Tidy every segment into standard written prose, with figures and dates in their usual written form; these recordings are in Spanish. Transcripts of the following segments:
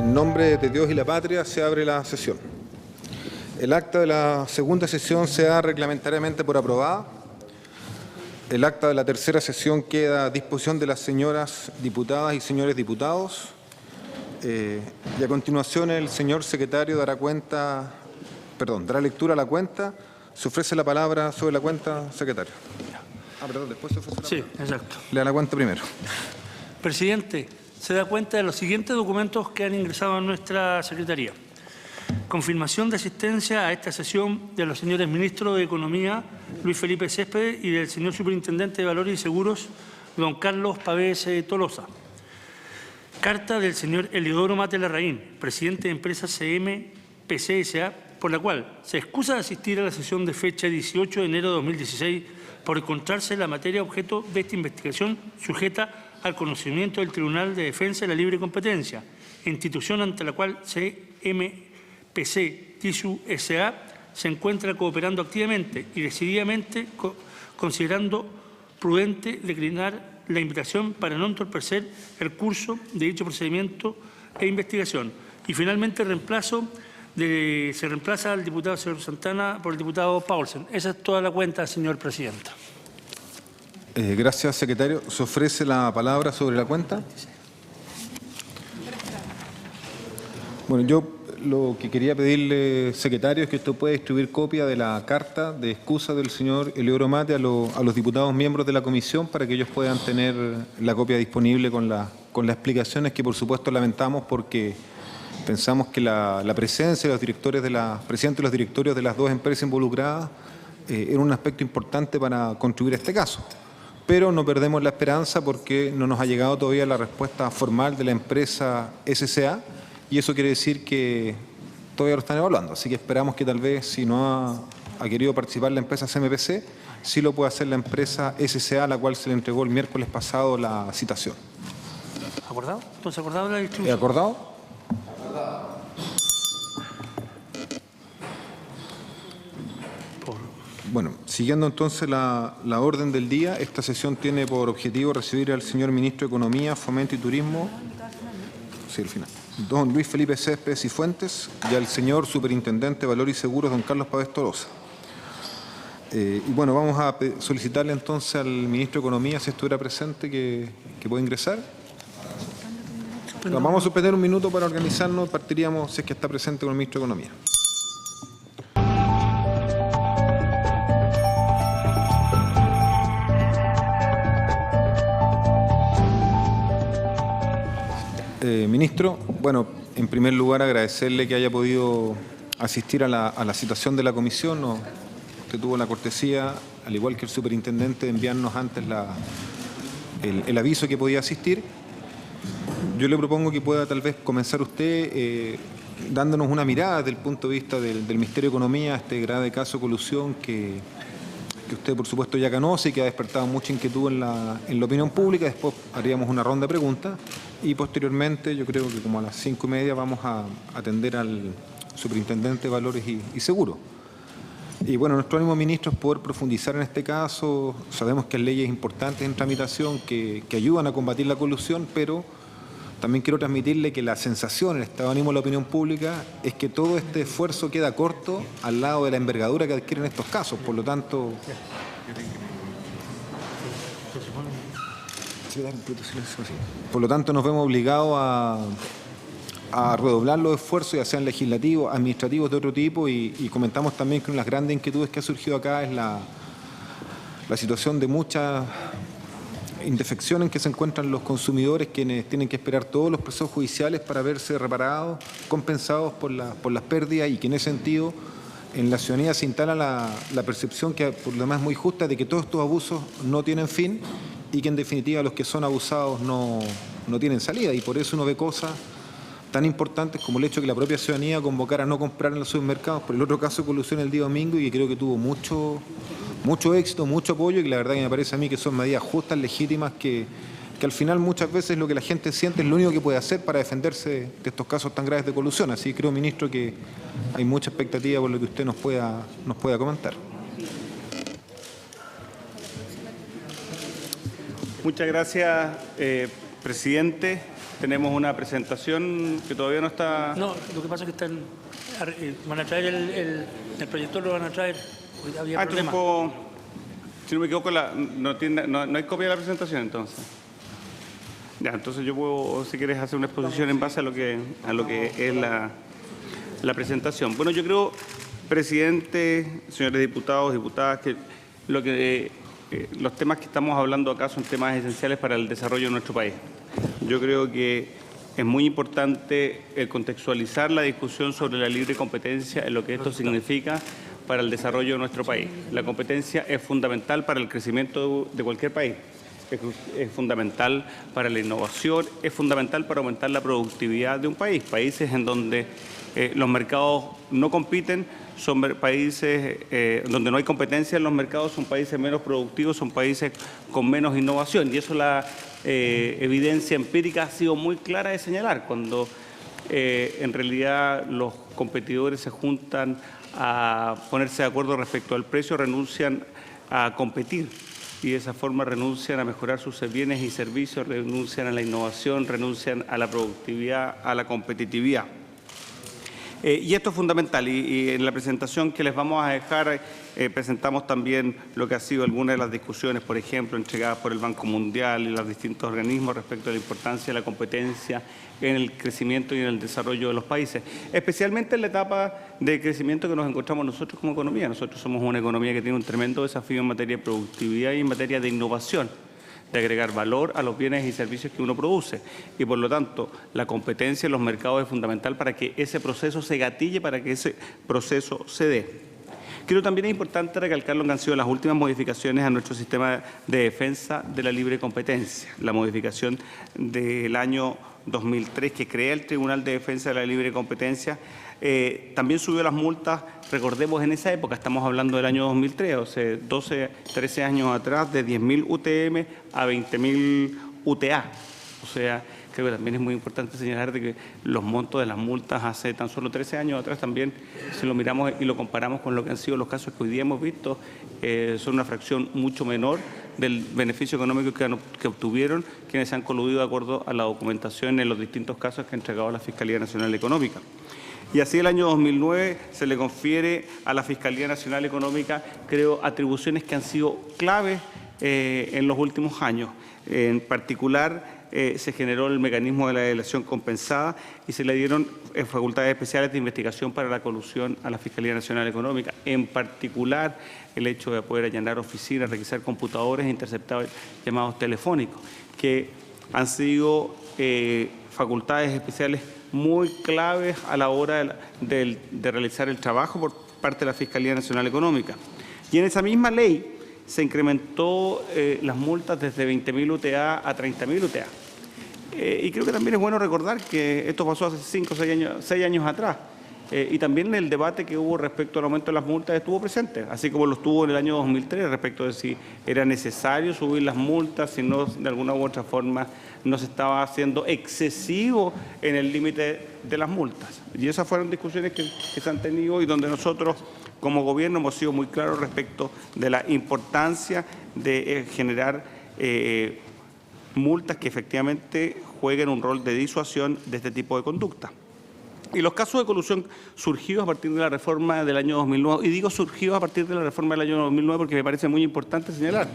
En nombre de Dios y la patria se abre la sesión. El acta de la segunda sesión se da reglamentariamente por aprobada. El acta de la tercera sesión queda a disposición de las señoras diputadas y señores diputados. Y a continuación el señor secretario dará lectura a la cuenta. Se ofrece la palabra sobre la cuenta, secretario. Después se ofrece la palabra. Sí, exacto. Le da la cuenta primero. Presidente, se da cuenta de los siguientes documentos que han ingresado a nuestra Secretaría. Confirmación de asistencia a esta sesión de los señores ministros de Economía, Luis Felipe Céspedes, y del señor Superintendente de Valores y Seguros, don Carlos Pavés Tolosa. Carta del señor Eliodoro Mate Larraín, presidente de empresa CMPC S.A., por la cual se excusa de asistir a la sesión de fecha 18 de enero de 2016 por encontrarse la materia objeto de esta investigación sujeta al conocimiento del Tribunal de Defensa de la Libre Competencia, institución ante la cual CMPC TISU S.A. se encuentra cooperando activamente y decididamente, considerando prudente declinar la invitación para no entorpecer el curso de dicho procedimiento e investigación. Y finalmente se reemplaza al diputado señor Santana por el diputado Paulsen. Esa es toda la cuenta, señor presidente. Gracias, secretario. ¿Se ofrece la palabra sobre la cuenta? Bueno, yo lo que quería pedirle, secretario, es que usted pueda distribuir copia de la carta de excusa del señor Eliodoro Mate a los diputados miembros de la comisión para que ellos puedan tener la copia disponible con las explicaciones que, por supuesto, lamentamos porque pensamos que la presencia de los directores presidentes de los directorios de las dos empresas involucradas era un aspecto importante para contribuir a este caso. Pero no perdemos la esperanza porque no nos ha llegado todavía la respuesta formal de la empresa SCA y eso quiere decir que todavía lo están evaluando. Así que esperamos que tal vez, si no ha querido participar la empresa CMPC, sí lo puede hacer la empresa SCA, a la cual se le entregó el miércoles pasado la citación. ¿Acordado? Entonces, ¿acordado la distribución? ¿Acordado? Bueno, siguiendo entonces la orden del día, esta sesión tiene por objetivo recibir al señor Ministro de Economía, Fomento y Turismo, al final, don Luis Felipe Céspedes y Fuentes, y al señor Superintendente de Valores y Seguros, don Carlos Pavés Tolosa. Y bueno, vamos a solicitarle entonces al Ministro de Economía, si estuviera presente, que pueda ingresar. Vamos a suspender un minuto para organizarnos, partiríamos si es que está presente con el Ministro de Economía. Ministro, bueno, en primer lugar agradecerle que haya podido asistir a la citación de la comisión. Usted tuvo la cortesía, al igual que el superintendente, de enviarnos antes el aviso que podía asistir. Yo le propongo que pueda tal vez comenzar usted dándonos una mirada desde el punto de vista del Ministerio de Economía a este grave caso de colusión que usted, por supuesto, ya conoce y que ha despertado mucha inquietud en la opinión pública. Después haríamos una ronda de preguntas y posteriormente, yo creo que como a las 5:30, vamos a atender al Superintendente de Valores y Seguros. Y bueno, nuestro ánimo, ministro, es poder profundizar en este caso. Sabemos que hay leyes importantes en tramitación que ayudan a combatir la colusión, pero también quiero transmitirle que la sensación, el estado de ánimo de la opinión pública, es que todo este esfuerzo queda corto al lado de la envergadura que adquieren estos casos. Por lo tanto, nos vemos obligados a redoblar los esfuerzos, ya sean legislativos, administrativos, de otro tipo, y comentamos también que una de las grandes inquietudes que ha surgido acá es la situación de mucha indefección en que se encuentran los consumidores, quienes tienen que esperar todos los procesos judiciales para verse reparados, compensados por las pérdidas, y que en ese sentido en la ciudadanía se instala la percepción, que por lo demás es muy justa, de que todos estos abusos no tienen fin y que en definitiva los que son abusados no tienen salida, y por eso uno ve cosas tan importantes como el hecho de que la propia ciudadanía convocara a no comprar en los supermercados por el otro caso de colusión el día domingo, y que creo que tuvo mucho éxito, mucho apoyo, y que la verdad que me parece a mí que son medidas justas, legítimas, que al final muchas veces lo que la gente siente es lo único que puede hacer para defenderse de estos casos tan graves de colusión. Así que creo, ministro, que hay mucha expectativa por lo que usted nos pueda comentar. Muchas gracias, presidente. tenemos una presentación que todavía no está... No, lo que pasa es que van a traer el proyector, lo van a traer. Había problema. Si no me equivoco, no hay copia de la presentación, entonces. Ya, entonces yo puedo, si quieres, hacer una exposición en base a lo que es la presentación. Bueno, yo creo, presidente, señores diputados, diputadas, que los temas que estamos hablando acá son temas esenciales para el desarrollo de nuestro país. Yo creo que es muy importante contextualizar la discusión sobre la libre competencia en lo que esto significa para el desarrollo de nuestro país. La competencia es fundamental para el crecimiento de cualquier país. Es fundamental para la innovación, es fundamental para aumentar la productividad de un país. Países en donde los mercados no compiten son países donde no hay competencia en los mercados, son países menos productivos, son países con menos innovación. Y eso la evidencia empírica ha sido muy clara de señalar. Cuando en realidad los competidores se juntan a ponerse de acuerdo respecto al precio, renuncian a competir. Y de esa forma renuncian a mejorar sus bienes y servicios, renuncian a la innovación, renuncian a la productividad, a la competitividad. Y esto es fundamental. Y en la presentación que les vamos a dejar, presentamos también lo que ha sido algunas de las discusiones, por ejemplo, entregadas por el Banco Mundial y los distintos organismos respecto a la importancia de la competencia en el crecimiento y en el desarrollo de los países, especialmente en la etapa de crecimiento que nos encontramos nosotros como economía. Nosotros somos una economía que tiene un tremendo desafío en materia de productividad y en materia de innovación, de agregar valor a los bienes y servicios que uno produce. Y por lo tanto, la competencia en los mercados es fundamental para que ese proceso se gatille, para que ese proceso se dé. Creo también es importante recalcar lo que han sido las últimas modificaciones a nuestro sistema de defensa de la libre competencia. La modificación del año 2003 que crea el Tribunal de Defensa de la Libre Competencia, también subió las multas, recordemos en esa época, estamos hablando del año 2003, o sea, 12, 13 años atrás, de 10.000 UTM a 20.000 UTA. O sea, creo que también es muy importante señalar de que los montos de las multas hace tan solo 13 años atrás también, si lo miramos y lo comparamos con lo que han sido los casos que hoy día hemos visto, son una fracción mucho menor del beneficio económico que obtuvieron quienes se han coludido de acuerdo a la documentación en los distintos casos que ha entregado la Fiscalía Nacional Económica. Y así el año 2009 se le confiere a la Fiscalía Nacional Económica, creo, atribuciones que han sido claves en los últimos años. En particular, se generó el mecanismo de la delación compensada y se le dieron facultades especiales de investigación para la colusión a la Fiscalía Nacional Económica. En particular, el hecho de poder allanar oficinas, requisar computadores e interceptar llamados telefónicos, que han sido facultades especiales muy claves a la hora de realizar el trabajo por parte de la Fiscalía Nacional Económica. Y en esa misma ley se incrementó las multas desde 20.000 UTA a 30.000 UTA. Y creo que también es bueno recordar que esto pasó hace 5 o 6 años atrás. Y también el debate que hubo respecto al aumento de las multas estuvo presente, así como lo estuvo en el año 2003 respecto de si era necesario subir las multas, si no, de alguna u otra forma no se estaba haciendo excesivo en el límite de las multas. Y esas fueron discusiones que se han tenido y donde nosotros como gobierno hemos sido muy claros respecto de la importancia de generar multas que efectivamente jueguen un rol de disuasión de este tipo de conducta. Y los casos de colusión surgidos a partir de la reforma del año 2009, y digo surgidos a partir de la reforma del año 2009 porque me parece muy importante señalar,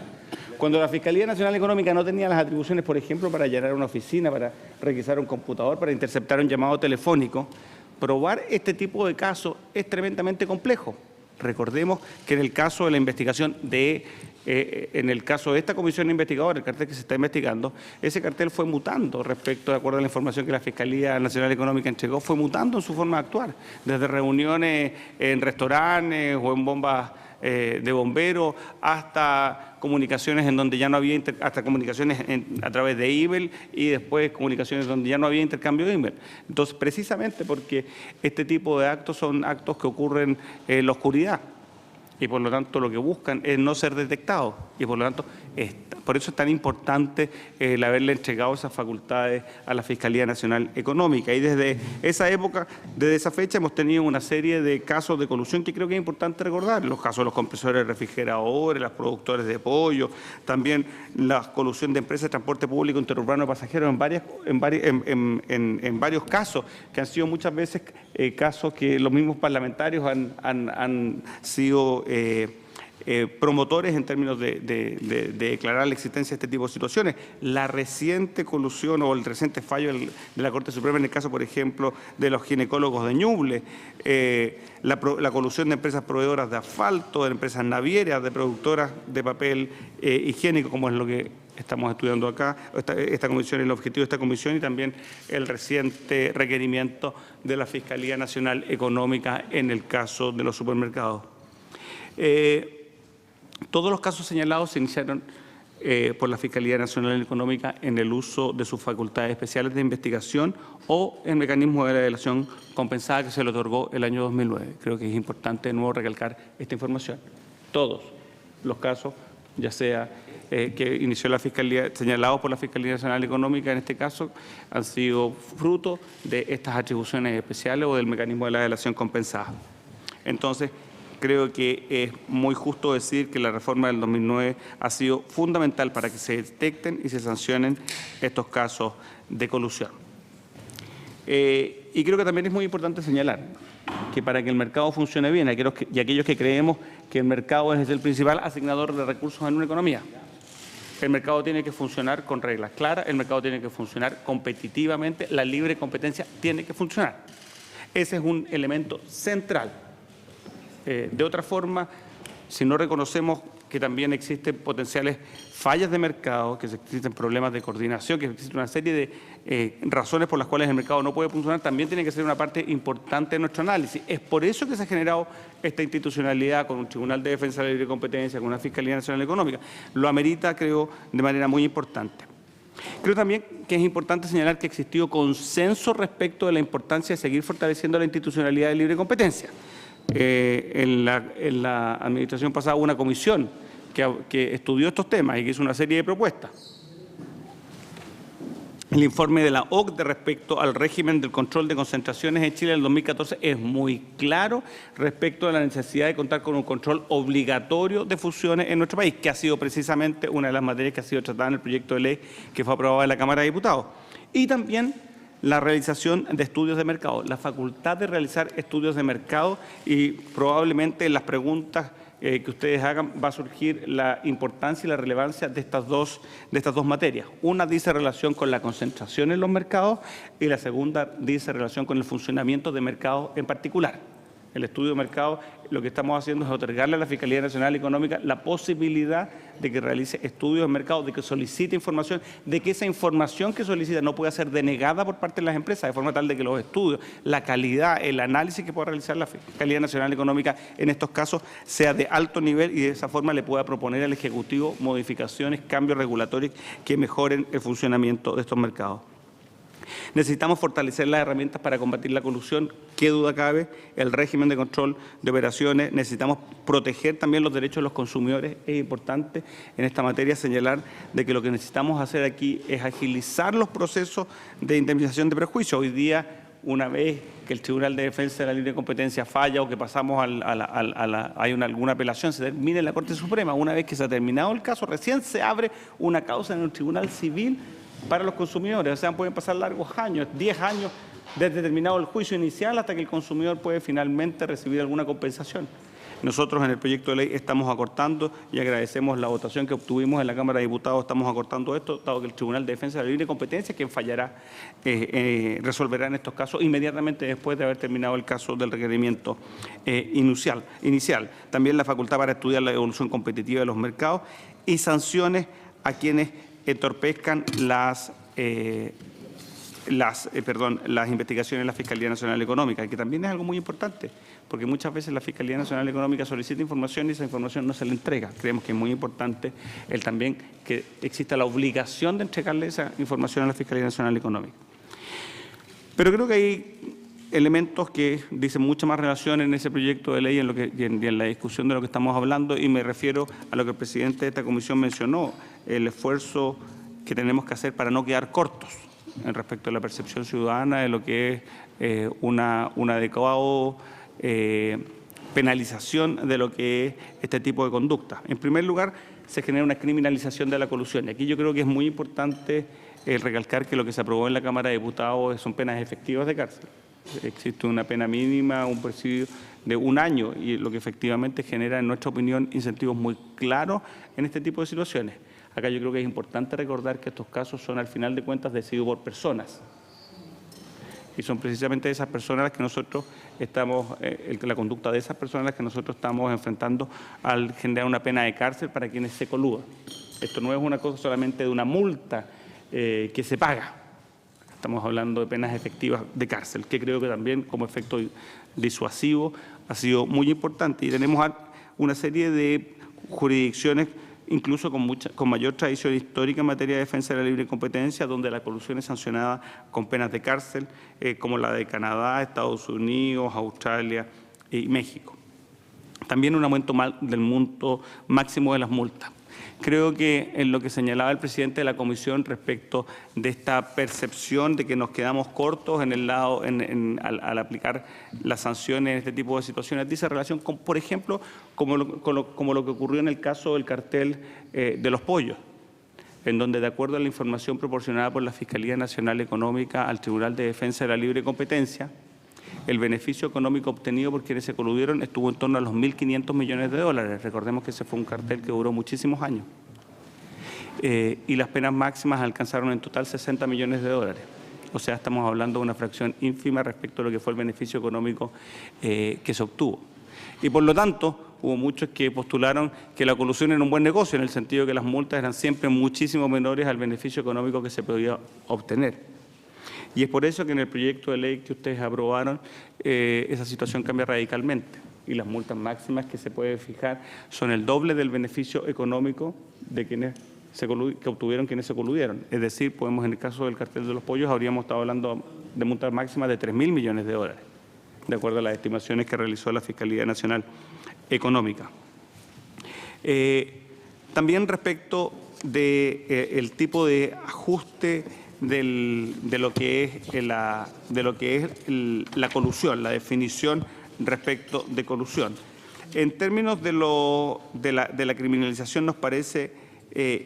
cuando la Fiscalía Nacional Económica no tenía las atribuciones, por ejemplo, para allanar una oficina, para requisar un computador, para interceptar un llamado telefónico, probar este tipo de casos es tremendamente complejo. Recordemos que en el caso de la investigación en el caso de esta comisión investigadora, el cartel que se está investigando, ese cartel fue mutando respecto, de acuerdo a la información que la Fiscalía Nacional Económica entregó, fue mutando en su forma de actuar, desde reuniones en restaurantes o en bombas de bomberos hasta comunicaciones en donde ya no había, hasta comunicaciones a través de email y después comunicaciones donde ya no había intercambio de email. Entonces, precisamente porque este tipo de actos son actos que ocurren en la oscuridad. y por lo tanto lo que buscan es no ser detectados y por lo tanto por eso es tan importante el haberle entregado esas facultades a la Fiscalía Nacional Económica. Y desde esa época, desde esa fecha, hemos tenido una serie de casos de colusión que creo que es importante recordar. Los casos de los compresores refrigeradores, los productores de pollo, también la colusión de empresas de transporte público interurbano de pasajeros en varios casos, que han sido muchas veces casos que los mismos parlamentarios han sido promotores en términos de declarar la existencia de este tipo de situaciones. La reciente colusión o el reciente fallo de la Corte Suprema en el caso, por ejemplo, de los ginecólogos de Ñuble, la colusión de empresas proveedoras de asfalto, de empresas navieras, de productoras de papel higiénico, como es lo que estamos estudiando acá, esta comisión, el objetivo de esta comisión, y también el reciente requerimiento de la Fiscalía Nacional Económica en el caso de los supermercados. Todos los casos señalados se iniciaron por la Fiscalía Nacional Económica en el uso de sus facultades especiales de investigación o el mecanismo de la delación compensada que se le otorgó el año 2009. Creo que es importante de nuevo recalcar esta información. Todos los casos, ya sea que inició la Fiscalía, señalados por la Fiscalía Nacional Económica en este caso, han sido fruto de estas atribuciones especiales o del mecanismo de la delación compensada. Entonces, creo que es muy justo decir que la reforma del 2009 ha sido fundamental para que se detecten y se sancionen estos casos de colusión. Y creo que también es muy importante señalar que para que el mercado funcione bien, aquellos que creemos que el mercado es el principal asignador de recursos en una economía, el mercado tiene que funcionar con reglas claras, el mercado tiene que funcionar competitivamente, la libre competencia tiene que funcionar. Ese es un elemento central. De otra forma, si no reconocemos que también existen potenciales fallas de mercado, que existen problemas de coordinación, que existe una serie de razones por las cuales el mercado no puede funcionar, también tiene que ser una parte importante de nuestro análisis. Es por eso que se ha generado esta institucionalidad con un Tribunal de Defensa de la Libre Competencia, con una Fiscalía Nacional Económica. Lo amerita, creo, de manera muy importante. Creo también que es importante señalar que ha existido consenso respecto de la importancia de seguir fortaleciendo la institucionalidad de libre competencia. En la administración pasada hubo una comisión que estudió estos temas y que hizo una serie de propuestas. El informe de la OCDE respecto al régimen del control de concentraciones en Chile del 2014 es muy claro respecto a la necesidad de contar con un control obligatorio de fusiones en nuestro país, que ha sido precisamente una de las materias que ha sido tratada en el proyecto de ley que fue aprobado en la Cámara de Diputados. Y también la realización de estudios de mercado, la facultad de realizar estudios de mercado, y probablemente en las preguntas que ustedes hagan va a surgir la importancia y la relevancia de estas dos materias. Una dice relación con la concentración en los mercados y la segunda dice relación con el funcionamiento de mercados en particular. El estudio de mercado, lo que estamos haciendo es otorgarle a la Fiscalía Nacional Económica la posibilidad de que realice estudios de mercado, de que solicite información, de que esa información que solicita no pueda ser denegada por parte de las empresas, de forma tal de que los estudios, la calidad, el análisis que pueda realizar la Fiscalía Nacional Económica en estos casos sea de alto nivel y de esa forma le pueda proponer al Ejecutivo modificaciones, cambios regulatorios que mejoren el funcionamiento de estos mercados. Necesitamos fortalecer las herramientas para combatir la colusión, qué duda cabe, el régimen de control de operaciones, necesitamos proteger también los derechos de los consumidores. Es importante en esta materia señalar de que lo que necesitamos hacer aquí es agilizar los procesos de indemnización de prejuicios. Hoy día, una vez que el Tribunal de Defensa de la Libre Competencia falla o que pasamos hay alguna apelación, se termina en la Corte Suprema. Una vez que se ha terminado el caso, recién se abre una causa en el Tribunal Civil para los consumidores. O sea, pueden pasar largos años, 10 años desde terminado el juicio inicial hasta que el consumidor puede finalmente recibir alguna compensación. Nosotros en el proyecto de ley estamos acortando y agradecemos la votación que obtuvimos en la Cámara de Diputados. Estamos acortando esto, dado que el Tribunal de Defensa de la Libre Competencia, quien fallará, resolverá en estos casos inmediatamente después de haber terminado el caso del requerimiento inicial. También la facultad para estudiar la evolución competitiva de los mercados y sanciones a quienes entorpezcan las investigaciones de la Fiscalía Nacional Económica, que también es algo muy importante, porque muchas veces la Fiscalía Nacional Económica solicita información y esa información no se le entrega. Creemos que es muy importante también que exista la obligación de entregarle esa información a la Fiscalía Nacional Económica. Pero creo que hay elementos que dicen mucha más relación en ese proyecto de ley y en la discusión de lo que estamos hablando, y me refiero a lo que el presidente de esta comisión mencionó, el esfuerzo que tenemos que hacer para no quedar cortos en respecto a la percepción ciudadana de lo que es una adecuada penalización de lo que es este tipo de conducta. En primer lugar, se genera una criminalización de la colusión. Y aquí yo creo que es muy importante recalcar que lo que se aprobó en la Cámara de Diputados son penas efectivas de cárcel. Existe una pena mínima, un presidio de 1 año, y lo que efectivamente genera, en nuestra opinión, incentivos muy claros en este tipo de situaciones. Acá yo creo que es importante recordar que estos casos son, al final de cuentas, decididos por personas. Y son precisamente esas personas las que nosotros estamos, la conducta de esas personas las que nosotros estamos enfrentando al generar una pena de cárcel para quienes se coludan. Esto no es una cosa solamente de una multa que se paga. Estamos hablando de penas efectivas de cárcel, que creo que también como efecto disuasivo ha sido muy importante. Y tenemos una serie de jurisdicciones, incluso con mayor tradición histórica en materia de defensa de la libre competencia, donde la colusión es sancionada con penas de cárcel, como la de Canadá, Estados Unidos, Australia y México. También un aumento del monto máximo de las multas. Creo que en lo que señalaba el presidente de la Comisión respecto de esta percepción de que nos quedamos cortos en el lado al aplicar las sanciones en este tipo de situaciones, dice relación con, por ejemplo, como lo que ocurrió en el caso del cartel de los pollos, en donde, de acuerdo a la información proporcionada por la Fiscalía Nacional Económica al Tribunal de Defensa de la Libre Competencia, el beneficio económico obtenido por quienes se coludieron estuvo en torno a los 1.500 millones de dólares. Recordemos que ese fue un cartel que duró muchísimos años. Y las penas máximas alcanzaron en total 60 millones de dólares. O sea, estamos hablando de una fracción ínfima respecto a lo que fue el beneficio económico que se obtuvo. Y por lo tanto, hubo muchos que postularon que la colusión era un buen negocio, en el sentido de que las multas eran siempre muchísimo menores al beneficio económico que se podía obtener. Y es por eso que en el proyecto de ley que ustedes aprobaron, esa situación cambia radicalmente. Y las multas máximas que se puede fijar son el doble del beneficio económico de que obtuvieron quienes se coludieron. Es decir, podemos, en el caso del cartel de los pollos, habríamos estado hablando de multas máximas de 3.000 millones de dólares, de acuerdo a las estimaciones que realizó la Fiscalía Nacional Económica. También respecto del tipo de ajuste de lo que es la colusión, la definición respecto de colusión. En términos de la criminalización, nos parece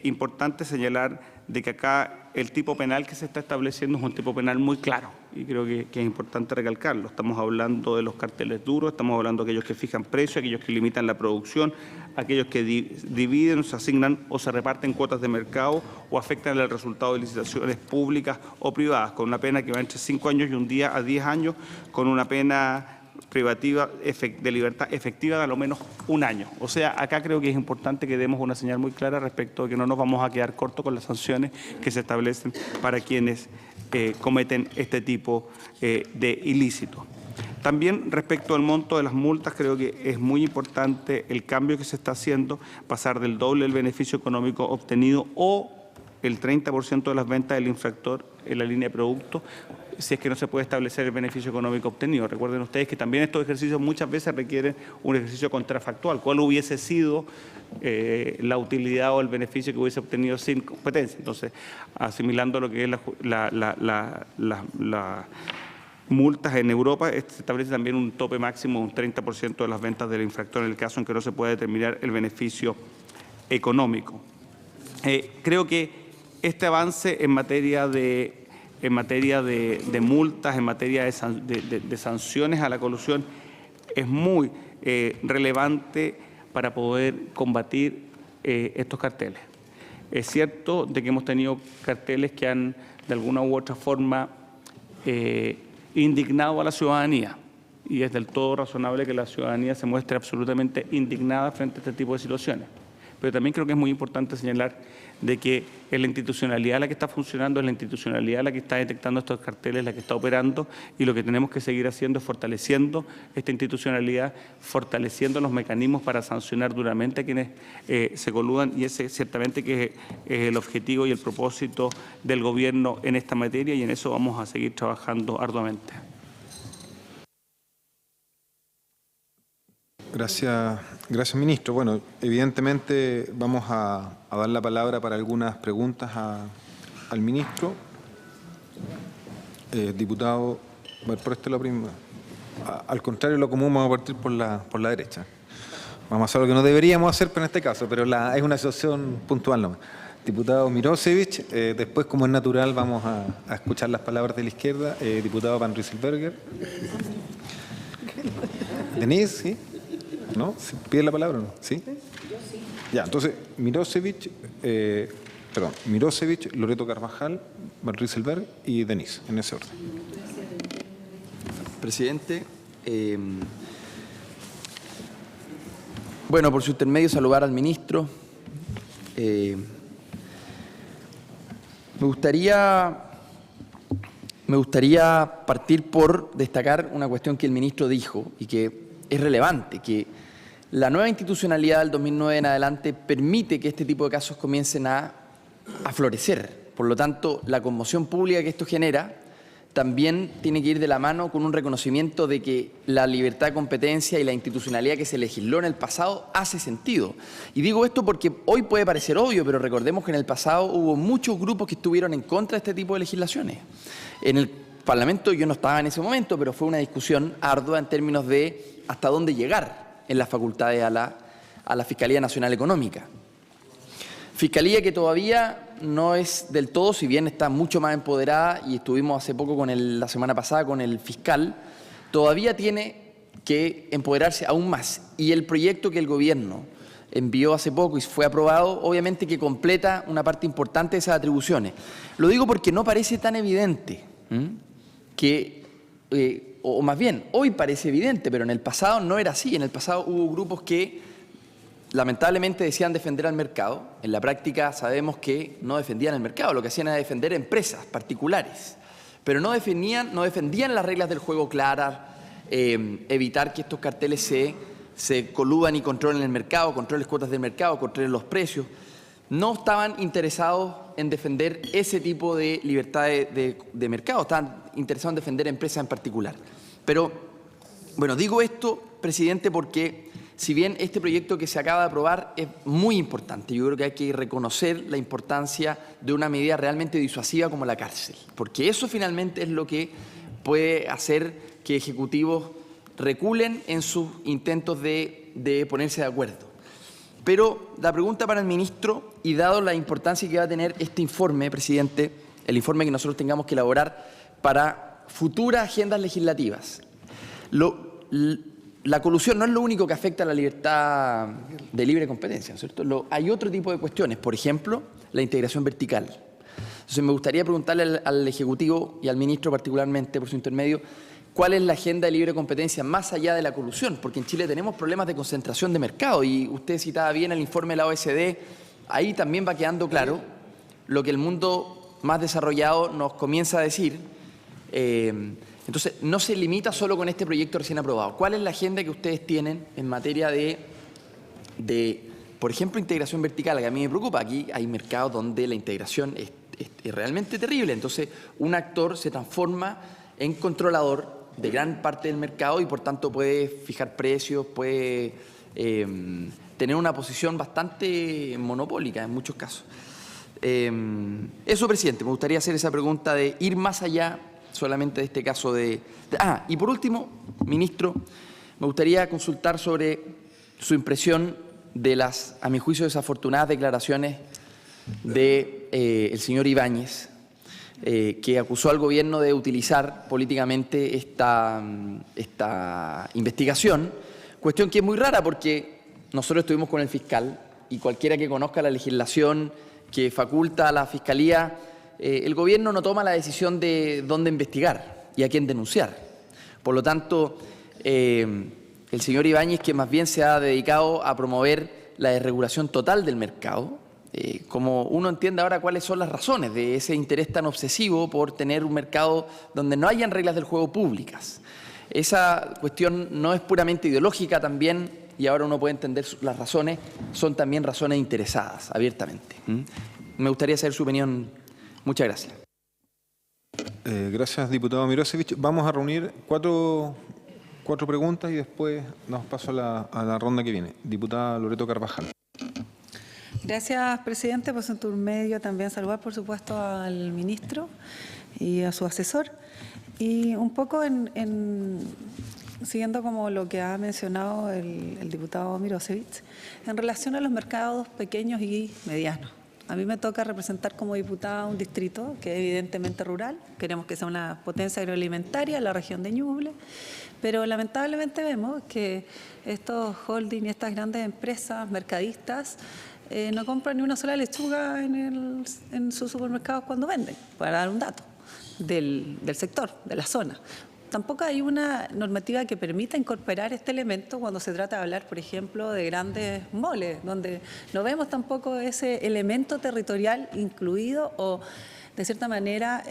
importante señalar de que acá el tipo penal que se está estableciendo es un tipo penal muy claro, y creo que es importante recalcarlo. Estamos hablando de los carteles duros, estamos hablando de aquellos que fijan precios, aquellos que limitan la producción, aquellos que dividen, se asignan o se reparten cuotas de mercado o afectan el resultado de licitaciones públicas o privadas, con una pena que va entre 5 años y un día a 10 años, con una pena privativa de libertad efectiva de a lo menos 1 año. O sea, acá creo que es importante que demos una señal muy clara respecto de que no nos vamos a quedar cortos con las sanciones que se establecen para quienes cometen este tipo de ilícitos. También respecto al monto de las multas, creo que es muy importante el cambio que se está haciendo, pasar del doble del beneficio económico obtenido o el 30% de las ventas del infractor en la línea de producto, si es que no se puede establecer el beneficio económico obtenido. Recuerden ustedes que también estos ejercicios muchas veces requieren un ejercicio contrafactual. ¿Cuál hubiese sido la utilidad o el beneficio que hubiese obtenido sin competencia? Entonces, asimilando lo que es las multas en Europa, se establece también un tope máximo de un 30% de las ventas del infractor en el caso en que no se pueda determinar el beneficio económico. Creo que este avance en materia de multas, en materia de sanciones a la colusión, es muy relevante para poder combatir estos carteles. Es cierto de que hemos tenido carteles que han, de alguna u otra forma, indignado a la ciudadanía, y es del todo razonable que la ciudadanía se muestre absolutamente indignada frente a este tipo de situaciones. Pero también creo que es muy importante señalar de que es la institucionalidad la que está funcionando, es la institucionalidad la que está detectando estos carteles, la que está operando, y lo que tenemos que seguir haciendo es fortaleciendo esta institucionalidad, fortaleciendo los mecanismos para sancionar duramente a quienes se coludan, y ese ciertamente que es el objetivo y el propósito del Gobierno en esta materia, y en eso vamos a seguir trabajando arduamente. Gracias, ministro. Bueno, evidentemente vamos a dar la palabra para algunas preguntas al ministro. Diputado, bueno, por este lo primero. Al contrario, lo común, vamos a partir por la derecha. Vamos a hacer lo que no deberíamos hacer, pero en este caso, pero es una situación puntual nomás. Diputado Mirosevich, después, como es natural, vamos a escuchar las palabras de la izquierda. Diputado Van Rieselberger. Denise, ¿sí? ¿No? ¿Pide la palabra o no? ¿Sí? Ya, entonces, Mirosevich, Loreto Carvajal, Van Rieselberger y Denise, en ese orden. Presidente, bueno, por su intermedio saludar al ministro. Me gustaría partir por destacar una cuestión que el ministro dijo y que es relevante, que la nueva institucionalidad del 2009 en adelante permite que este tipo de casos comiencen a florecer. Por lo tanto, la conmoción pública que esto genera también tiene que ir de la mano con un reconocimiento de que la libertad de competencia y la institucionalidad que se legisló en el pasado hace sentido. Y digo esto porque hoy puede parecer obvio, pero recordemos que en el pasado hubo muchos grupos que estuvieron en contra de este tipo de legislaciones. En el Parlamento yo no estaba en ese momento, pero fue una discusión ardua en términos de hasta dónde llegar en las facultades a la Fiscalía Nacional Económica. Fiscalía que todavía no es del todo, si bien está mucho más empoderada, y estuvimos hace poco la semana pasada con el fiscal, todavía tiene que empoderarse aún más. Y el proyecto que el gobierno envió hace poco y fue aprobado, obviamente que completa una parte importante de esas atribuciones. Lo digo porque no parece tan evidente o más bien, hoy parece evidente, pero en el pasado no era así. En el pasado hubo grupos que lamentablemente decían defender al mercado. En la práctica sabemos que no defendían el mercado, lo que hacían era defender empresas particulares, pero no defendían las reglas del juego claras, evitar que estos carteles se coludan y controlen el mercado, controlen cuotas del mercado, controlen los precios. No estaban interesados en defender ese tipo de libertad de mercado, estaban interesados en defender empresas en particular. Pero, bueno, digo esto, presidente, porque si bien este proyecto que se acaba de aprobar es muy importante, yo creo que hay que reconocer la importancia de una medida realmente disuasiva como la cárcel, porque eso finalmente es lo que puede hacer que ejecutivos reculen en sus intentos de ponerse de acuerdo. Pero la pregunta para el ministro, y dado la importancia que va a tener este informe, presidente, el informe que nosotros tengamos que elaborar para futuras agendas legislativas, la colusión no es lo único que afecta a la libertad de libre competencia, ¿cierto? Hay otro tipo de cuestiones, por ejemplo, la integración vertical. Entonces, me gustaría preguntarle al Ejecutivo y al ministro particularmente, por su intermedio, ¿cuál es la agenda de libre competencia más allá de la colusión? Porque en Chile tenemos problemas de concentración de mercado y usted citaba bien el informe de la OECD, ahí también va quedando claro lo que el mundo más desarrollado nos comienza a decir. Entonces, no se limita solo con este proyecto recién aprobado. ¿Cuál es la agenda que ustedes tienen en materia de por ejemplo, integración vertical? Que a mí me preocupa. Aquí hay mercados donde la integración es realmente terrible. Entonces, un actor se transforma en controlador de gran parte del mercado y, por tanto, puede fijar precios, puede tener una posición bastante monopólica en muchos casos. Eso, presidente, me gustaría hacer esa pregunta de ir más allá solamente de este caso y por último, ministro, me gustaría consultar sobre su impresión de las, a mi juicio, desafortunadas declaraciones del señor Ibáñez, que acusó al gobierno de utilizar políticamente esta investigación, cuestión que es muy rara porque nosotros estuvimos con el fiscal y cualquiera que conozca la legislación que faculta a la Fiscalía, el gobierno no toma la decisión de dónde investigar y a quién denunciar. Por lo tanto, el señor Ibáñez, que más bien se ha dedicado a promover la desregulación total del mercado, como uno entiende ahora cuáles son las razones de ese interés tan obsesivo por tener un mercado donde no hayan reglas del juego públicas. Esa cuestión no es puramente ideológica también, y ahora uno puede entender las razones, son también razones interesadas, abiertamente. Me gustaría saber su opinión. Muchas gracias. Gracias, diputado Mirosevich. Vamos a reunir cuatro 4 preguntas y después nos paso a la ronda que viene. Diputada Loreto Carvajal. Gracias, presidente. Pues en tu medio también saludar, por supuesto, al ministro y a su asesor. Y un poco siguiendo como lo que ha mencionado el diputado Mirosevich, en relación a los mercados pequeños y medianos. A mí me toca representar como diputada un distrito que es evidentemente rural. Queremos que sea una potencia agroalimentaria, la región de Ñuble, pero lamentablemente vemos que estos holding y estas grandes empresas mercadistas no compran ni una sola lechuga en sus supermercados cuando venden, para dar un dato del sector, de la zona. Tampoco hay una normativa que permita incorporar este elemento cuando se trata de hablar, por ejemplo, de grandes moles, donde no vemos tampoco ese elemento territorial incluido o, de cierta manera,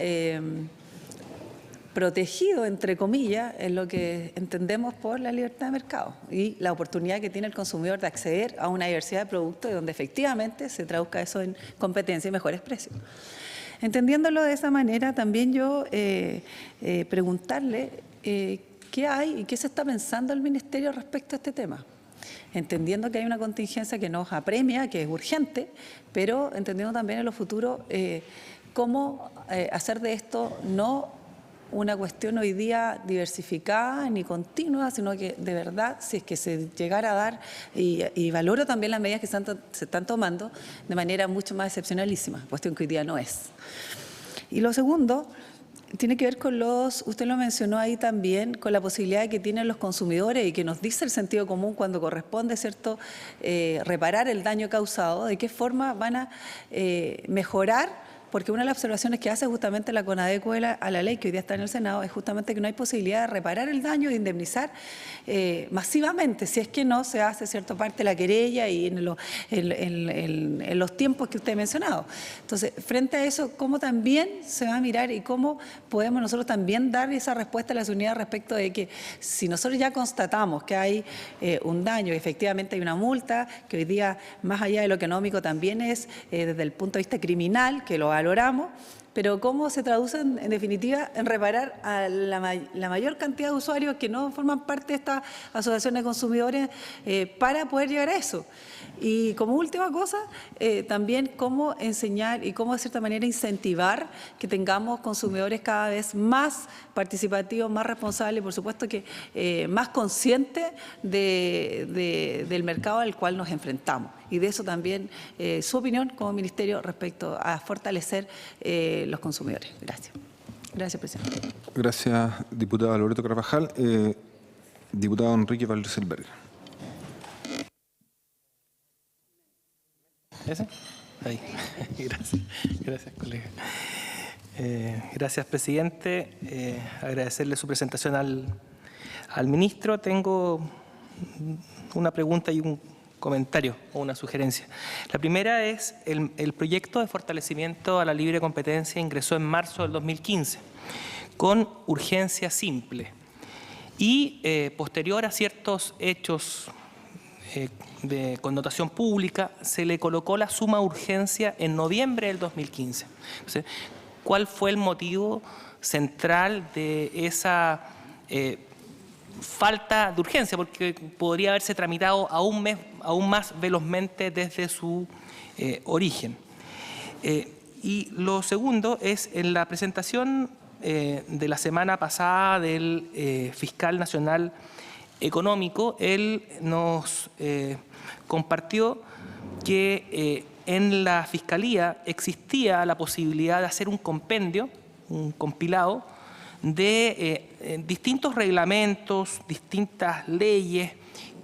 protegido, entre comillas, en lo que entendemos por la libertad de mercado y la oportunidad que tiene el consumidor de acceder a una diversidad de productos y donde efectivamente se traduzca eso en competencia y mejores precios. Entendiéndolo de esa manera, también yo preguntarle qué hay y qué se está pensando el Ministerio respecto a este tema. Entendiendo que hay una contingencia que nos apremia, que es urgente, pero entendiendo también en lo futuro cómo hacer de esto no una cuestión hoy día diversificada ni continua, sino que de verdad, si es que se llegara a dar, y valoro también las medidas que se están tomando de manera mucho más excepcionalísima, cuestión que hoy día no es. Y lo segundo tiene que ver con usted lo mencionó ahí también, con la posibilidad que tienen los consumidores y que nos dice el sentido común cuando corresponde, ¿cierto?, reparar el daño causado, de qué forma van a mejorar. Porque una de las observaciones que hace justamente la CONADECO a la ley que hoy día está en el Senado es justamente que no hay posibilidad de reparar el daño, de indemnizar masivamente, si es que no se hace cierta parte de la querella y en los tiempos que usted ha mencionado. Entonces, frente a eso, ¿cómo también se va a mirar y cómo podemos nosotros también dar esa respuesta a la unidades respecto de que si nosotros ya constatamos que hay un daño y efectivamente hay una multa, que hoy día, más allá de lo económico, también es desde el punto de vista criminal, que lo valoramos, pero cómo se traducen en definitiva en reparar a la mayor cantidad de usuarios que no forman parte de esta asociación de consumidores para poder llegar a eso. Y como última cosa, también cómo enseñar y cómo de cierta manera incentivar que tengamos consumidores cada vez más participativos, más responsables, por supuesto que más conscientes del mercado al cual nos enfrentamos. Y de eso también su opinión como Ministerio respecto a fortalecer los consumidores. Gracias. Gracias, presidente. Gracias, diputada Loreto Carvajal. Diputado Enrique Valderselberger. ¿Ese? Ahí. Gracias, colega. Gracias, presidente. Agradecerle su presentación al ministro. Tengo una pregunta y un comentario o una sugerencia. La primera es el proyecto de fortalecimiento a la libre competencia ingresó en marzo del 2015 con urgencia simple y posterior a ciertos hechos de connotación pública, se le colocó la suma urgencia en noviembre del 2015. Entonces, ¿cuál fue el motivo central de esa falta de urgencia? Porque podría haberse tramitado aún más velozmente desde su origen. Y lo segundo es, en la presentación de la semana pasada del fiscal nacional económico, él nos compartió que en la Fiscalía existía la posibilidad de hacer un compendio, un compilado, de distintos reglamentos, distintas leyes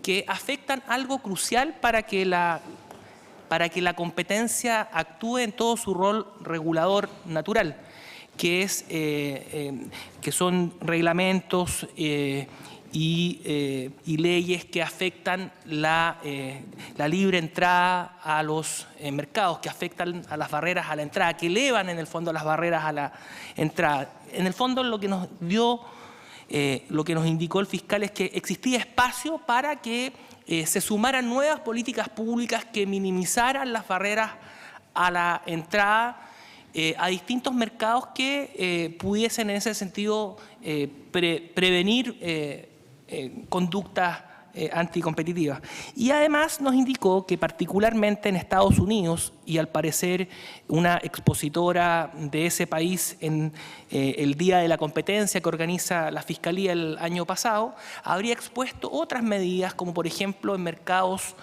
que afectan algo crucial para que la competencia actúe en todo su rol regulador natural, que son reglamentos y leyes que afectan la libre entrada a los mercados, que afectan a las barreras a la entrada, que elevan en el fondo las barreras a la entrada. En el fondo lo que nos indicó el fiscal es que existía espacio para que se sumaran nuevas políticas públicas que minimizaran las barreras a la entrada a distintos mercados que pudiesen en ese sentido prevenir conductas anticompetitivas. Y además nos indicó que particularmente en Estados Unidos, y al parecer una expositora de ese país en el Día de la Competencia que organiza la Fiscalía el año pasado, habría expuesto otras medidas, como por ejemplo en mercados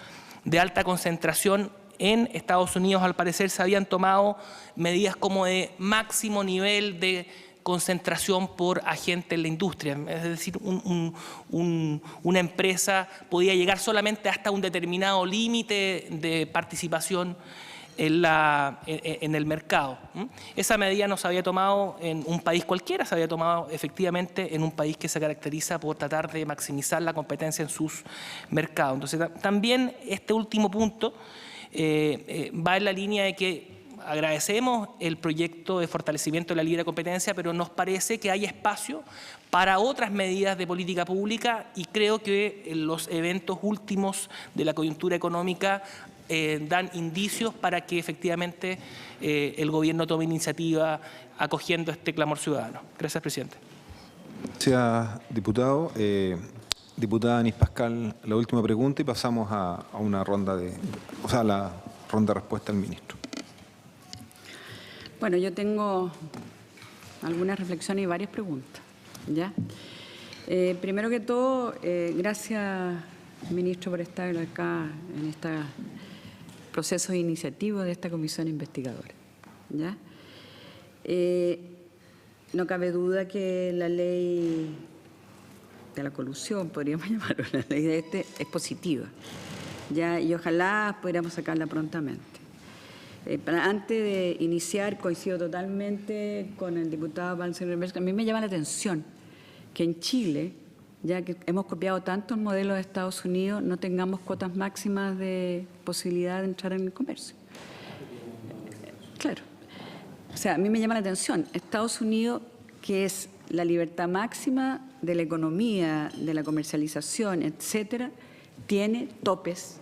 de alta concentración en Estados Unidos, al parecer se habían tomado medidas como de máximo nivel de concentración por agente en la industria. Es decir, una empresa podía llegar solamente hasta un determinado límite de participación en el mercado. Esa medida no se había tomado en un país cualquiera, se había tomado efectivamente en un país que se caracteriza por tratar de maximizar la competencia en sus mercados. Entonces, también este último punto va en la línea de que agradecemos el proyecto de fortalecimiento de la libre competencia, pero nos parece que hay espacio para otras medidas de política pública y creo que los eventos últimos de la coyuntura económica dan indicios para que efectivamente el gobierno tome iniciativa acogiendo este clamor ciudadano. Gracias, presidente. Gracias, diputado. Diputada Anis Pascal, la última pregunta y pasamos a una ronda la ronda de respuesta al ministro. Bueno, yo tengo algunas reflexiones y varias preguntas, ¿ya? Primero que todo, gracias, ministro, por estar acá en este proceso de iniciativa de esta comisión investigadora, ¿ya? No cabe duda que la ley de la colusión, podríamos llamarlo, la ley de es positiva, ¿ya? Y ojalá pudiéramos sacarla prontamente. Antes de iniciar, coincido totalmente con el diputado Balcells. A mí me llama la atención que en Chile, ya que hemos copiado tanto el modelo de Estados Unidos, no tengamos cuotas máximas de posibilidad de entrar en el comercio. Claro. O sea, a mí me llama la atención. Estados Unidos, que es la libertad máxima de la economía, de la comercialización, etcétera, tiene topes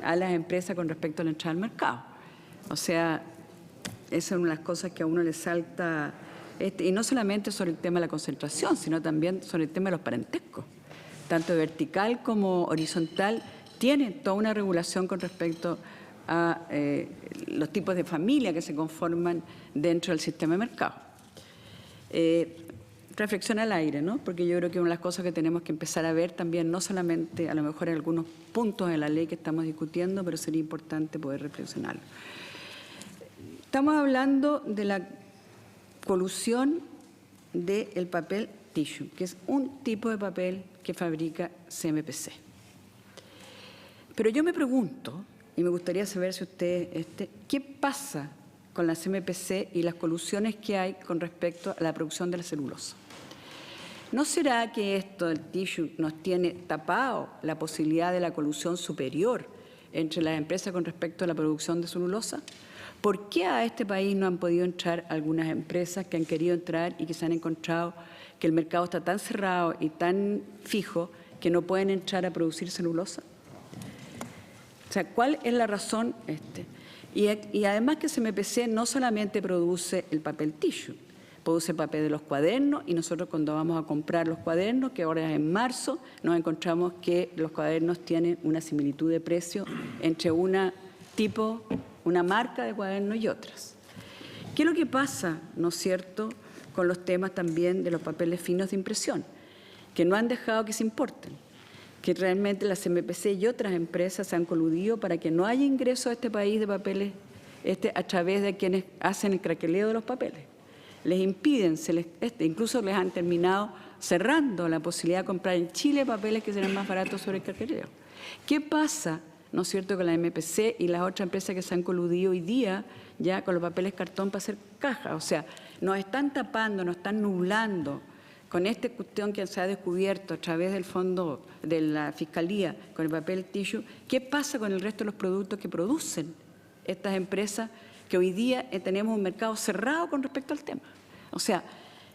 a las empresas con respecto a la entrada al mercado. O sea, esa es una de las cosas que a uno le salta, y no solamente sobre el tema de la concentración, sino también sobre el tema de los parentescos. Tanto vertical como horizontal tiene toda una regulación con respecto a los tipos de familia que se conforman dentro del sistema de mercado. Reflexión al aire, ¿no? Porque yo creo que una de las cosas que tenemos que empezar a ver también, no solamente a lo mejor en algunos puntos de la ley que estamos discutiendo, pero sería importante poder reflexionarlo. Estamos hablando de la colusión del papel tissue, que es un tipo de papel que fabrica CMPC. Pero yo me pregunto, y me gustaría saber si usted, ¿qué pasa con la CMPC y las colusiones que hay con respecto a la producción de la celulosa? ¿No será que esto del tissue nos tiene tapado la posibilidad de la colusión superior entre las empresas con respecto a la producción de celulosa? ¿Por qué a este país no han podido entrar algunas empresas que han querido entrar y que se han encontrado que el mercado está tan cerrado y tan fijo que no pueden entrar a producir celulosa? O sea, ¿cuál es la razón? Y además que CMPC no solamente produce el papel tissue, produce el papel de los cuadernos, y nosotros cuando vamos a comprar los cuadernos, que ahora es en marzo, nos encontramos que los cuadernos tienen una similitud de precio entre una marca de cuadernos y otras. ¿Qué es lo que pasa, no es cierto, con los temas también de los papeles finos de impresión? Que no han dejado que se importen, que realmente la CMPC y otras empresas se han coludido para que no haya ingreso a este país de papeles a través de quienes hacen el craqueleo de los papeles. Les impiden, incluso les han terminado cerrando la posibilidad de comprar en Chile papeles que serán más baratos sobre el craqueleo. ¿Qué pasa, no es cierto, con la MPC y las otras empresas que se han coludido hoy día ya con los papeles cartón para hacer cajas? O sea, nos están tapando, nos están nublando con esta cuestión que se ha descubierto a través del fondo de la Fiscalía con el papel tissue. ¿Qué pasa con el resto de los productos que producen estas empresas que hoy día tenemos un mercado cerrado con respecto al tema? O sea,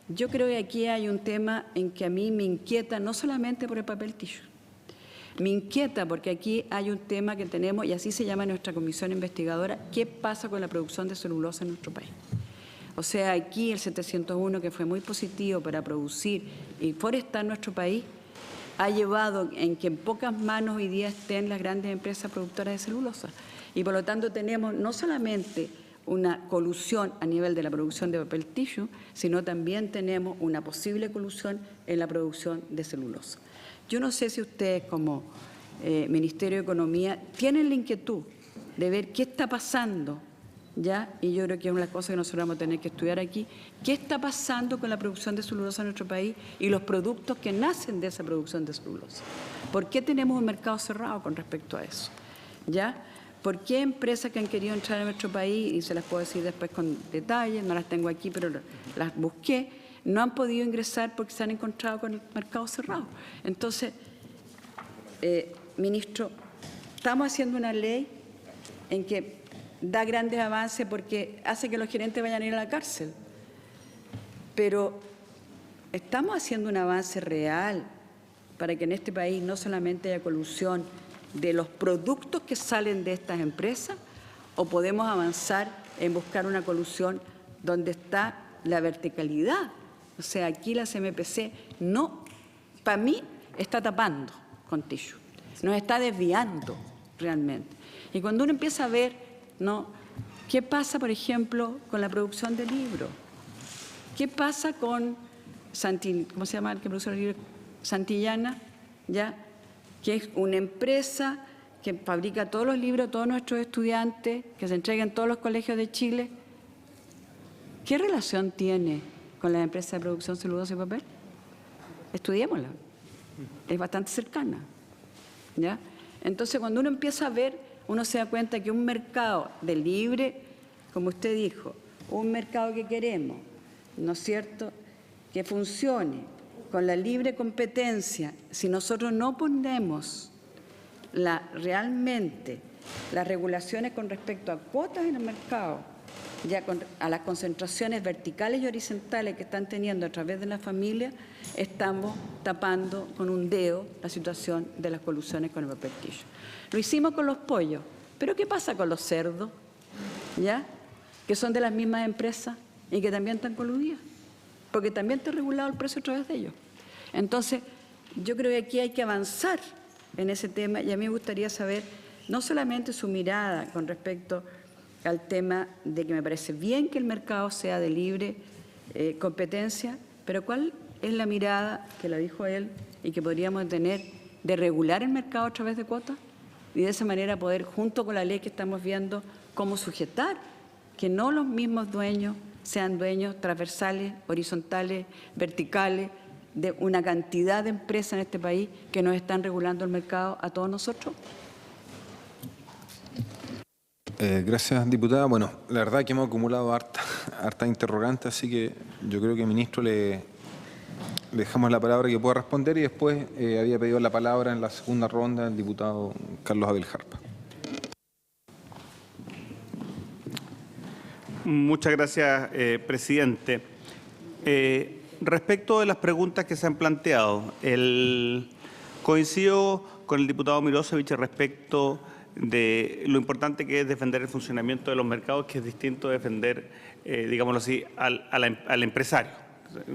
yo creo que aquí hay un tema en que a mí me inquieta no solamente por el papel tissue. Me inquieta porque aquí hay un tema que tenemos, y así se llama nuestra comisión investigadora, ¿qué pasa con la producción de celulosa en nuestro país? O sea, aquí el 701, que fue muy positivo para producir y forestar nuestro país, ha llevado en que en pocas manos hoy día estén las grandes empresas productoras de celulosa. Y por lo tanto tenemos no solamente una colusión a nivel de la producción de papel tissue, sino también tenemos una posible colusión en la producción de celulosa. Yo no sé si ustedes como Ministerio de Economía tienen la inquietud de ver qué está pasando, ¿ya? Y yo creo que es una cosa que nosotros vamos a tener que estudiar aquí, qué está pasando con la producción de celulosa en nuestro país y los productos que nacen de esa producción de celulosa. ¿Por qué tenemos un mercado cerrado con respecto a eso? ¿Ya? ¿Por qué empresas que han querido entrar a nuestro país, y se las puedo decir después con detalles, no las tengo aquí, pero las busqué, no han podido ingresar porque se han encontrado con el mercado cerrado? Entonces, ministro, estamos haciendo una ley en que da grandes avances porque hace que los gerentes vayan a ir a la cárcel. Pero estamos haciendo un avance real para que en este país no solamente haya colusión de los productos que salen de estas empresas, o podemos avanzar en buscar una colusión donde está la verticalidad. O sea, aquí la CMPC no, para mí, está tapando con tissue, nos está desviando realmente. Y cuando uno empieza a ver, ¿no?, ¿qué pasa, por ejemplo, con la producción de libros? ¿Qué pasa con ¿cómo se llama el que produce los libros? Santillana, ¿ya?, que es una empresa que fabrica todos los libros de todos nuestros estudiantes, que se entrega en todos los colegios de Chile. ¿Qué relación tiene con la empresa de producción celulosa y papel? Estudiémosla. Es bastante cercana, ¿ya? Entonces, cuando uno empieza a ver, uno se da cuenta que un mercado de libre, como usted dijo, un mercado que queremos, ¿no es cierto?, que funcione con la libre competencia, si nosotros no ponemos realmente las regulaciones con respecto a cuotas en el mercado, ya a las concentraciones verticales y horizontales que están teniendo a través de la familia, estamos tapando con un dedo la situación de las colusiones con el papel tissue. Lo hicimos con los pollos, pero ¿qué pasa con los cerdos? ¿Ya? Que son de las mismas empresas y que también están coludidas, porque también está regulado el precio a través de ellos. Entonces, yo creo que aquí hay que avanzar en ese tema, y a mí me gustaría saber no solamente su mirada con respecto al tema de que me parece bien que el mercado sea de libre competencia, pero cuál es la mirada, que la dijo él, y que podríamos tener de regular el mercado a través de cuotas, y de esa manera poder, junto con la ley que estamos viendo, cómo sujetar que no los mismos dueños sean dueños transversales, horizontales, verticales, de una cantidad de empresas en este país que nos están regulando el mercado a todos nosotros? Gracias, diputada. Bueno, la verdad que hemos acumulado harta interrogante, así que yo creo que, ministro, le dejamos la palabra que pueda responder, y después había pedido la palabra en la segunda ronda el diputado Carlos Abel Jarpa. Muchas gracias, presidente. Respecto de las preguntas que se han planteado, coincido con el diputado Mirosevich respecto de lo importante que es defender el funcionamiento de los mercados, que es distinto a defender, digámoslo así, al empresario.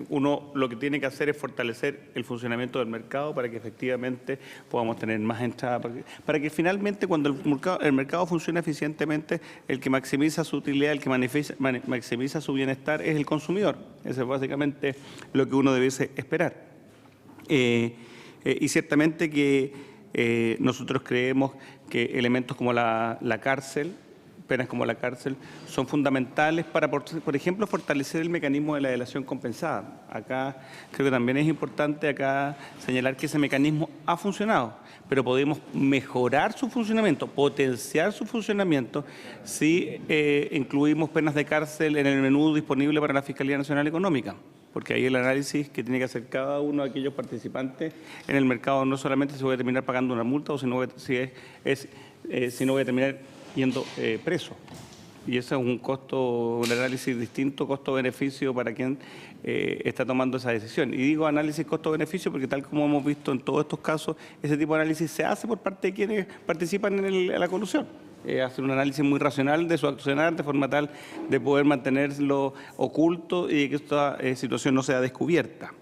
Uno lo que tiene que hacer es fortalecer el funcionamiento del mercado para que efectivamente podamos tener más entrada, para que finalmente, cuando el mercado funciona eficientemente, el que maximiza su utilidad, el que maximiza su bienestar es el consumidor. Eso es básicamente lo que uno debiese esperar. Y ciertamente que nosotros creemos que elementos como la cárcel, penas como la cárcel, son fundamentales para, por ejemplo, fortalecer el mecanismo de la delación compensada. Acá creo que también es importante señalar que ese mecanismo ha funcionado, pero podemos mejorar su funcionamiento, potenciar su funcionamiento si incluimos penas de cárcel en el menú disponible para la Fiscalía Nacional Económica, porque ahí el análisis que tiene que hacer cada uno de aquellos participantes en el mercado no solamente si voy a terminar pagando una multa o si no voy a terminar yendo preso. Y ese es un costo, un análisis distinto, costo-beneficio para quien está tomando esa decisión. Y digo análisis costo-beneficio porque, tal como hemos visto en todos estos casos, ese tipo de análisis se hace por parte de quienes participan en la colusión. Hacer un análisis muy racional de su accionar de forma tal de poder mantenerlo oculto y que esta situación no sea descubierta.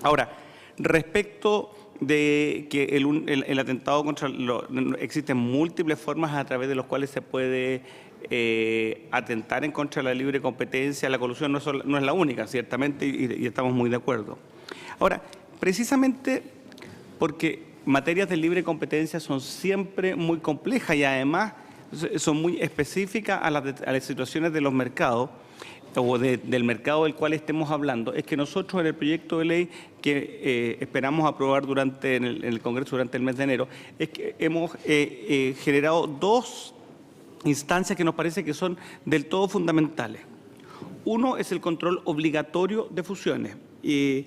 Ahora, respecto de que el atentado contra... existen múltiples formas a través de las cuales se puede atentar en contra de la libre competencia. La colusión no es la única, ciertamente, y estamos muy de acuerdo. Ahora, precisamente porque materias de libre competencia son siempre muy complejas y además son muy específicas a las situaciones de los mercados o del mercado del cual estemos hablando, es que nosotros en el proyecto de ley que esperamos aprobar en el Congreso durante el mes de enero, es que hemos generado dos instancias que nos parece que son del todo fundamentales. Uno es el control obligatorio de fusiones y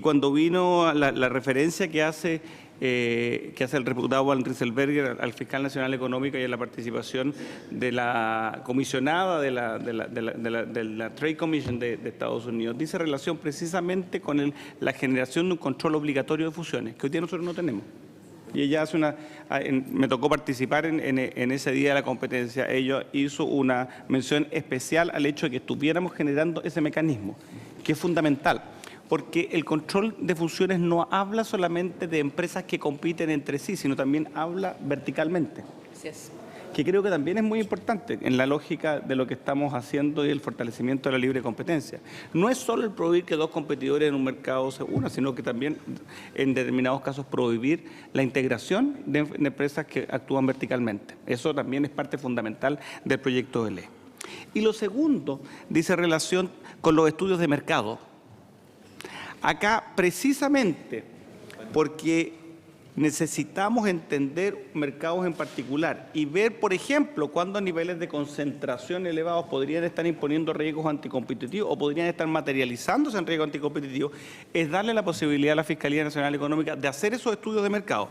cuando vino la referencia que hace el diputado Van Rieselbergher al fiscal nacional económico y a la participación de la comisionada de la Trade Commission de Estados Unidos, dice relación precisamente con la generación de un control obligatorio de fusiones, que hoy día nosotros no tenemos. Y ella me tocó participar en ese día de la competencia. Ella hizo una mención especial al hecho de que estuviéramos generando ese mecanismo, que es fundamental. Porque el control de fusiones no habla solamente de empresas que compiten entre sí, sino también habla verticalmente. Así es. Que creo que también es muy importante en la lógica de lo que estamos haciendo y el fortalecimiento de la libre competencia. No es solo el prohibir que dos competidores en un mercado se unan, sino que también en determinados casos prohibir la integración de empresas que actúan verticalmente. Eso también es parte fundamental del proyecto de ley. Y lo segundo dice relación con los estudios de mercado. Acá, precisamente, porque necesitamos entender mercados en particular y ver, por ejemplo, cuándo niveles de concentración elevados podrían estar imponiendo riesgos anticompetitivos o podrían estar materializándose en riesgos anticompetitivos, es darle la posibilidad a la Fiscalía Nacional Económica de hacer esos estudios de mercado.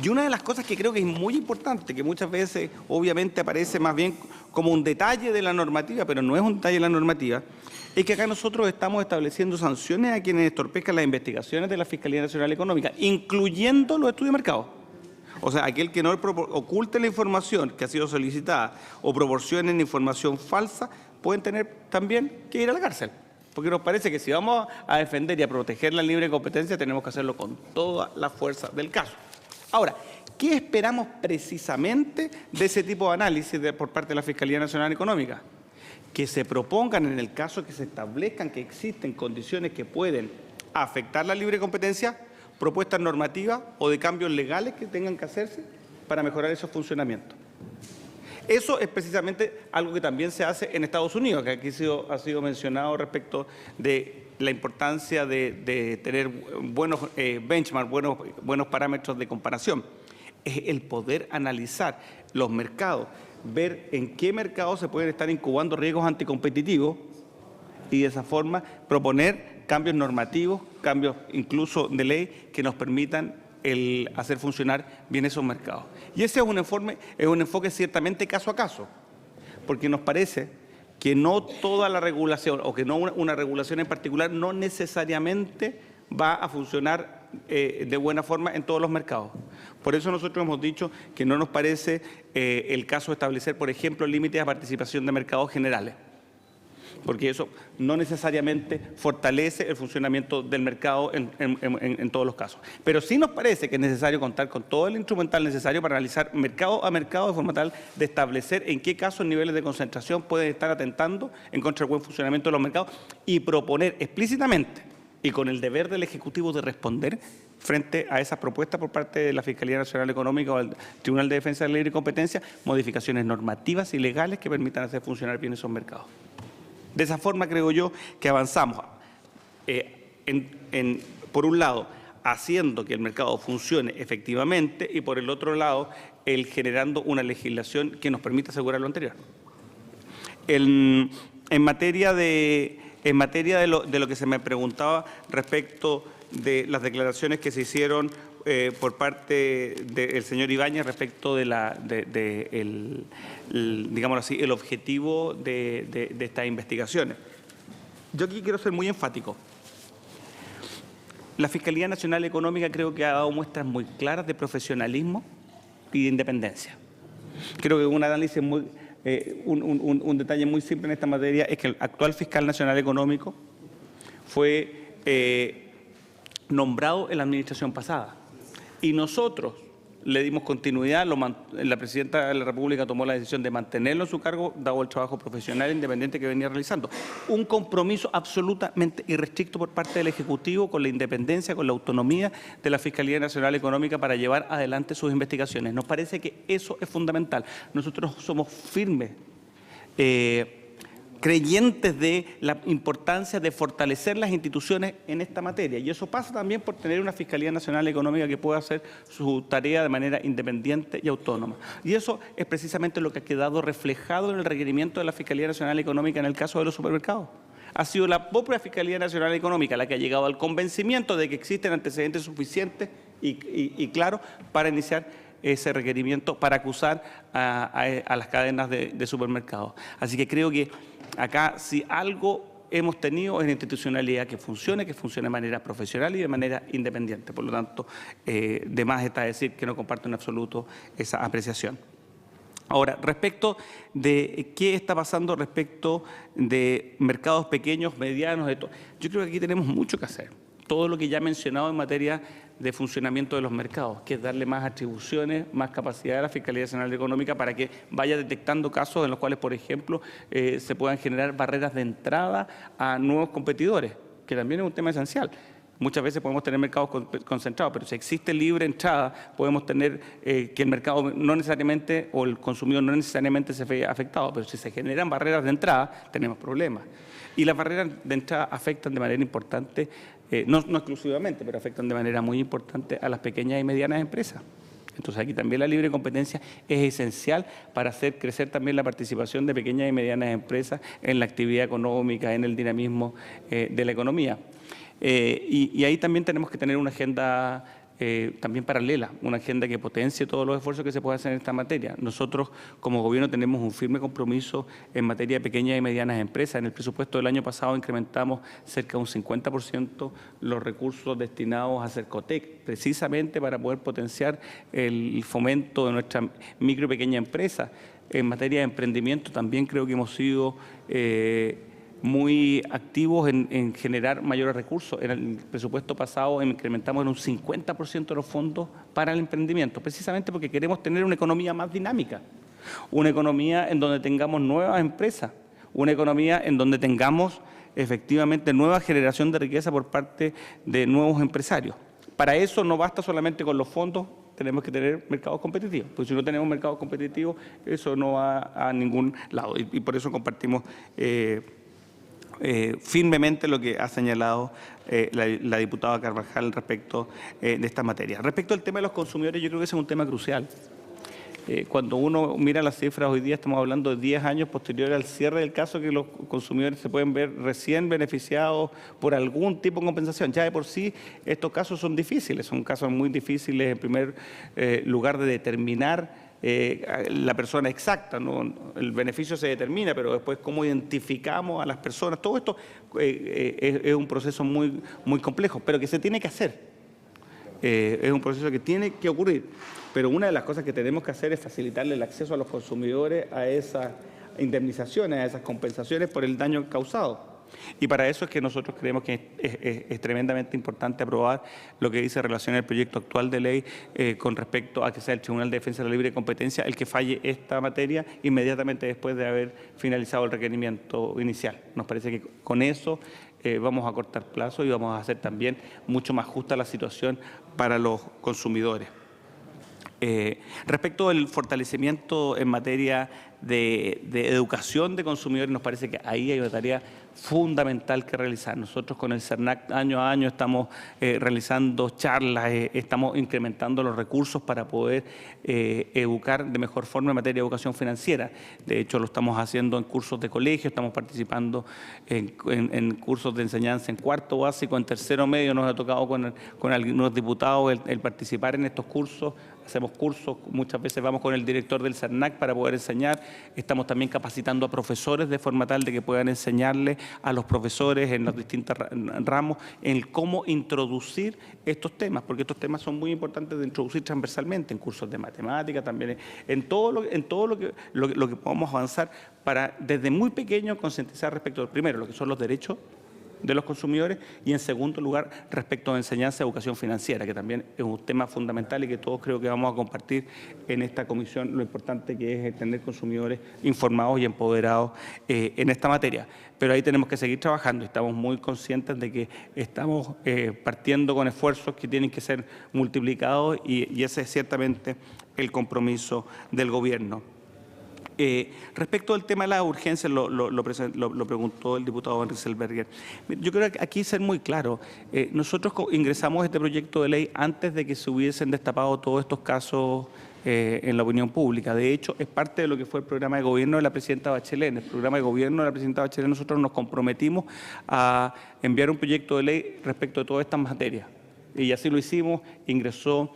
Y una de las cosas que creo que es muy importante, que muchas veces obviamente aparece más bien como un detalle de la normativa, pero no es un detalle de la normativa, es que acá nosotros estamos estableciendo sanciones a quienes entorpezcan las investigaciones de la Fiscalía Nacional Económica, incluyendo los estudios de mercado. O sea, aquel que no oculte la información que ha sido solicitada o proporcionen información falsa, pueden tener también que ir a la cárcel. Porque nos parece que si vamos a defender y a proteger la libre competencia, tenemos que hacerlo con toda la fuerza del caso. Ahora, ¿qué esperamos precisamente de ese tipo de análisis por parte de la Fiscalía Nacional Económica? Que se propongan, en el caso que se establezcan que existen condiciones que pueden afectar la libre competencia, propuestas normativas o de cambios legales que tengan que hacerse para mejorar esos funcionamientos. Eso es precisamente algo que también se hace en Estados Unidos, que aquí ha sido mencionado respecto de la importancia de tener buenos benchmarks, buenos parámetros de comparación. Es el poder analizar los mercados, ver en qué mercados se pueden estar incubando riesgos anticompetitivos y de esa forma proponer cambios normativos, cambios incluso de ley que nos permitan hacer funcionar bien esos mercados. Y ese es un enfoque ciertamente caso a caso, porque nos parece que no toda la regulación o que no una regulación en particular no necesariamente va a funcionar de buena forma en todos los mercados. Por eso nosotros hemos dicho que no nos parece el caso de establecer, por ejemplo, límites a participación de mercados generales, porque eso no necesariamente fortalece el funcionamiento del mercado en todos los casos. Pero sí nos parece que es necesario contar con todo el instrumental necesario para analizar mercado a mercado de forma tal de establecer en qué casos niveles de concentración pueden estar atentando en contra del buen funcionamiento de los mercados y proponer explícitamente y con el deber del Ejecutivo de responder frente a esas propuestas por parte de la Fiscalía Nacional Económica o del Tribunal de Defensa de la Libre Competencia, modificaciones normativas y legales que permitan hacer funcionar bien esos mercados. De esa forma creo yo que avanzamos, por un lado, haciendo que el mercado funcione efectivamente y por el otro lado, generando una legislación que nos permita asegurar lo anterior. En materia de lo que se me preguntaba respecto de las declaraciones que se hicieron por parte del señor Ibáñez respecto de digámoslo así, el objetivo de estas investigaciones. Yo aquí quiero ser muy enfático. La Fiscalía Nacional Económica creo que ha dado muestras muy claras de profesionalismo y de independencia. Creo que un análisis un detalle muy simple en esta materia es que el actual fiscal nacional económico fue nombrado en la administración pasada. Y nosotros le dimos continuidad, la Presidenta de la República tomó la decisión de mantenerlo en su cargo, dado el trabajo profesional e independiente que venía realizando. Un compromiso absolutamente irrestricto por parte del Ejecutivo con la independencia, con la autonomía de la Fiscalía Nacional Económica para llevar adelante sus investigaciones. Nos parece que eso es fundamental. Nosotros somos firmes, creyentes de la importancia de fortalecer las instituciones en esta materia. Y eso pasa también por tener una Fiscalía Nacional Económica que pueda hacer su tarea de manera independiente y autónoma. Y eso es precisamente lo que ha quedado reflejado en el requerimiento de la Fiscalía Nacional Económica en el caso de los supermercados. Ha sido la propia Fiscalía Nacional Económica la que ha llegado al convencimiento de que existen antecedentes suficientes y claros para iniciar ese requerimiento para acusar a las cadenas de supermercados. Así que creo que acá, si algo hemos tenido es una institucionalidad que funcione de manera profesional y de manera independiente. Por lo tanto, de más está decir que no comparto en absoluto esa apreciación. Ahora, respecto de qué está pasando respecto de mercados pequeños, medianos, yo creo que aquí tenemos mucho que hacer. Todo lo que ya he mencionado en materia de funcionamiento de los mercados, que es darle más atribuciones, más capacidad a la Fiscalía Nacional Económica para que vaya detectando casos en los cuales, por ejemplo, se puedan generar barreras de entrada a nuevos competidores, que también es un tema esencial. Muchas veces podemos tener mercados concentrados, pero si existe libre entrada, podemos tener que el mercado no necesariamente, o el consumidor no necesariamente se ve afectado, pero si se generan barreras de entrada, tenemos problemas. Y las barreras de entrada afectan de manera importante, no exclusivamente, pero afectan de manera muy importante a las pequeñas y medianas empresas. Entonces aquí también la libre competencia es esencial para hacer crecer también la participación de pequeñas y medianas empresas en la actividad económica, en el dinamismo de la economía. Y ahí también tenemos que tener una agenda también paralela, una agenda que potencie todos los esfuerzos que se pueden hacer en esta materia. Nosotros, como gobierno, tenemos un firme compromiso en materia de pequeñas y medianas empresas. En el presupuesto del año pasado incrementamos cerca de un 50% los recursos destinados a Cercotec, precisamente para poder potenciar el fomento de nuestra micro y pequeña empresa. En materia de emprendimiento también creo que hemos sido muy activos en generar mayores recursos. En el presupuesto pasado incrementamos en un 50% los fondos para el emprendimiento, precisamente porque queremos tener una economía más dinámica, una economía en donde tengamos nuevas empresas, una economía en donde tengamos efectivamente nueva generación de riqueza por parte de nuevos empresarios. Para eso no basta solamente con los fondos, tenemos que tener mercados competitivos, porque si no tenemos mercados competitivos, eso no va a ningún lado. Y por eso compartimos firmemente lo que ha señalado la diputada Carvajal respecto de esta materia. Respecto al tema de los consumidores, yo creo que ese es un tema crucial. Cuando uno mira las cifras, hoy día estamos hablando de 10 años posteriores al cierre del caso, que los consumidores se pueden ver recién beneficiados por algún tipo de compensación. Ya de por sí estos casos son difíciles, son casos muy difíciles en primer lugar de determinar la persona exacta, ¿no? El beneficio se determina, pero después cómo identificamos a las personas, todo esto es un proceso muy complejo, pero que se tiene que hacer. Es un proceso que tiene que ocurrir, pero una de las cosas que tenemos que hacer es facilitarle el acceso a los consumidores a esas indemnizaciones, a esas compensaciones por el daño causado. Y para eso es que nosotros creemos que es tremendamente importante aprobar lo que dice en relación al proyecto actual de ley con respecto a que sea el Tribunal de Defensa de la Libre Competencia el que falle esta materia inmediatamente después de haber finalizado el requerimiento inicial. Nos parece que con eso vamos a cortar plazo y vamos a hacer también mucho más justa la situación para los consumidores. Respecto al fortalecimiento en materia de educación de consumidores, nos parece que ahí hay una tarea fundamental que realizar. Nosotros con el CERNAC año a año estamos realizando charlas, estamos incrementando los recursos para poder educar de mejor forma en materia de educación financiera. De hecho, lo estamos haciendo en cursos de colegio, estamos participando en cursos de enseñanza en cuarto básico, en tercero medio. Nos ha tocado con algunos diputados el participar en estos cursos. Hacemos cursos, muchas veces vamos con el director del CERNAC para poder enseñar. Estamos también capacitando a profesores de forma tal de que puedan enseñarle a los profesores en los distintos ramos en cómo introducir estos temas, porque estos temas son muy importantes de introducir transversalmente en cursos de matemática, también en todo lo que podamos avanzar para desde muy pequeño concientizar respecto, primero, lo que son los derechos de los consumidores y, en segundo lugar, respecto a enseñanza y educación financiera, que también es un tema fundamental y que todos creo que vamos a compartir en esta comisión, lo importante que es tener consumidores informados y empoderados en esta materia. Pero ahí tenemos que seguir trabajando y estamos muy conscientes de que estamos partiendo con esfuerzos que tienen que ser multiplicados y ese es ciertamente el compromiso del Gobierno. Respecto al tema de la urgencia, lo preguntó el diputado Henry Selberger. Yo creo que aquí ser muy claro. Nosotros ingresamos este proyecto de ley antes de que se hubiesen destapado todos estos casos en la opinión pública. De hecho, es parte de lo que fue el programa de gobierno de la presidenta Bachelet. En el programa de gobierno de la presidenta Bachelet nosotros nos comprometimos a enviar un proyecto de ley respecto de todas estas materias. Y así lo hicimos, ingresó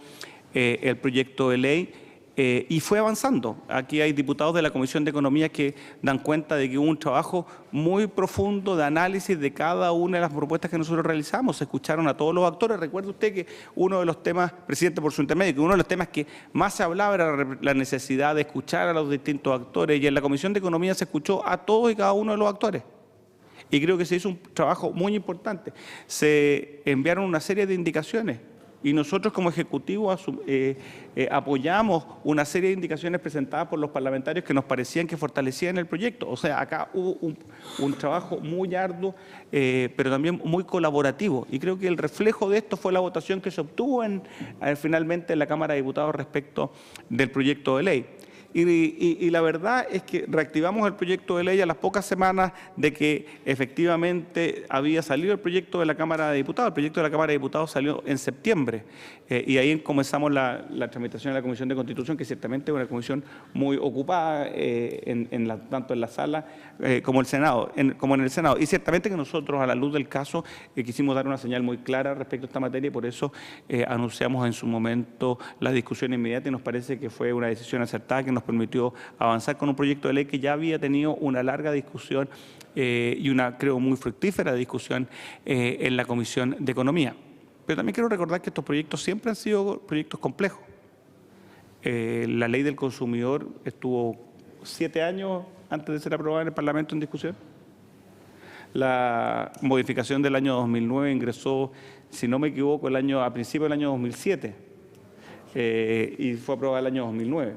el proyecto de ley. Y fue avanzando. Aquí hay diputados de la Comisión de Economía que dan cuenta de que hubo un trabajo muy profundo de análisis de cada una de las propuestas que nosotros realizamos. Se escucharon a todos los actores. Recuerde usted que uno de los temas, presidente por su intermedio, que uno de los temas que más se hablaba era la necesidad de escuchar a los distintos actores. Y en la Comisión de Economía se escuchó a todos y cada uno de los actores. Y creo que se hizo un trabajo muy importante. Se enviaron una serie de indicaciones. Y nosotros como Ejecutivo apoyamos una serie de indicaciones presentadas por los parlamentarios que nos parecían que fortalecían el proyecto. O sea, acá hubo un trabajo muy arduo, pero también muy colaborativo. Y creo que el reflejo de esto fue la votación que se obtuvo finalmente en la Cámara de Diputados respecto del proyecto de ley. Y la verdad es que reactivamos el proyecto de ley a las pocas semanas de que efectivamente había salido el proyecto de la Cámara de Diputados. El proyecto de la Cámara de Diputados salió en septiembre y ahí comenzamos la tramitación de la Comisión de Constitución, que ciertamente es una comisión muy ocupada tanto en la sala como en el Senado. Y ciertamente que nosotros, a la luz del caso, quisimos dar una señal muy clara respecto a esta materia y por eso anunciamos en su momento la discusión inmediata y nos parece que fue una decisión acertada que nos permitió avanzar con un proyecto de ley que ya había tenido una larga discusión y una, creo, muy fructífera discusión en la Comisión de Economía. Pero también quiero recordar que estos proyectos siempre han sido proyectos complejos. La ley del consumidor estuvo 7 años antes de ser aprobada en el Parlamento en discusión. La modificación del año 2009 ingresó, si no me equivoco, a principios del año 2007 y fue aprobada el año 2009.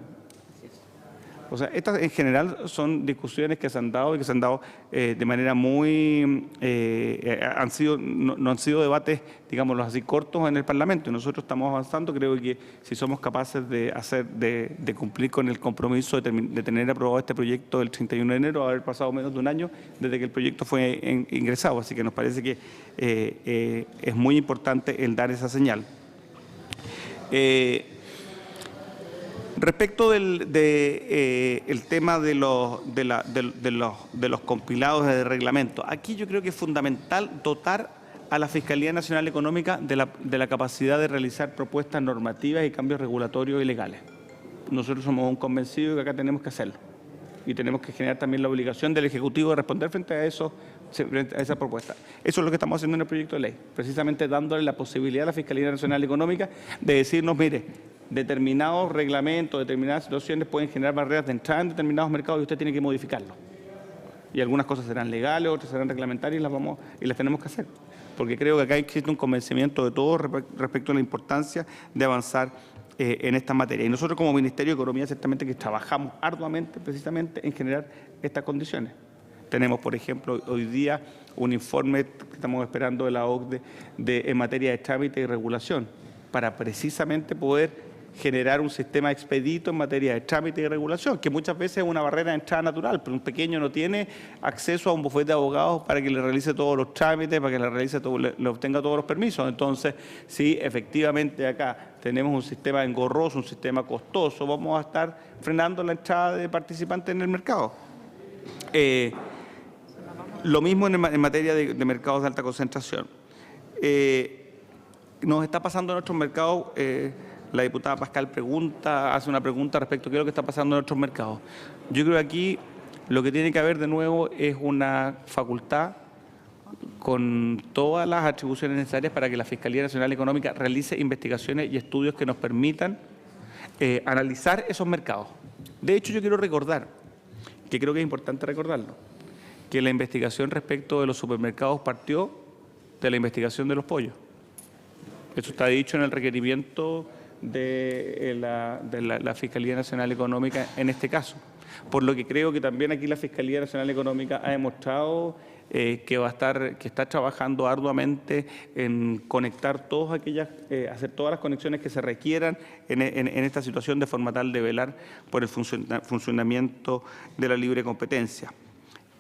O sea, estas en general son discusiones que se han dado y que se han dado de manera muy... no han sido debates, digámoslo así, cortos en el Parlamento. Y nosotros estamos avanzando. Creo que si somos capaces de cumplir con el compromiso de tener aprobado este proyecto el 31 de enero, haber pasado menos de un año desde que el proyecto fue ingresado. Así que nos parece que es muy importante el dar esa señal. Respecto del tema de los compilados de reglamento, aquí yo creo que es fundamental dotar a la Fiscalía Nacional Económica de la capacidad de realizar propuestas normativas y cambios regulatorios y legales. Nosotros somos un convencido de que acá tenemos que hacerlo y tenemos que generar también la obligación del Ejecutivo de responder frente a esa propuesta. Eso es lo que estamos haciendo en el proyecto de ley, precisamente dándole la posibilidad a la Fiscalía Nacional Económica de decirnos, mire, determinados reglamentos, determinadas situaciones pueden generar barreras de entrada en determinados mercados y usted tiene que modificarlo. Y algunas cosas serán legales, otras serán reglamentarias y las tenemos que hacer. Porque creo que acá existe un convencimiento de todos respecto a la importancia de avanzar en esta materia. Y nosotros como Ministerio de Economía ciertamente que trabajamos arduamente precisamente en generar estas condiciones. Tenemos, por ejemplo, hoy día un informe que estamos esperando de la OCDE en materia de trámite y regulación para precisamente poder generar un sistema expedito en materia de trámite y regulación, que muchas veces es una barrera de entrada natural, pero un pequeño no tiene acceso a un bufete de abogados para que le realice todos los trámites, para que le obtenga todos los permisos. Entonces, si efectivamente acá tenemos un sistema engorroso, un sistema costoso, vamos a estar frenando la entrada de participantes en el mercado. Lo mismo en materia de mercados de alta concentración. Nos está pasando en otros mercados. La diputada Pascal hace una pregunta respecto a qué es lo que está pasando en otros mercados. Yo creo que aquí lo que tiene que haber de nuevo es una facultad con todas las atribuciones necesarias para que la Fiscalía Nacional Económica realice investigaciones y estudios que nos permitan analizar esos mercados. De hecho, yo quiero recordar, que creo que es importante recordarlo, que la investigación respecto de los supermercados partió de la investigación de los pollos. Eso está dicho en el requerimiento de la Fiscalía Nacional Económica en este caso. Por lo que creo que también aquí la Fiscalía Nacional Económica ha demostrado que está trabajando arduamente en conectar todas aquellas, hacer todas las conexiones que se requieran en esta situación, de forma tal de velar por el funcionamiento de la libre competencia.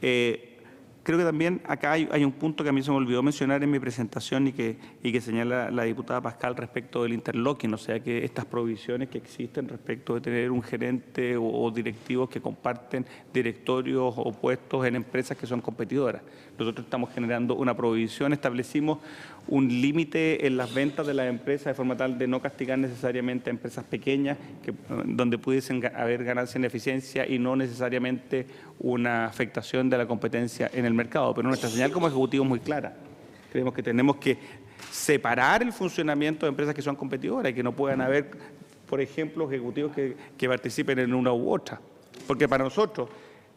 Creo que también acá hay un punto que a mí se me olvidó mencionar en mi presentación y que señala la diputada Pascal respecto del interlocking, o sea que estas provisiones que existen respecto de tener un gerente o directivos que comparten directorios o puestos en empresas que son competidoras. Nosotros estamos generando una provisión, establecimos un límite en las ventas de las empresas de forma tal de no castigar necesariamente a empresas pequeñas donde pudiesen haber ganancias en eficiencia y no necesariamente una afectación de la competencia en el mercado. Pero nuestra señal como Ejecutivo es muy clara. Creemos que tenemos que separar el funcionamiento de empresas que son competidoras y que no puedan haber, por ejemplo, ejecutivos que participen en una u otra. Porque para nosotros,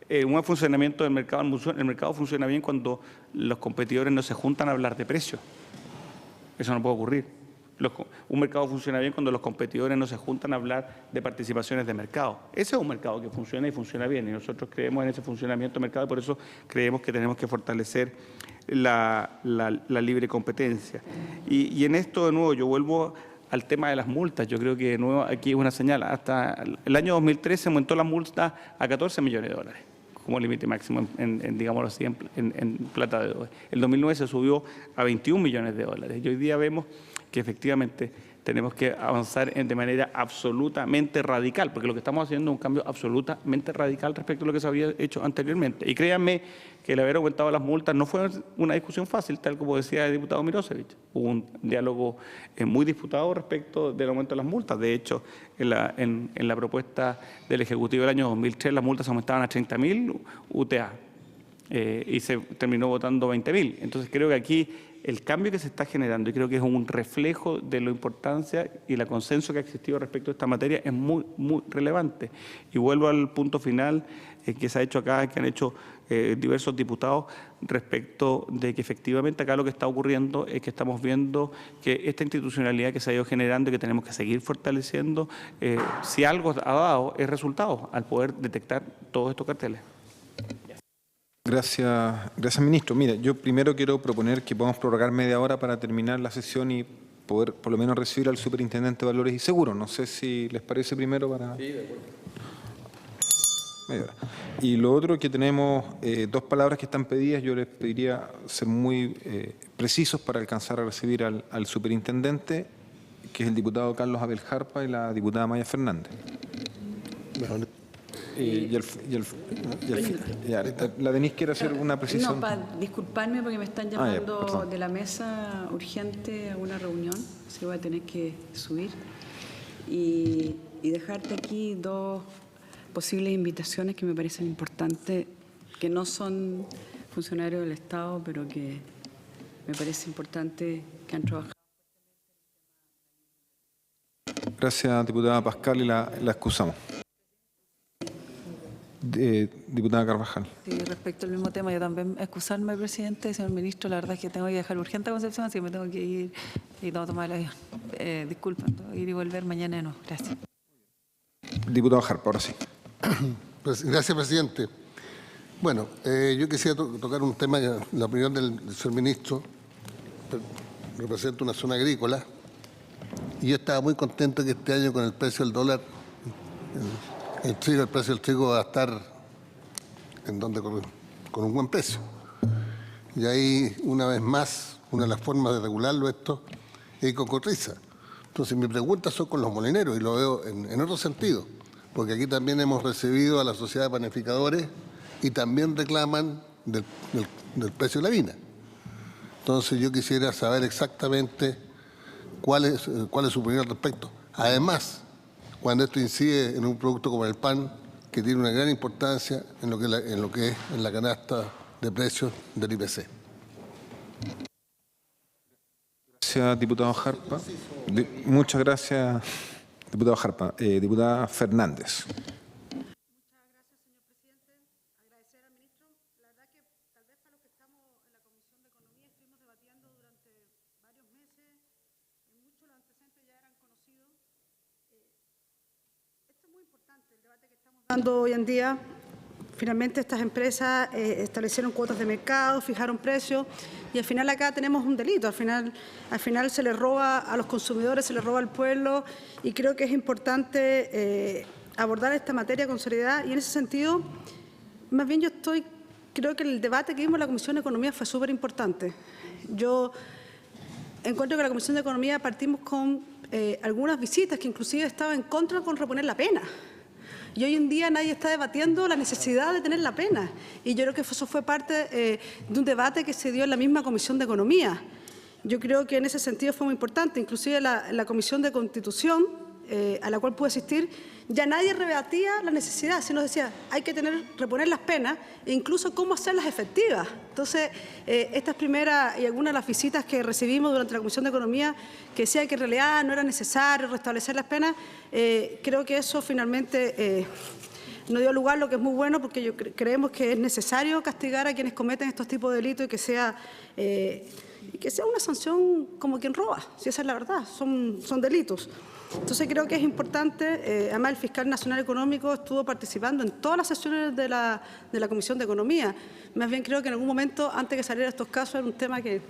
un buen funcionamiento del mercado, el mercado funciona bien cuando los competidores no se juntan a hablar de precios. Eso no puede ocurrir. Un mercado funciona bien cuando los competidores no se juntan a hablar de participaciones de mercado. Ese es un mercado que funciona y funciona bien, y nosotros creemos en ese funcionamiento del mercado y por eso creemos que tenemos que fortalecer la libre competencia. Y en esto, de nuevo, yo vuelvo al tema de las multas. Yo creo que de nuevo aquí es una señal. Hasta el año 2013 aumentó la multa a $14 millones como límite máximo, digámoslo así, en plata de hoy. El 2009 se subió a $21 millones y hoy día vemos que efectivamente tenemos que avanzar de manera absolutamente radical, porque lo que estamos haciendo es un cambio absolutamente radical respecto a lo que se había hecho anteriormente. Y créanme que el haber aumentado las multas no fue una discusión fácil, tal como decía el diputado Mirosevich. Hubo un diálogo muy disputado respecto del aumento de las multas. De hecho, en la propuesta del Ejecutivo del año 2003, las multas aumentaban a 30.000 UTA y se terminó votando 20.000. Entonces creo que aquí el cambio que se está generando, y creo que es un reflejo de la importancia y el consenso que ha existido respecto a esta materia, es muy, muy relevante. Y vuelvo al punto final que se ha hecho acá, que han hecho diversos diputados, respecto de que efectivamente acá lo que está ocurriendo es que estamos viendo que esta institucionalidad que se ha ido generando y que tenemos que seguir fortaleciendo, si algo ha dado, es resultado al poder detectar todos estos carteles. Gracias, ministro. Mira, yo primero quiero proponer que podamos prorrogar media hora para terminar la sesión y poder por lo menos recibir al superintendente de Valores y Seguros. No sé si les parece primero para... Sí, de acuerdo. Media hora. Y lo otro, que tenemos dos palabras que están pedidas. Yo les pediría ser muy precisos para alcanzar a recibir al superintendente, que es el diputado Carlos Abel Jarpa y la diputada Maya Fernández. Bueno. La Denise quiere hacer una precisión. No, para disculparme porque me están llamando de la mesa urgente a una reunión, así que voy a tener que subir y dejarte aquí dos posibles invitaciones que me parecen importantes, que no son funcionarios del Estado, pero que me parece importante que han trabajado. Gracias, diputada Pascal, y la excusamos. Diputada Carvajal. Sí, respecto al mismo tema, yo también excusarme, presidente, señor ministro, la verdad es que tengo que dejar urgente a Concepción, así que me tengo que ir y tengo que tomar el avión. Disculpen, ir y volver mañana no. Gracias. Diputado Jarpa, ahora sí. Gracias, presidente. Bueno, yo quisiera tocar un tema, la opinión del señor ministro. Represento una zona agrícola y yo estaba muy contento que este año, con el precio del dólar, el precio del trigo va a estar con un buen precio. Y ahí, una vez más, una de las formas de regularlo esto es con cotriza. Entonces, mi pregunta son con los molineros, y lo veo en otro sentido, porque aquí también hemos recibido a la Sociedad de Panificadores y también reclaman del precio de la harina. Entonces, yo quisiera saber exactamente cuál es su opinión al respecto. Además, cuando esto incide en un producto como el pan, que tiene una gran importancia en lo que es en la canasta de precios del IPC. Gracias, diputado Jarpa. Muchas gracias, diputado Jarpa. Diputada Fernández. Muchas gracias, señor presidente. Agradecer al ministro. La verdad que dando hoy en día. Finalmente estas empresas establecieron cuotas de mercado, fijaron precios y al final acá tenemos un delito. Al final se le roba a los consumidores, se le roba al pueblo y creo que es importante abordar esta materia con seriedad y en ese sentido, más bien creo que el debate que vimos en la Comisión de Economía fue súper importante. Yo encuentro que en la Comisión de Economía partimos con algunas visitas que inclusive estaban en contra con reponer la pena. Y hoy en día nadie está debatiendo la necesidad de tener la pena. Y yo creo que eso fue parte de un debate que se dio en la misma Comisión de Economía. Yo creo que en ese sentido fue muy importante. Inclusive la Comisión de Constitución, a la cual pude asistir, ya nadie rebatía la necesidad, sino decía hay que reponer las penas e incluso cómo hacerlas efectivas. Entonces, estas primeras y algunas de las visitas que recibimos durante la Comisión de Economía, que decía que en realidad no era necesario restablecer las penas, creo que eso finalmente no dio lugar, lo que es muy bueno, porque creemos que es necesario castigar a quienes cometen estos tipos de delitos y que sea una sanción como quien roba, si esa es la verdad, son delitos. Entonces creo que es importante, además el Fiscal Nacional Económico estuvo participando en todas las sesiones de la Comisión de Economía. Más bien creo que en algún momento, antes que salieran estos casos, era un tema que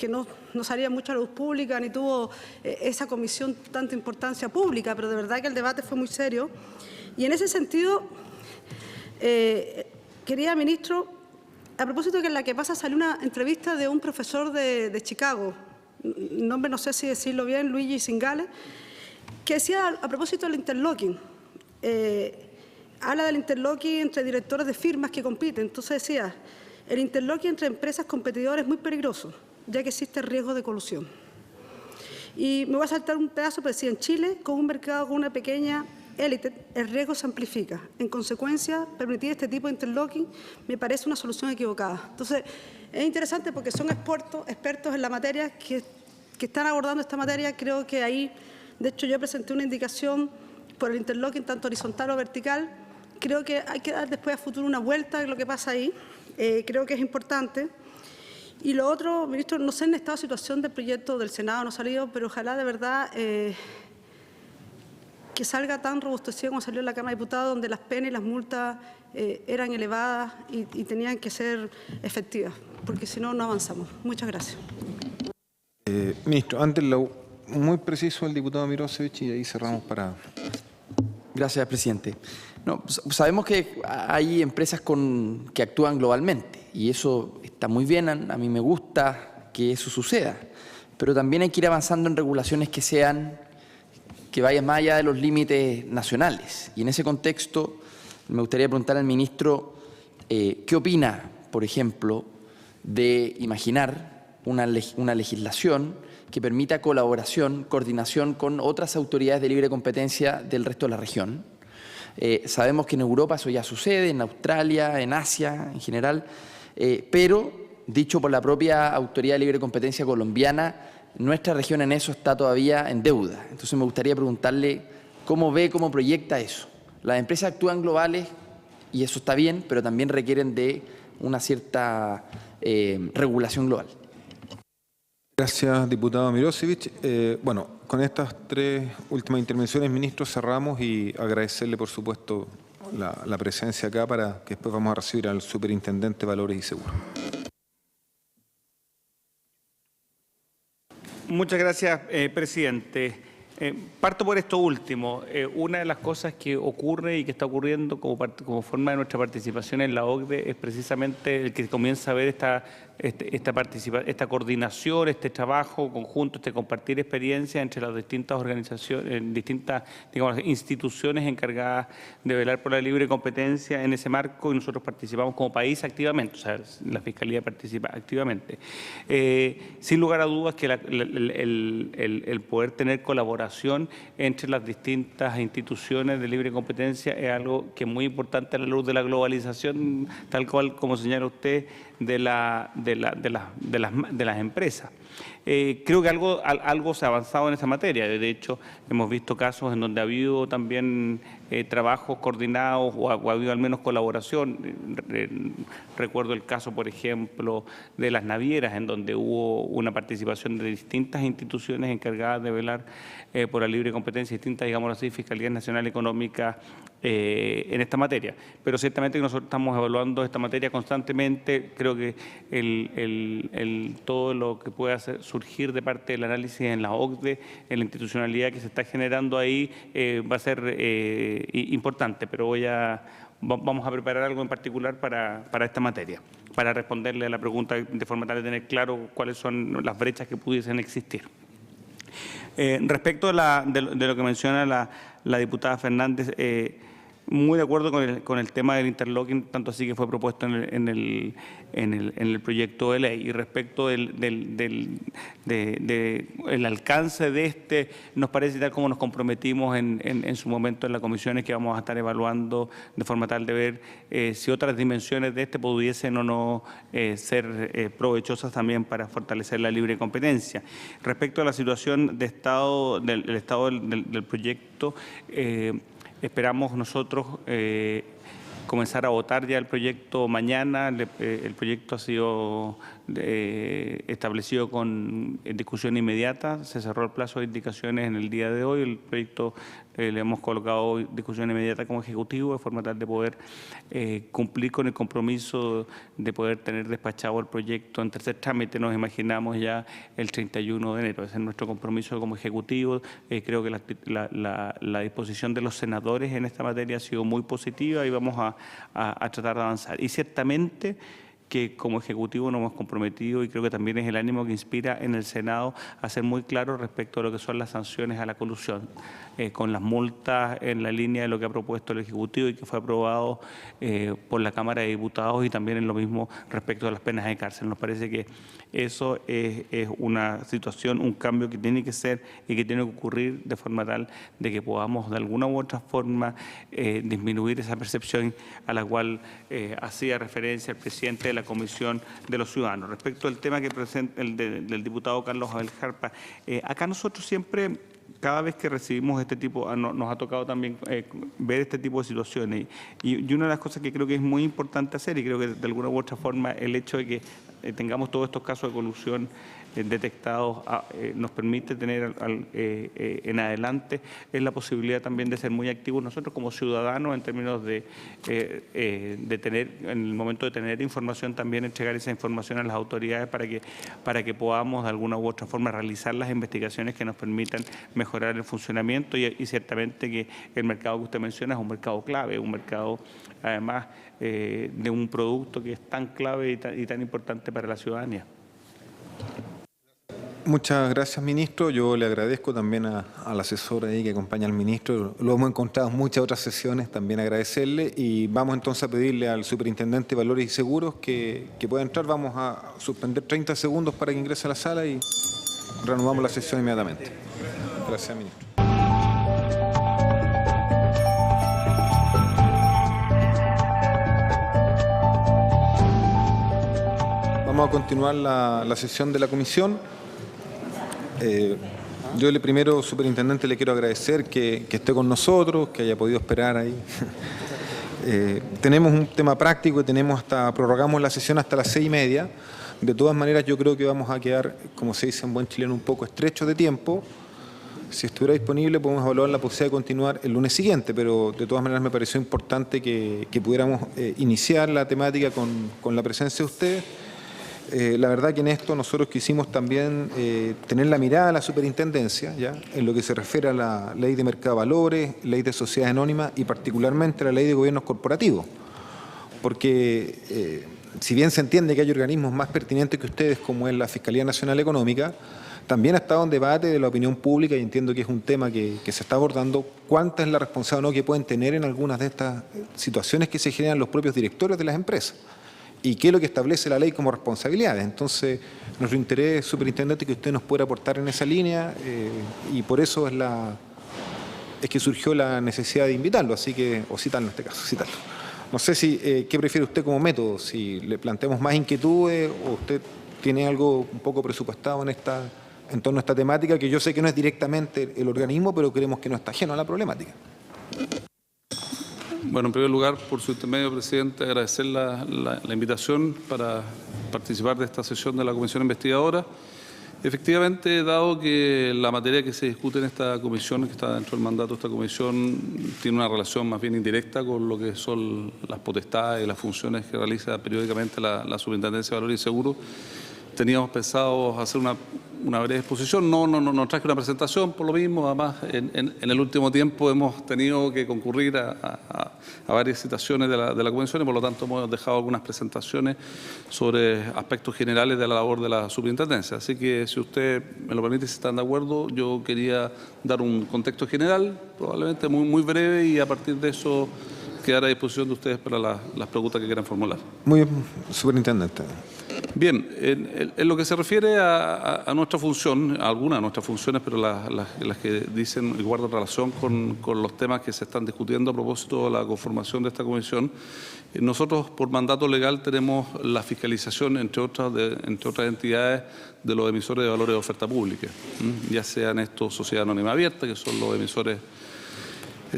no salía mucho a la luz pública, ni tuvo esa comisión tanta importancia pública, pero de verdad que el debate fue muy serio. Y en ese sentido, querida ministro, a propósito que en la que pasa salió una entrevista de un profesor de Chicago, nombre no sé si decirlo bien, Luigi Zingale, que decía a propósito del interlocking, habla del interlocking entre directores de firmas que compiten. Entonces decía, el interlocking entre empresas competidoras es muy peligroso, ya que existe riesgo de colusión. Y me voy a saltar un pedazo, pero decía, en Chile, con un mercado con una pequeña élite, el riesgo se amplifica. En consecuencia, permitir este tipo de interlocking me parece una solución equivocada. Entonces, es interesante porque son expertos en la materia que están abordando esta materia. Creo que ahí, de hecho, yo presenté una indicación por el interlocking, tanto horizontal o vertical. Creo que hay que dar después a futuro una vuelta a lo que pasa ahí. Creo que es importante. Y lo otro, ministro, no sé en estado de situación del proyecto del Senado, no ha salido, pero ojalá de verdad que salga tan robustecido como salió en la Cámara de Diputados, donde las penas y las multas eran elevadas y tenían que ser efectivas, porque si no, no avanzamos. Muchas gracias. Ministro, antes muy preciso el diputado Mirosevich y ahí cerramos para... Gracias, presidente. No, sabemos que hay empresas que actúan globalmente y eso está muy bien, a mí me gusta que eso suceda, pero también hay que ir avanzando en regulaciones que vayan más allá de los límites nacionales. Y en ese contexto me gustaría preguntar al ministro qué opina, por ejemplo, de imaginar una legislación que permita colaboración, coordinación con otras autoridades de libre competencia del resto de la región. Sabemos que en Europa eso ya sucede, en Australia, en Asia en general, pero dicho por la propia Autoridad de Libre Competencia colombiana, nuestra región en eso está todavía en deuda. Entonces me gustaría preguntarle cómo proyecta eso. Las empresas actúan globales y eso está bien, pero también requieren de una cierta regulación global. Gracias, diputado Mirosevich. Bueno, con estas tres últimas intervenciones, ministro, cerramos y agradecerle, por supuesto, la presencia acá para que después vamos a recibir al superintendente de Valores y Seguros. Muchas gracias, presidente. Parto por esto último. Una de las cosas que ocurre y que está ocurriendo como forma de nuestra participación en la OCDE es precisamente el que comienza a ver esta coordinación, este trabajo conjunto, este compartir experiencias entre las distintas organizaciones, distintas instituciones encargadas de velar por la libre competencia en ese marco, y nosotros participamos como país activamente, o sea, la Fiscalía participa activamente. Sin lugar a dudas que el poder tener colaboración colaboración entre las distintas instituciones de libre competencia es algo que es muy importante a la luz de la globalización, tal cual como señala usted, de las empresas. Creo que algo se ha avanzado en esa materia. De hecho, hemos visto casos en donde ha habido también trabajos coordinados o ha habido al menos colaboración. Recuerdo el caso, por ejemplo, de las navieras, en donde hubo una participación de distintas instituciones encargadas de velar por la libre competencia, distintas, digamos así, Fiscalías Nacional Económica en esta materia. Pero ciertamente que nosotros estamos evaluando esta materia constantemente. Creo que todo lo que pueda surgir de parte del análisis en la OCDE, en la institucionalidad que se está generando ahí, va a ser importante, pero vamos a preparar algo en particular para esta materia, para responderle a la pregunta de forma tal de tener claro cuáles son las brechas que pudiesen existir. Respecto de lo que menciona la diputada Fernández, muy de acuerdo con el tema del interlocking, tanto así que fue propuesto en el proyecto de ley. Y respecto del alcance de este, nos parece tal como nos comprometimos en su momento en la comisión, es que vamos a estar evaluando de forma tal de ver si otras dimensiones de este pudiesen o no ser provechosas también para fortalecer la libre competencia. Respecto a la situación de estado del proyecto, esperamos nosotros comenzar a votar ya el proyecto mañana. El proyecto ha sido establecido con discusión inmediata. Se cerró el plazo de indicaciones en el día de hoy. El proyecto le hemos colocado discusión inmediata como Ejecutivo, de forma tal de poder cumplir con el compromiso de poder tener despachado el proyecto en tercer trámite. Nos imaginamos ya el 31 de enero. Ese es nuestro compromiso como Ejecutivo. Creo que la disposición de los senadores en esta materia ha sido muy positiva y vamos a tratar de avanzar. Y ciertamente que como Ejecutivo nos hemos comprometido, y creo que también es el ánimo que inspira en el Senado, a ser muy claro respecto a lo que son las sanciones a la colusión, con las multas en la línea de lo que ha propuesto el Ejecutivo y que fue aprobado por la Cámara de Diputados, y también en lo mismo respecto a las penas de cárcel. Nos parece que eso es una situación, un cambio que tiene que ser y que tiene que ocurrir de forma tal de que podamos de alguna u otra forma disminuir esa percepción a la cual hacía referencia el presidente de la Comisión de los Ciudadanos. Respecto al tema que presenta del diputado Carlos Abel Jarpa, acá nosotros siempre, cada vez que recibimos este tipo, nos ha tocado también ver este tipo de situaciones, y una de las cosas que creo que es muy importante hacer, y creo que de alguna u otra forma el hecho de que tengamos todos estos casos de colusión detectados nos permite tener en adelante es la posibilidad también de ser muy activos nosotros como ciudadanos en términos de tener, en el momento de tener información, también entregar esa información a las autoridades para que podamos de alguna u otra forma realizar las investigaciones que nos permitan mejorar el funcionamiento, y ciertamente que el mercado que usted menciona es un mercado clave, un mercado además de un producto que es tan clave y tan importante para la ciudadanía. Muchas gracias, ministro. Yo le agradezco también al asesor ahí que acompaña al ministro. Lo hemos encontrado en muchas otras sesiones, también agradecerle. Y vamos entonces a pedirle al superintendente de Valores y Seguros que pueda entrar. Vamos a suspender 30 segundos para que ingrese a la sala y reanudamos la sesión inmediatamente. Gracias, ministro. Vamos a continuar la sesión de la comisión. Yo primero, superintendente, le quiero agradecer que esté con nosotros, que haya podido esperar ahí. Tenemos un tema práctico y prorrogamos la sesión hasta las 6:30. De todas maneras, yo creo que vamos a quedar, como se dice en buen chileno, un poco estrechos de tiempo. Si estuviera disponible, podemos evaluar la posibilidad de continuar el lunes siguiente, pero de todas maneras me pareció importante que pudiéramos iniciar la temática con la presencia de ustedes. La verdad que en esto nosotros quisimos también tener la mirada de la superintendencia, ¿ya?, en lo que se refiere a la ley de mercado de valores, ley de sociedades anónimas y particularmente la ley de gobiernos corporativos. Porque si bien se entiende que hay organismos más pertinentes que ustedes, como es la Fiscalía Nacional Económica, también ha estado en debate de la opinión pública, y entiendo que es un tema que se está abordando, cuánta es la responsabilidad o no que pueden tener en algunas de estas situaciones que se generan los propios directores de las empresas. y qué es lo que establece la ley como responsabilidades. Entonces, nuestro interés, superintendente, es que usted nos pueda aportar en esa línea y por eso es que surgió la necesidad de invitarlo, así que, o citarlo en este caso, citarlo. No sé si, ¿qué prefiere usted como método? Si le planteamos más inquietudes o usted tiene algo un poco presupuestado en torno a esta temática, que yo sé que no es directamente el organismo, pero creemos que no está ajeno a la problemática. Bueno, en primer lugar, por su intermedio, presidente, agradecer la invitación para participar de esta sesión de la Comisión Investigadora. Efectivamente, dado que la materia que se discute en esta comisión, que está dentro del mandato de esta comisión, tiene una relación más bien indirecta con lo que son las potestades y las funciones que realiza periódicamente la Superintendencia de Valores y Seguros, teníamos pensado hacer una breve exposición. No traje una presentación por lo mismo. Además, en el último tiempo hemos tenido que concurrir a varias citaciones de la Comisión y por lo tanto hemos dejado algunas presentaciones sobre aspectos generales de la labor de la Superintendencia. Así que, si usted me lo permite, si están de acuerdo, yo quería dar un contexto general, probablemente muy breve, y a partir de eso quedar a disposición de ustedes para las preguntas que quieran formular. Muy bien, superintendente. Bien, en lo que se refiere a nuestra función, a algunas de nuestras funciones, pero las que dicen y guardan relación con los temas que se están discutiendo a propósito de la conformación de esta comisión, nosotros por mandato legal tenemos la fiscalización, entre otras entidades, de los emisores de valores de oferta pública, ya sean estos sociedad anónima abierta, que son los emisores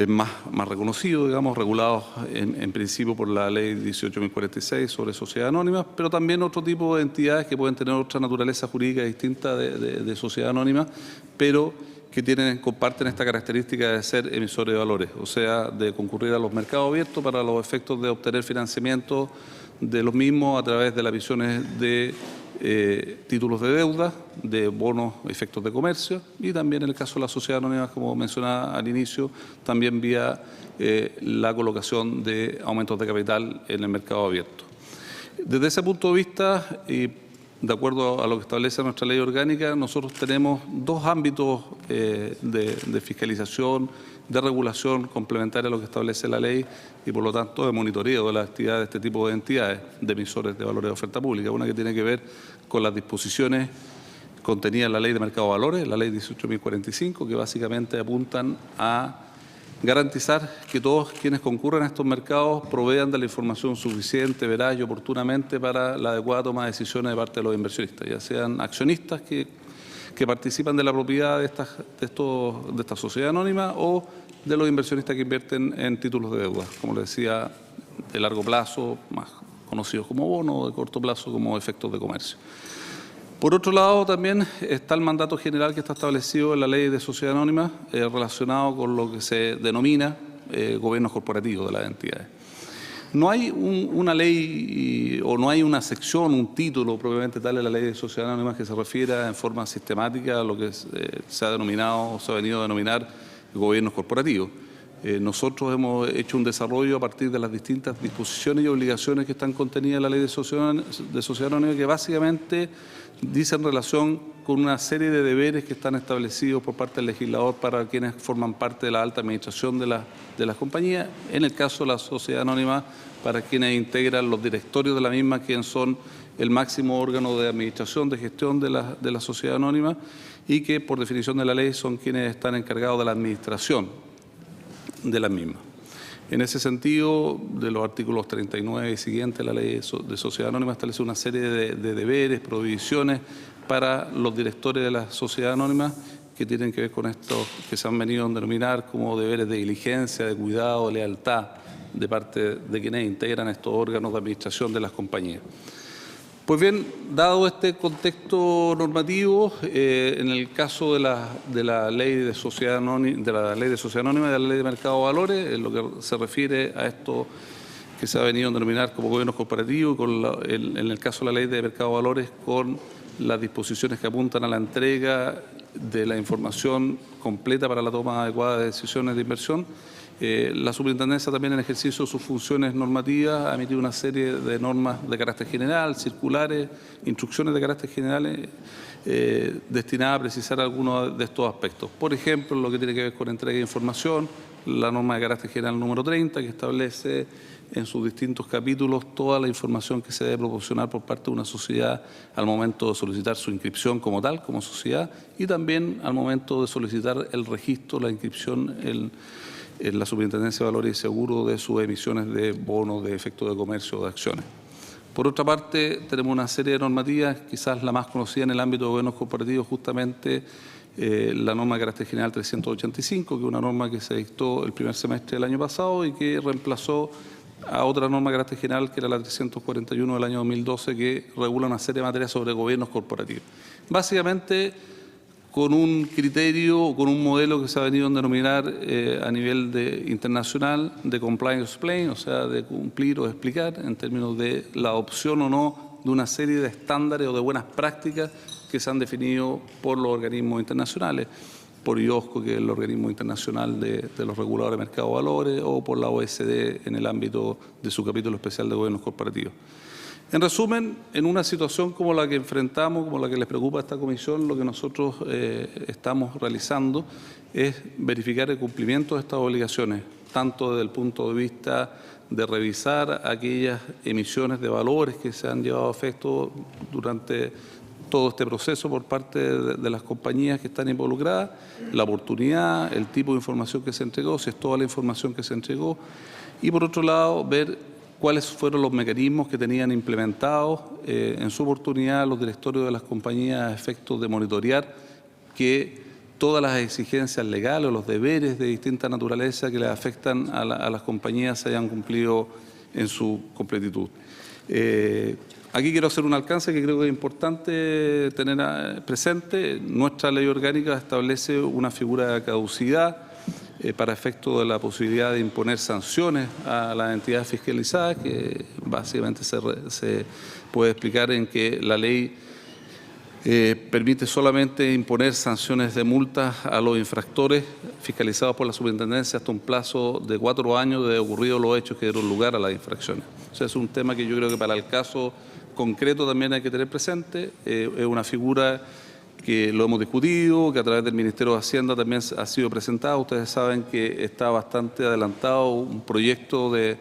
más reconocidos, digamos, regulados en principio por la ley 18.046 sobre sociedades anónimas, pero también otro tipo de entidades que pueden tener otra naturaleza jurídica distinta de sociedad anónima, pero que comparten esta característica de ser emisores de valores, o sea, de concurrir a los mercados abiertos para los efectos de obtener financiamiento de los mismos a través de las emisiones de títulos de deuda, de bonos, efectos de comercio, y también en el caso de las sociedades anónimas, como mencionaba al inicio, también vía la colocación de aumentos de capital en el mercado abierto. Desde ese punto de vista, y de acuerdo a lo que establece nuestra ley orgánica, nosotros tenemos dos ámbitos de fiscalización, de regulación complementaria a lo que establece la ley y, por lo tanto, de monitoreo de las actividades de este tipo de entidades, de emisores de valores de oferta pública. Una que tiene que ver con las disposiciones contenidas en la Ley de Mercado de Valores, la Ley 18.045, que básicamente apuntan a garantizar que todos quienes concurren a estos mercados provean de la información suficiente, veraz y oportunamente para la adecuada toma de decisiones de parte de los inversionistas, ya sean accionistas que participan de la propiedad de esta sociedad anónima o de los inversionistas que invierten en títulos de deuda, como les decía, de largo plazo, más conocidos como bonos, o de corto plazo como efectos de comercio. Por otro lado, también está el mandato general que está establecido en la Ley de Sociedad Anónima relacionado con lo que se denomina gobiernos corporativos de las entidades. No hay una ley o no hay una sección, un título propiamente tal en la Ley de Sociedad Anónima que se refiera en forma sistemática a lo que se ha denominado o se ha venido a denominar gobiernos corporativos. Nosotros hemos hecho un desarrollo a partir de las distintas disposiciones y obligaciones que están contenidas en la Ley de Sociedad Anónima, que básicamente dicen relación con una serie de deberes que están establecidos por parte del legislador para quienes forman parte de la alta administración de las compañías, en el caso de la sociedad anónima, para quienes integran los directorios de la misma, quienes son el máximo órgano de administración, de gestión de la sociedad anónima, y que por definición de la ley son quienes están encargados de la administración de las mismas. En ese sentido, de los artículos 39 y siguientes de la Ley de Sociedad Anónima establece una serie de deberes, prohibiciones para los directores de la sociedad anónima que tienen que ver con esto que se han venido a denominar como deberes de diligencia, de cuidado, de lealtad de parte de quienes integran estos órganos de administración de las compañías. Pues bien, dado este contexto normativo, en el caso de la Ley de Sociedad Anónima, de la Ley de la Ley de Mercado de Valores, en lo que se refiere a esto que se ha venido a denominar como gobiernos corporativos, en el caso de la Ley de Mercado de Valores, con las disposiciones que apuntan a la entrega de la información completa para la toma adecuada de decisiones de inversión. La Superintendencia también, en ejercicio de sus funciones normativas, ha emitido una serie de normas de carácter general, circulares, instrucciones de carácter general destinadas a precisar algunos de estos aspectos. Por ejemplo, lo que tiene que ver con entrega de información, la norma de carácter general número 30, que establece en sus distintos capítulos toda la información que se debe proporcionar por parte de una sociedad al momento de solicitar su inscripción como tal, como sociedad, y también al momento de solicitar el registro, la inscripción en la Superintendencia de Valores y Seguros de sus emisiones de bonos de efecto de comercio o de acciones. Por otra parte, tenemos una serie de normativas, quizás la más conocida en el ámbito de gobiernos corporativos, justamente la norma de carácter general 385, que es una norma que se dictó el primer semestre del año pasado y que reemplazó a otra norma de carácter general, que era la 341 del año 2012, que regula una serie de materias sobre gobiernos corporativos. Básicamente, con un criterio, con un modelo que se ha venido a denominar a nivel internacional de compliance explain, o sea, de cumplir o explicar en términos de la adopción o no de una serie de estándares o de buenas prácticas que se han definido por los organismos internacionales, por IOSCO, que es el organismo internacional de los reguladores de mercado de valores, o por la OECD en el ámbito de su capítulo especial de gobiernos corporativos. En resumen, en una situación como la que enfrentamos, como la que les preocupa a esta comisión, lo que nosotros estamos realizando es verificar el cumplimiento de estas obligaciones, tanto desde el punto de vista de revisar aquellas emisiones de valores que se han llevado a efecto durante todo este proceso por parte de las compañías que están involucradas, la oportunidad, el tipo de información que se entregó, si es toda la información que se entregó, y por otro lado, ver cuáles fueron los mecanismos que tenían implementados en su oportunidad los directorios de las compañías a efectos de monitorear que todas las exigencias legales o los deberes de distinta naturaleza que les afectan a las compañías se hayan cumplido en su completitud. Aquí quiero hacer un alcance que creo que es importante tener presente. Nuestra ley orgánica establece una figura de caducidad para efecto de la posibilidad de imponer sanciones a las entidades fiscalizadas, que básicamente se puede explicar en que la ley permite solamente imponer sanciones de multas a los infractores fiscalizados por la superintendencia hasta un plazo de 4 años de ocurridos los hechos que dieron lugar a las infracciones. O sea, es un tema que yo creo que para el caso concreto también hay que tener presente. Es una figura que lo hemos discutido, que a través del Ministerio de Hacienda también ha sido presentado. Ustedes saben que está bastante adelantado un proyecto de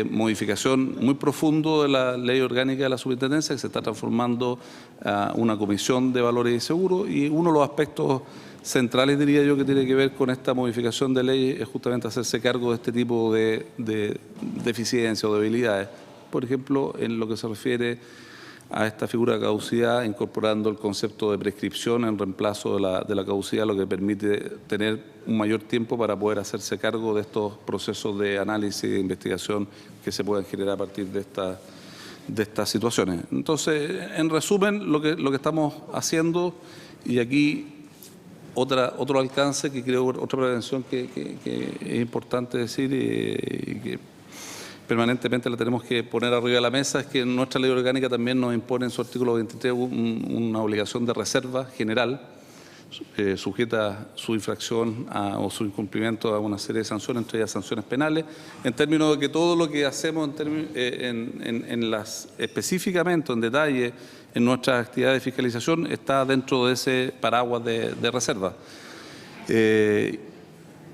modificación muy profundo de la ley orgánica de la superintendencia, que se está transformando a una comisión de valores y seguros, y uno de los aspectos centrales, diría yo, que tiene que ver con esta modificación de ley es justamente hacerse cargo de este tipo de deficiencias o debilidades. Por ejemplo, en lo que se refiere a esta figura de caducidad, incorporando el concepto de prescripción en reemplazo de la caducidad, lo que permite tener un mayor tiempo para poder hacerse cargo de estos procesos de análisis y de investigación que se pueden generar a partir de estas situaciones. Entonces, en resumen, lo que estamos haciendo, y aquí otro alcance que creo, otra prevención que es importante decir y que permanentemente la tenemos que poner arriba de la mesa, es que nuestra ley orgánica también nos impone en su artículo 23 una obligación de reserva general, sujeta su infracción o su incumplimiento a una serie de sanciones, entre ellas sanciones penales, en términos de que todo lo que hacemos específicamente, en detalle, en nuestras actividades de fiscalización, está dentro de ese paraguas de reserva.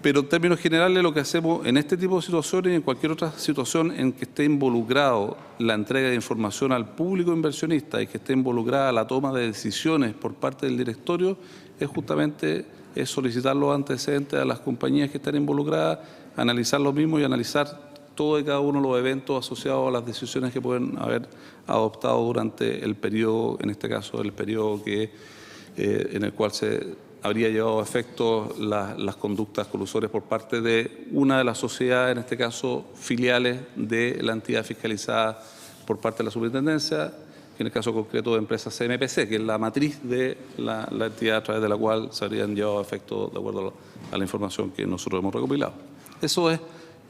Pero en términos generales lo que hacemos en este tipo de situaciones y en cualquier otra situación en que esté involucrado la entrega de información al público inversionista y que esté involucrada la toma de decisiones por parte del directorio, es justamente solicitar los antecedentes a las compañías que están involucradas, analizar lo mismo y analizar todo y cada uno de los eventos asociados a las decisiones que pueden haber adoptado durante el periodo, en este caso el periodo en el cual se habría llevado a efecto las conductas colusorias por parte de una de las sociedades, en este caso filiales de la entidad fiscalizada por parte de la superintendencia, en el caso concreto de empresa CMPC, que es la matriz de la entidad a través de la cual se habrían llevado a efecto de acuerdo a la información que nosotros hemos recopilado. Eso es,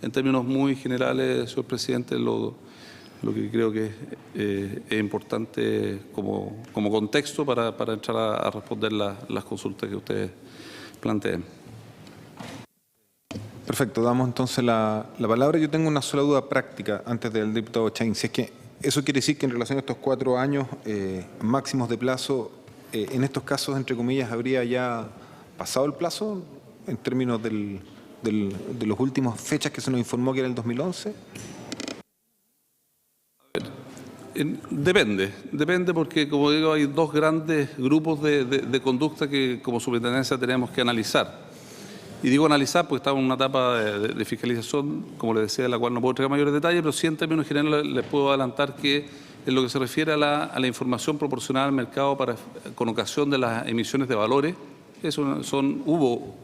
en términos muy generales, señor presidente, lo que creo que es importante como contexto para entrar a responder las consultas que ustedes planteen. Perfecto, damos entonces la palabra. Yo tengo una sola duda práctica antes del diputado Chain. Si es que eso quiere decir que en relación a estos 4 años máximos de plazo, en estos casos, entre comillas, ¿habría ya pasado el plazo en términos del de los últimos fechas que se nos informó que era el 2011? Depende porque, como digo, hay dos grandes grupos de conducta que como superintendencia tenemos que analizar. Y digo analizar porque estamos en una etapa de fiscalización, como les decía, de la cual no puedo entregar mayores detalles, pero sí en términos generales les puedo adelantar que en lo que se refiere a la información proporcionada al mercado con ocasión de las emisiones de valores, hubo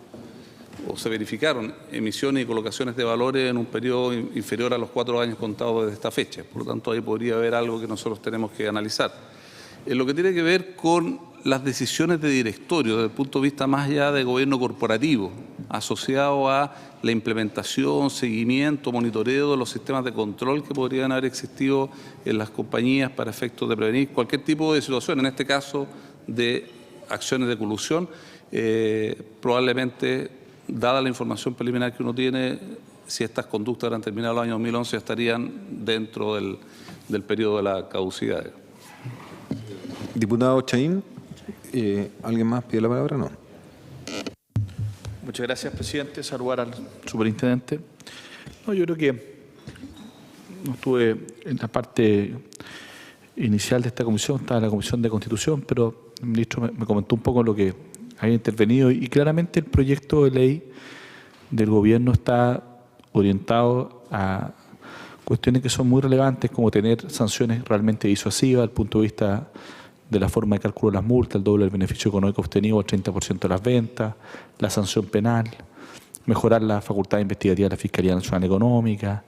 o se verificaron emisiones y colocaciones de valores en un periodo inferior a los 4 años contados desde esta fecha. Por lo tanto, ahí podría haber algo que nosotros tenemos que analizar. En lo que tiene que ver con las decisiones de directorio, desde el punto de vista más allá de gobierno corporativo, asociado a la implementación, seguimiento, monitoreo de los sistemas de control que podrían haber existido en las compañías para efectos de prevenir cualquier tipo de situación, en este caso de acciones de colusión, probablemente, dada la información preliminar que uno tiene, si estas conductas hubieran terminado el año 2011, estarían dentro del periodo de la caducidad. Diputado Chaín, ¿alguien más pide la palabra? No. Muchas gracias, presidente. Saludar al superintendente. No, yo creo que no estuve en la parte inicial de esta comisión, estaba en la Comisión de Constitución, pero el ministro me comentó un poco lo que había intervenido y claramente el proyecto de ley del gobierno está orientado a cuestiones que son muy relevantes, como tener sanciones realmente disuasivas desde el punto de vista de la forma de cálculo de las multas, el doble del beneficio económico obtenido al 30% de las ventas, la sanción penal, mejorar la facultad investigativa de la Fiscalía Nacional Económica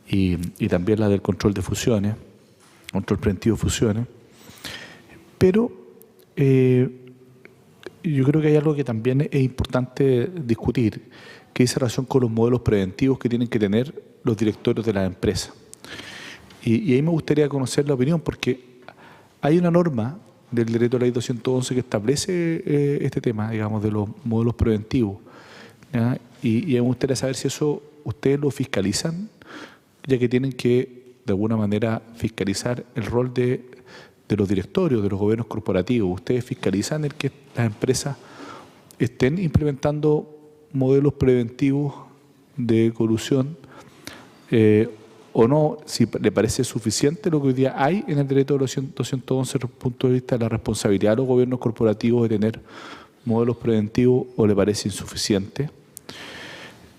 y también la del control de fusiones, control preventivo de fusiones. Pero yo creo que hay algo que también es importante discutir, que es en relación con los modelos preventivos que tienen que tener los directorios de las empresas. Y ahí me gustaría conocer la opinión, porque hay una norma del Decreto de Ley 211 que establece este tema, digamos, de los modelos preventivos, ¿ya? Y me gustaría saber si eso ustedes lo fiscalizan, ya que tienen que, de alguna manera, fiscalizar el rol de los directorios, de los gobiernos corporativos. ¿Ustedes fiscalizan el que las empresas estén implementando modelos preventivos de colusión o no? Si le parece suficiente lo que hoy día hay en el decreto de 211 desde el punto de vista de la responsabilidad de los gobiernos corporativos de tener modelos preventivos, o le parece insuficiente.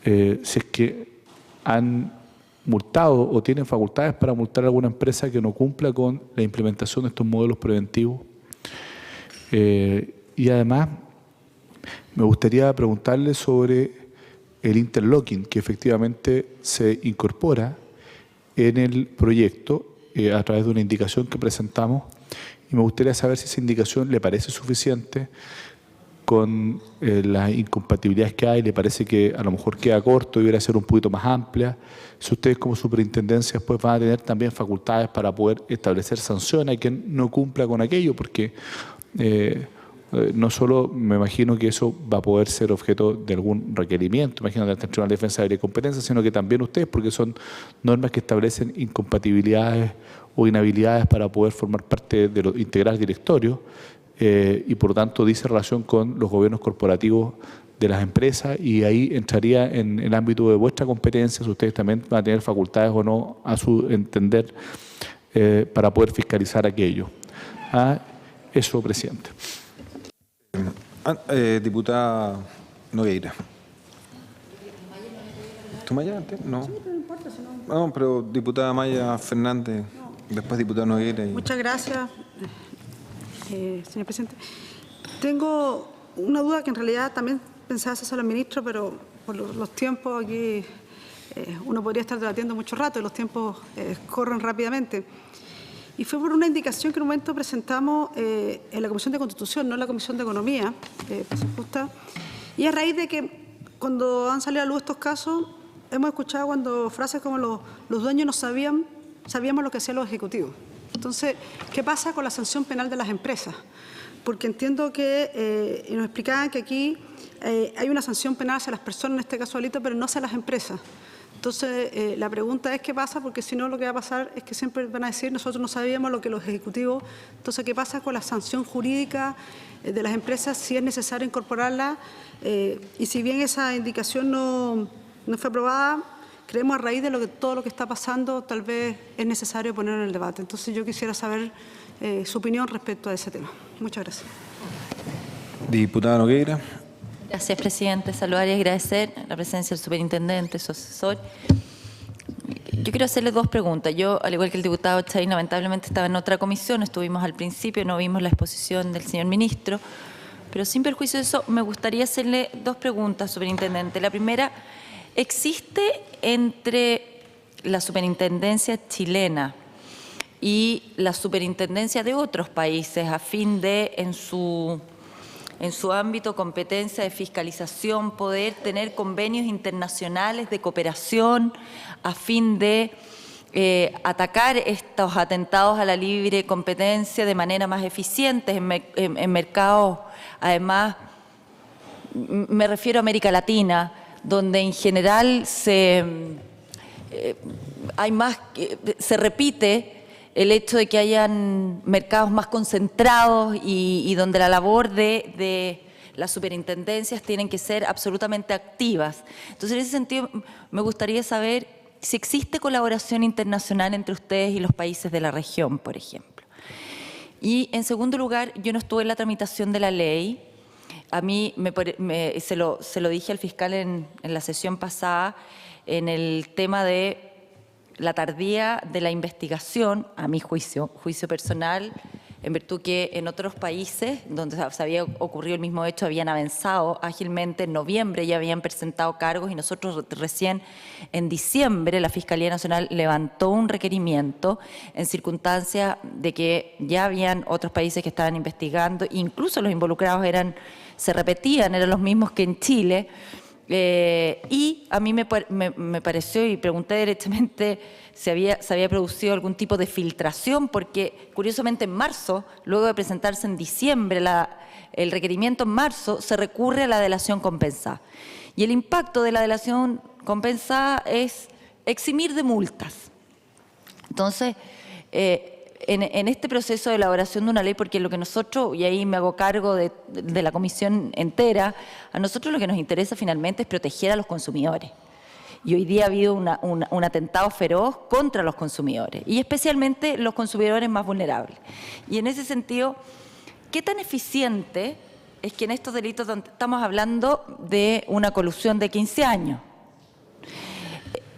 Si es que han multado o tienen facultades para multar a alguna empresa que no cumpla con la implementación de estos modelos preventivos. Y además, me gustaría preguntarle sobre el interlocking, que efectivamente se incorpora en el proyecto a través de una indicación que presentamos, y me gustaría saber si esa indicación le parece suficiente con las incompatibilidades que hay, le parece que a lo mejor queda corto, debería ser un poquito más amplia. Si ustedes como superintendencia después van a tener también facultades para poder establecer sanciones a quien no cumpla con aquello, porque no solo me imagino que eso va a poder ser objeto de algún requerimiento, imagino del Tribunal de Defensa de Competencia, sino que también ustedes, porque son normas que establecen incompatibilidades o inhabilidades para poder formar parte de los integrar directorios, y por lo tanto dice relación con los gobiernos corporativos de las empresas, y ahí entraría en el ámbito de vuestra competencia, si ustedes también van a tener facultades o no, a su entender, para poder fiscalizar aquello. Eso, presidente. Diputada Nogueira. ¿Tú Maya antes? No. No, pero diputada Maya Fernández, después diputada Nogueira. Muchas gracias, señor presidente. Tengo una duda que en realidad también pensaba hacerse al ministro, pero por los tiempos aquí uno podría estar debatiendo mucho rato y los tiempos corren rápidamente. Y fue por una indicación que en un momento presentamos en la Comisión de Constitución, no en la Comisión de Economía, justa. Y a raíz de que cuando han salido a luz estos casos, hemos escuchado cuando frases como los dueños no sabíamos lo que hacían los ejecutivos. Entonces, ¿qué pasa con la sanción penal de las empresas? Porque entiendo que nos explicaban que aquí hay una sanción penal hacia las personas, en este caso delito, pero no hacia las empresas. Entonces, la pregunta es qué pasa, porque si no lo que va a pasar es que siempre van a decir nosotros no sabíamos lo que los ejecutivos. Entonces, ¿qué pasa con la sanción jurídica de las empresas si es necesario incorporarla? Y si bien esa indicación no fue aprobada, creemos a raíz de todo lo que está pasando, tal vez es necesario ponerlo en el debate. Entonces, yo quisiera saber su opinión respecto a ese tema. Muchas gracias. Diputada Nogueira. Gracias, presidente. Saludar y agradecer la presencia del superintendente, su asesor. Yo quiero hacerle dos preguntas. Yo, al igual que el diputado Chay, lamentablemente estaba en otra comisión, estuvimos al principio, no vimos la exposición del señor ministro, pero sin perjuicio de eso, me gustaría hacerle dos preguntas, superintendente. La primera, ¿existe entre la superintendencia chilena y la superintendencia de otros países a fin de, en su ámbito competencia de fiscalización, poder tener convenios internacionales de cooperación a fin de atacar estos atentados a la libre competencia de manera más eficiente en mercados, además, me refiero a América Latina, donde en general se repite el hecho de que hayan mercados más concentrados y donde la labor de las superintendencias tienen que ser absolutamente activas. Entonces, en ese sentido, me gustaría saber si existe colaboración internacional entre ustedes y los países de la región, por ejemplo. Y, en segundo lugar, yo no estuve en la tramitación de la ley. A mí se lo dije al fiscal en la sesión pasada en el tema de la tardía de la investigación, a mi juicio personal, en virtud que en otros países donde se había ocurrido el mismo hecho habían avanzado ágilmente, en noviembre ya habían presentado cargos y nosotros recién en diciembre la Fiscalía Nacional levantó un requerimiento en circunstancias de que ya habían otros países que estaban investigando, incluso los involucrados se repetían, eran los mismos que en Chile. Y a mí me pareció, y pregunté directamente si se había producido algún tipo de filtración, porque curiosamente en marzo, luego de presentarse en diciembre el requerimiento en marzo, se recurre a la delación compensada. Y el impacto de la delación compensada es eximir de multas. Entonces, en este proceso de elaboración de una ley, porque lo que nosotros, y ahí me hago cargo de la comisión entera, a nosotros lo que nos interesa finalmente es proteger a los consumidores. Y hoy día ha habido un atentado feroz contra los consumidores, y especialmente los consumidores más vulnerables. Y en ese sentido, ¿qué tan eficiente es que en estos delitos donde estamos hablando de una colusión de 15 años?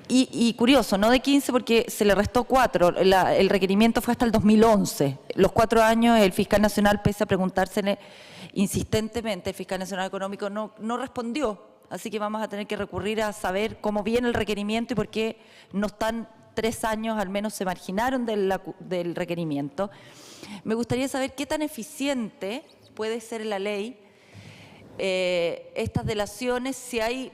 Y curioso, no de 15 porque se le restó 4, el requerimiento fue hasta el 2011. Los 4 años el fiscal nacional, pese a preguntársele insistentemente, el fiscal nacional económico no respondió. Así que vamos a tener que recurrir a saber cómo viene el requerimiento y por qué no están 3 años, al menos se marginaron del requerimiento. Me gustaría saber qué tan eficiente puede ser la ley estas delaciones, si hay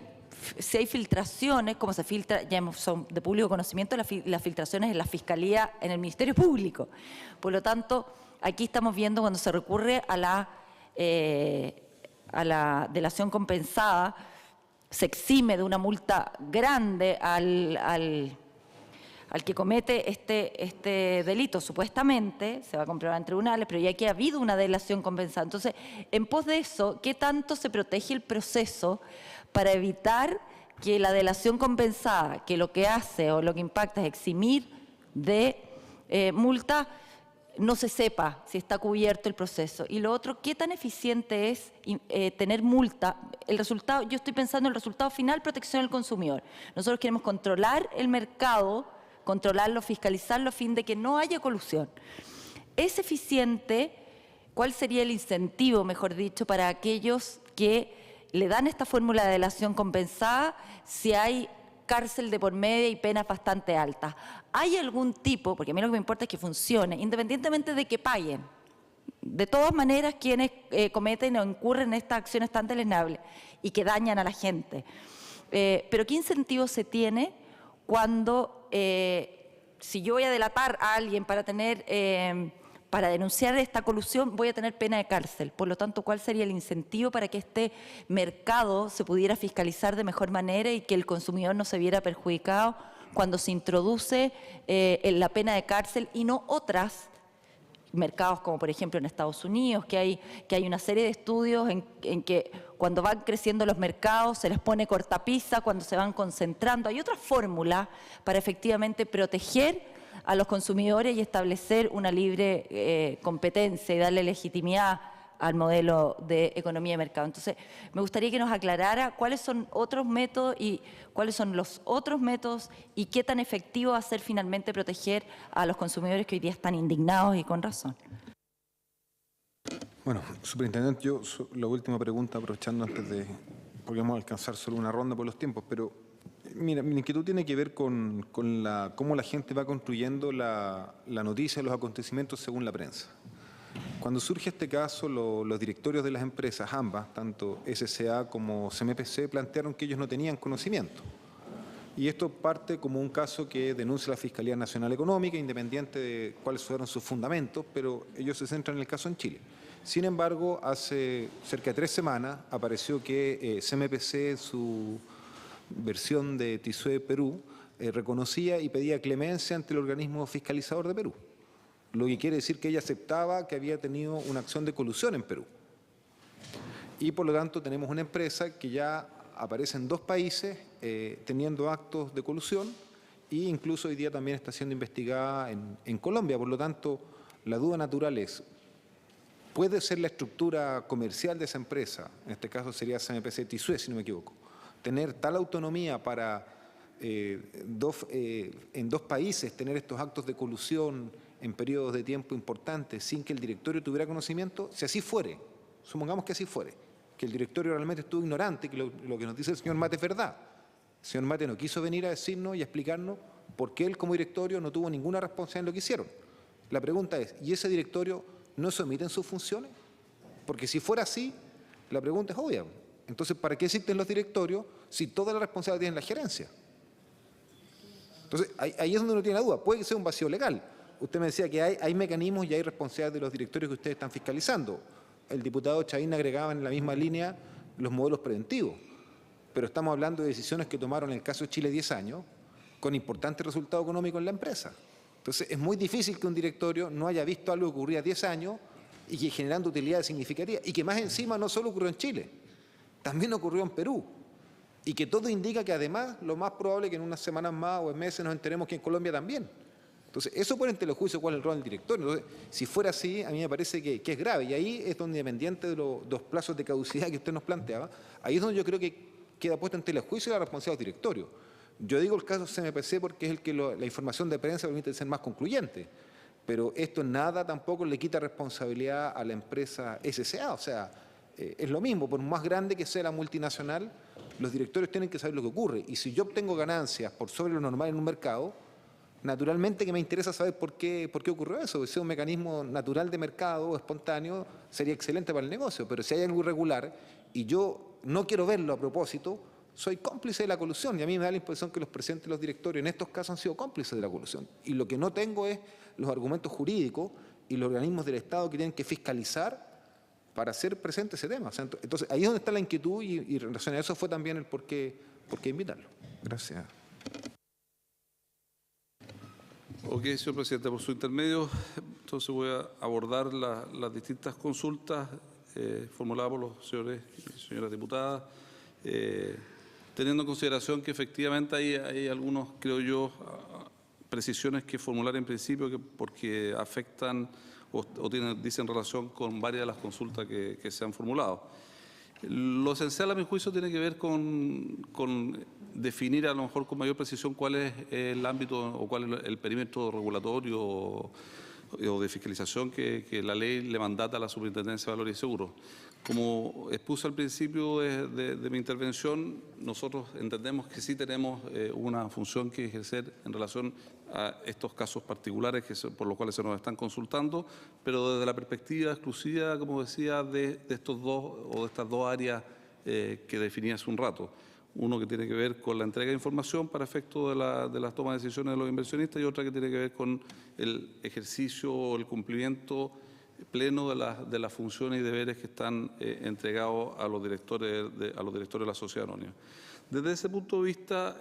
filtraciones, como se filtra, ya son de público conocimiento las filtraciones en la Fiscalía, en el Ministerio Público. Por lo tanto, aquí estamos viendo cuando se recurre a la delación compensada, se exime de una multa grande al que comete este delito, supuestamente, se va a comprobar en tribunales, pero ya que ha habido una delación compensada. Entonces, en pos de eso, ¿qué tanto se protege el proceso para evitar que la delación compensada, que lo que hace o lo que impacta es eximir de multa, no se sepa si está cubierto el proceso? Y lo otro, ¿qué tan eficiente es tener multa? El resultado, yo estoy pensando en el resultado final, protección del consumidor. Nosotros queremos controlar el mercado, controlarlo, fiscalizarlo a fin de que no haya colusión. ¿Es eficiente? ¿Cuál sería el incentivo, mejor dicho, para aquellos que le dan esta fórmula de delación compensada si hay cárcel de por medio y penas bastante altas? ¿Hay algún tipo, porque a mí lo que me importa es que funcione, independientemente de que paguen? De todas maneras, quienes cometen o incurren en estas acciones tan deleznables y que dañan a la gente. Pero ¿qué incentivo se tiene cuando, si yo voy a delatar a alguien para para denunciar esta colusión voy a tener pena de cárcel. Por lo tanto, ¿cuál sería el incentivo para que este mercado se pudiera fiscalizar de mejor manera y que el consumidor no se viera perjudicado cuando se introduce la pena de cárcel y no otras mercados como por ejemplo en Estados Unidos, que hay una serie de estudios en que cuando van creciendo los mercados se les pone cortapisa, cuando se van concentrando? Hay otra fórmula para efectivamente proteger a los consumidores y establecer una libre competencia y darle legitimidad al modelo de economía de mercado. Entonces, me gustaría que nos aclarara cuáles son otros métodos y cuáles son los otros métodos y qué tan efectivo va a ser finalmente proteger a los consumidores que hoy día están indignados y con razón. Bueno, superintendente, yo la última pregunta, aprovechando antes de, porque vamos a alcanzar solo una ronda por los tiempos, pero mira, mi inquietud tiene que ver con cómo la gente va construyendo la noticia, los acontecimientos según la prensa. Cuando surge este caso, los directorios de las empresas, ambas, tanto SCA como CMPC, plantearon que ellos no tenían conocimiento. Y esto parte como un caso que denuncia la Fiscalía Nacional Económica, independiente de cuáles fueron sus fundamentos, pero ellos se centran en el caso en Chile. Sin embargo, hace cerca de 3 semanas apareció que CMPC, en su versión de TISUE Perú, reconocía y pedía clemencia ante el organismo fiscalizador de Perú, lo que quiere decir que ella aceptaba que había tenido una acción de colusión en Perú. Y por lo tanto tenemos una empresa que ya aparece en 2 países teniendo actos de colusión e incluso hoy día también está siendo investigada en Colombia. Por lo tanto, la duda natural es, ¿puede ser la estructura comercial de esa empresa, en este caso sería CMPC TISUE si no me equivoco, tener tal autonomía para en 2 países tener estos actos de colusión en periodos de tiempo importantes sin que el directorio tuviera conocimiento? Si así fuere, supongamos que así fuere, que el directorio realmente estuvo ignorante, que lo que nos dice el señor Mate es verdad. El señor Mate no quiso venir a decirnos y a explicarnos por qué él como directorio no tuvo ninguna responsabilidad en lo que hicieron. La pregunta es, ¿y ese directorio no se omite en sus funciones? Porque si fuera así, la pregunta es obvia. Entonces, ¿para qué existen los directorios si toda la responsabilidad tiene la gerencia? Entonces, ahí es donde uno tiene la duda. Puede que sea un vacío legal. Usted me decía que hay mecanismos y hay responsabilidades de los directorios que ustedes están fiscalizando. El diputado Chavín agregaba en la misma línea los modelos preventivos. Pero estamos hablando de decisiones que tomaron en el caso de Chile 10 años, con importante resultado económico en la empresa. Entonces, es muy difícil que un directorio no haya visto algo que ocurría 10 años y que generando utilidades significativas. Y que más encima no solo ocurrió en Chile, también ocurrió en Perú. Y que todo indica que además lo más probable es que en unas semanas más o en meses nos enteremos que en Colombia también. Entonces, eso pone en telejuicio cuál es el rol del directorio. Entonces, si fuera así, a mí me parece que es grave. Y ahí es donde, independiente de los plazos de caducidad que usted nos planteaba, ahí es donde yo creo que queda puesta en telejuicio la responsabilidad del directorio. Yo digo el caso CMPC porque es el que la información de prensa permite ser más concluyente. Pero esto en nada tampoco le quita responsabilidad a la empresa SCA. O sea, es lo mismo, por más grande que sea la multinacional, los directorios tienen que saber lo que ocurre. Y si yo obtengo ganancias por sobre lo normal en un mercado, naturalmente que me interesa saber por qué ocurrió eso. Si es un mecanismo natural de mercado o espontáneo, sería excelente para el negocio. Pero si hay algo irregular y yo no quiero verlo a propósito, soy cómplice de la colusión. Y a mí me da la impresión que los presidentes de los directorios en estos casos han sido cómplices de la colusión. Y lo que no tengo es los argumentos jurídicos y los organismos del Estado que tienen que fiscalizar para hacer presente ese tema. O sea, entonces, ahí es donde está la inquietud y en relación a eso fue también el por qué invitarlo. Gracias. Ok, señor presidente, por su intermedio, entonces voy a abordar las distintas consultas formuladas por los señores y señoras diputadas, teniendo en consideración que efectivamente hay algunos, creo yo, precisiones que formular en principio porque afectan o dicen relación con varias de las consultas que se han formulado. Lo esencial, a mi juicio, tiene que ver con definir a lo mejor con mayor precisión cuál es el ámbito o cuál es el perímetro regulatorio o de fiscalización que la ley le mandata a la Superintendencia de Valores y Seguros. Como expuse al principio de mi intervención, nosotros entendemos que sí tenemos una función que ejercer en relación a estos casos particulares por los cuales se nos están consultando, pero desde la perspectiva exclusiva, como decía, de estas dos áreas que definí hace un rato. Uno que tiene que ver con la entrega de información para efecto de las tomas de decisiones de los inversionistas y otra que tiene que ver con el ejercicio o el cumplimiento pleno de las funciones y deberes que están entregados a los directores de la sociedad anónima. Desde ese punto de vista,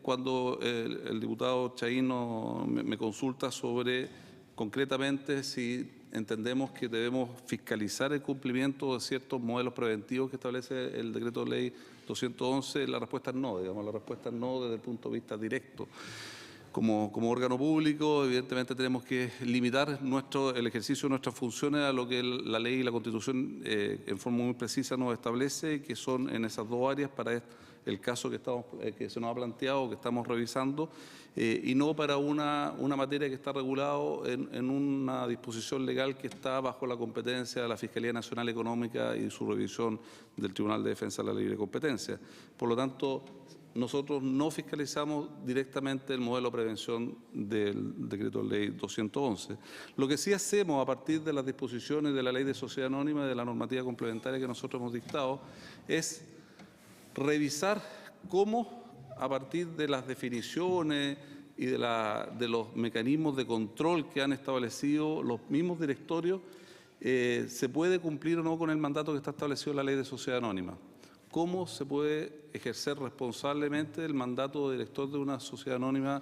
cuando el diputado Chahín me consulta sobre concretamente si entendemos que debemos fiscalizar el cumplimiento de ciertos modelos preventivos que establece el decreto de ley 211, la respuesta es no, digamos, la respuesta es no desde el punto de vista directo. Como órgano público, evidentemente tenemos que limitar el ejercicio de nuestras funciones a lo que la ley y la Constitución en forma muy precisa nos establece, que son en esas dos áreas para el caso que se nos ha planteado, que estamos revisando, y no para una materia que está regulado en una disposición legal que está bajo la competencia de la Fiscalía Nacional Económica y su revisión del Tribunal de Defensa de la Libre Competencia. Por lo tanto, nosotros no fiscalizamos directamente el modelo de prevención del decreto de ley 211. Lo que sí hacemos a partir de las disposiciones de la ley de sociedad anónima y de la normativa complementaria que nosotros hemos dictado es revisar cómo a partir de las definiciones y de los mecanismos de control que han establecido los mismos directorios se puede cumplir o no con el mandato que está establecido en la ley de sociedad anónima. Cómo se puede ejercer responsablemente el mandato de director de una sociedad anónima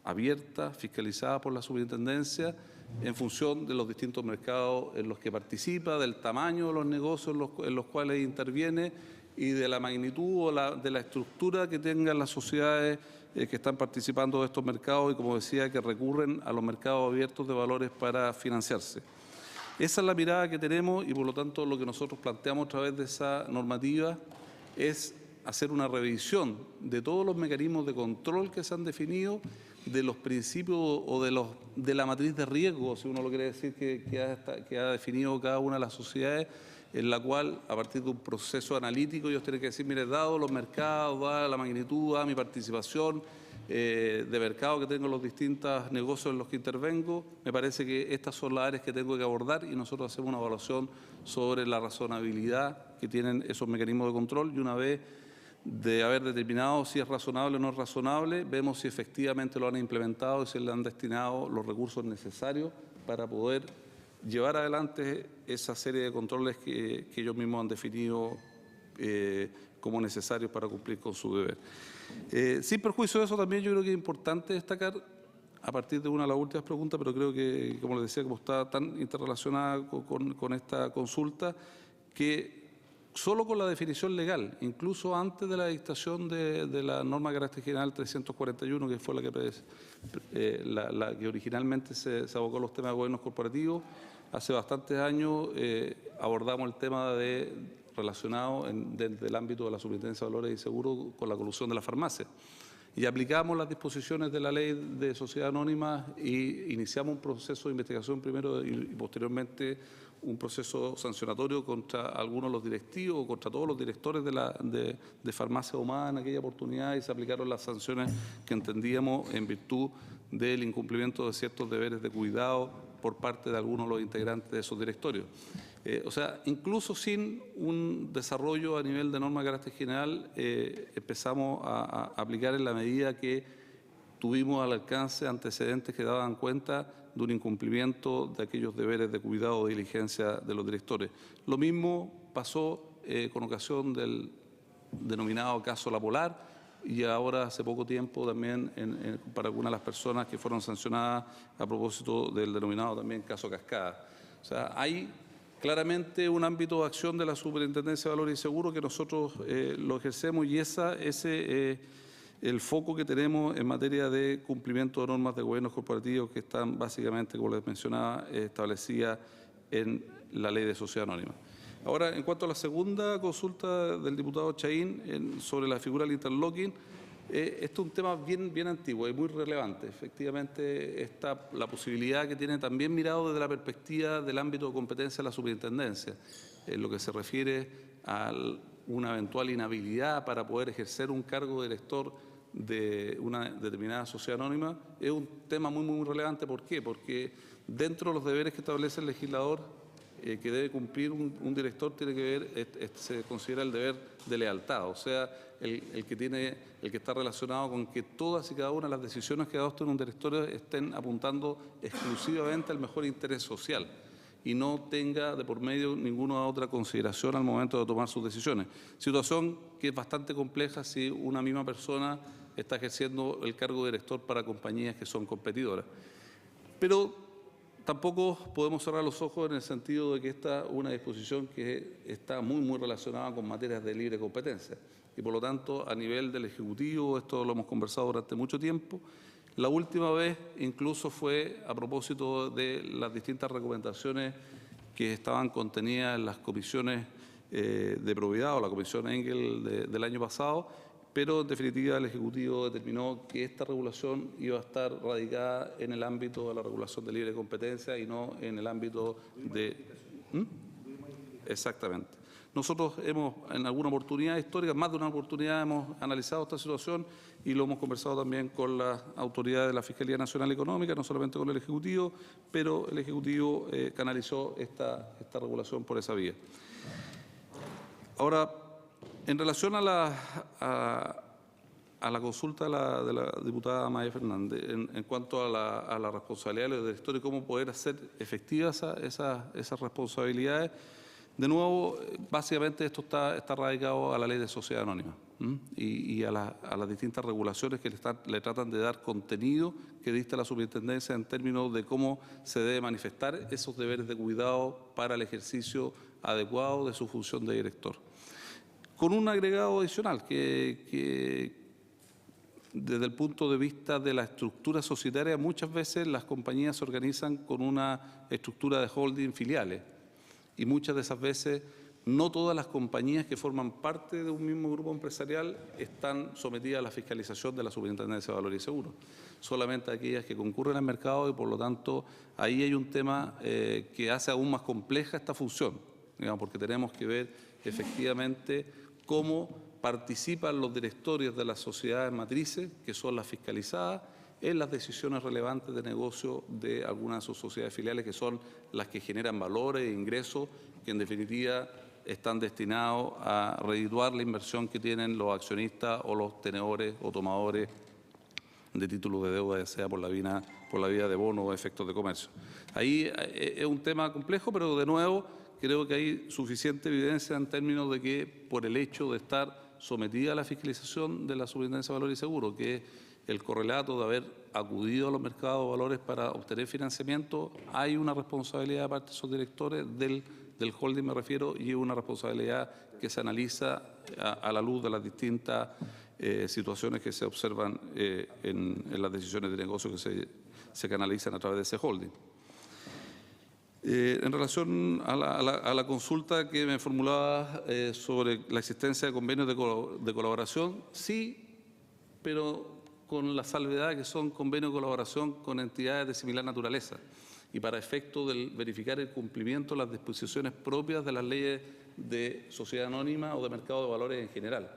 abierta, fiscalizada por la superintendencia, en función de los distintos mercados en los que participa, del tamaño de los negocios en los cuales interviene y de la magnitud o de la estructura que tengan las sociedades que están participando de estos mercados y, como decía, que recurren a los mercados abiertos de valores para financiarse. Esa es la mirada que tenemos y, por lo tanto, lo que nosotros planteamos a través de esa normativa es hacer una revisión de todos los mecanismos de control que se han definido, de los principios o de la matriz de riesgo, si uno lo quiere decir, que ha definido cada una de las sociedades, en la cual, a partir de un proceso analítico, ellos tienen que decir, mire, dado los mercados, dada la magnitud, dada mi participación de mercado que tengo en los distintos negocios en los que intervengo, me parece que estas son las áreas que tengo que abordar y nosotros hacemos una evaluación sobre la razonabilidad que tienen esos mecanismos de control y una vez de haber determinado si es razonable o no es razonable, vemos si efectivamente lo han implementado y si le han destinado los recursos necesarios para poder llevar adelante esa serie de controles que ellos mismos han definido como necesarios para cumplir con su deber. Sin perjuicio de eso, también yo creo que es importante destacar, a partir de una de las últimas preguntas, pero creo que, como les decía, como está tan interrelacionada con esta consulta, que solo con la definición legal, incluso antes de la dictación de la norma de carácter general 341, que fue la que originalmente se abocó a los temas de gobiernos corporativos, hace bastantes años abordamos el tema relacionado desde el ámbito de la Superintendencia de Valores y Seguros con la colusión de la farmacia. Y aplicamos las disposiciones de la ley de sociedad anónima y iniciamos un proceso de investigación primero y posteriormente un proceso sancionatorio contra algunos de los directivos, contra todos los directores de farmacia humana en aquella oportunidad y se aplicaron las sanciones que entendíamos en virtud del incumplimiento de ciertos deberes de cuidado por parte de algunos de los integrantes de esos directorios. O sea, incluso sin un desarrollo a nivel de norma de carácter general, empezamos a aplicar en la medida que tuvimos al alcance antecedentes que daban cuenta de un incumplimiento de aquellos deberes de cuidado o diligencia de los directores. Lo mismo pasó con ocasión del denominado caso La Polar y ahora hace poco tiempo también para algunas de las personas que fueron sancionadas a propósito del denominado también caso Cascada. O sea, hay claramente un ámbito de acción de la Superintendencia de Valores y Seguros que nosotros lo ejercemos y ese el foco que tenemos en materia de cumplimiento de normas de gobiernos corporativos que están básicamente, como les mencionaba, establecidas en la ley de sociedad anónima. Ahora, en cuanto a la segunda consulta del diputado Chahín sobre la figura del interlocking, este es un tema bien antiguo y muy relevante. Efectivamente, está la posibilidad que tiene también mirado desde la perspectiva del ámbito de competencia de la superintendencia, en lo que se refiere a una eventual inhabilidad para poder ejercer un cargo de director de una determinada sociedad anónima, es un tema muy relevante. ¿Por qué? Porque dentro de los deberes que establece el legislador que debe cumplir un director tiene que ver, se considera el deber de lealtad, o sea, el que está relacionado con que todas y cada una de las decisiones que adopten un directorio estén apuntando exclusivamente al mejor interés social y no tenga de por medio ninguna otra consideración al momento de tomar sus decisiones. Situación que es bastante compleja si una misma persona está ejerciendo el cargo de director para compañías que son competidoras. Pero tampoco podemos cerrar los ojos en el sentido de que esta es una disposición que está muy relacionada con materias de libre competencia. Y por lo tanto, a nivel del Ejecutivo, esto lo hemos conversado durante mucho tiempo. La última vez incluso fue a propósito de las distintas recomendaciones que estaban contenidas en las comisiones de probidad o la comisión Engel del año pasado, pero en definitiva el Ejecutivo determinó que esta regulación iba a estar radicada en el ámbito de la regulación de libre competencia y no en el ámbito de... Exactamente. Nosotros hemos, en alguna oportunidad histórica, más de una oportunidad, hemos analizado esta situación y lo hemos conversado también con las autoridades de la Fiscalía Nacional Económica, no solamente con el Ejecutivo, pero el Ejecutivo canalizó esta regulación por esa vía. Ahora, en relación a la consulta de la diputada Maya Fernández, en cuanto a la responsabilidad del director y cómo poder hacer efectivas esas responsabilidades, de nuevo, básicamente esto está radicado a la ley de sociedad anónima y a las distintas regulaciones que le tratan de dar contenido que dicta la superintendencia en términos de cómo se debe manifestar esos deberes de cuidado para el ejercicio adecuado de su función de director. Con un agregado adicional que desde el punto de vista de la estructura societaria, muchas veces las compañías se organizan con una estructura de holding filiales y muchas de esas veces no todas las compañías que forman parte de un mismo grupo empresarial están sometidas a la fiscalización de la Superintendencia de Valores y Seguros, solamente aquellas que concurren al mercado y por lo tanto ahí hay un tema que hace aún más compleja esta función, digamos, porque tenemos que ver efectivamente cómo participan los directorios de las sociedades matrices, que son las fiscalizadas, en las decisiones relevantes de negocio de algunas de sus sociedades filiales, que son las que generan valores e ingresos, que en definitiva están destinados a redituar la inversión que tienen los accionistas o los tenedores o tomadores de títulos de deuda, ya sea por la vía de bonos o efectos de comercio. Ahí es un tema complejo, pero de nuevo creo que hay suficiente evidencia en términos de que por el hecho de estar sometida a la fiscalización de la Superintendencia de Valores y Seguros, que es el correlato de haber acudido a los mercados de valores para obtener financiamiento, hay una responsabilidad de parte de esos directores del holding, me refiero, y una responsabilidad que se analiza a la luz de las distintas situaciones que se observan en las decisiones de negocio que se canalizan a través de ese holding. En relación a la consulta que me formulaba sobre la existencia de convenios de colaboración, sí, pero con la salvedad que son convenios de colaboración con entidades de similar naturaleza y para efecto de verificar el cumplimiento de las disposiciones propias de las leyes de sociedad anónima o de mercado de valores en general.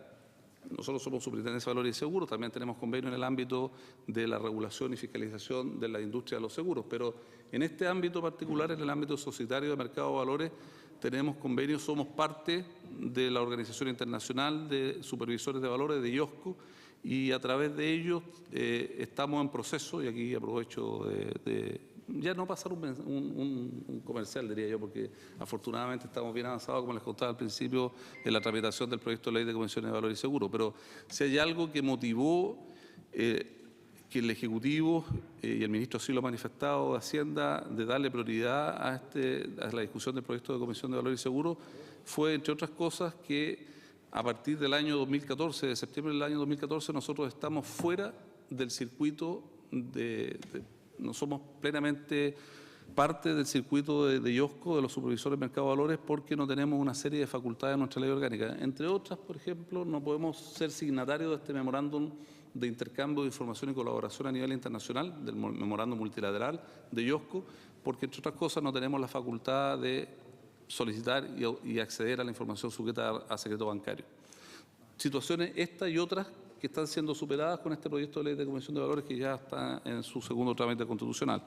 Nosotros somos Superintendencia de Valores y Seguros, también tenemos convenios en el ámbito de la regulación y fiscalización de la industria de los seguros, pero en este ámbito particular, en el ámbito societario de mercado de valores, tenemos convenios, somos parte de la Organización Internacional de Supervisores de Valores, de IOSCO, y a través de ellos estamos en proceso, y aquí aprovecho de ya no pasar un comercial, diría yo, porque afortunadamente estamos bien avanzados, como les contaba al principio, en la tramitación del proyecto de ley de convenciones de valor y seguro. Pero si hay algo que motivó que el Ejecutivo, y el ministro así lo ha manifestado, de Hacienda, de darle prioridad a la discusión del proyecto de convención de valor y seguro, fue, entre otras cosas, que a partir del año 2014, de septiembre del año 2014, nosotros estamos fuera del circuito no somos plenamente parte del circuito de IOSCO, de los supervisores de mercado de valores, porque no tenemos una serie de facultades en nuestra ley orgánica. Entre otras, por ejemplo, no podemos ser signatarios de este memorándum de intercambio de información y colaboración a nivel internacional, del memorándum multilateral de IOSCO, porque, entre otras cosas, no tenemos la facultad de solicitar y acceder a la información sujeta a secreto bancario. Situaciones estas y otras que están siendo superadas con este proyecto de ley de convención de valores que ya está en su segundo trámite constitucional.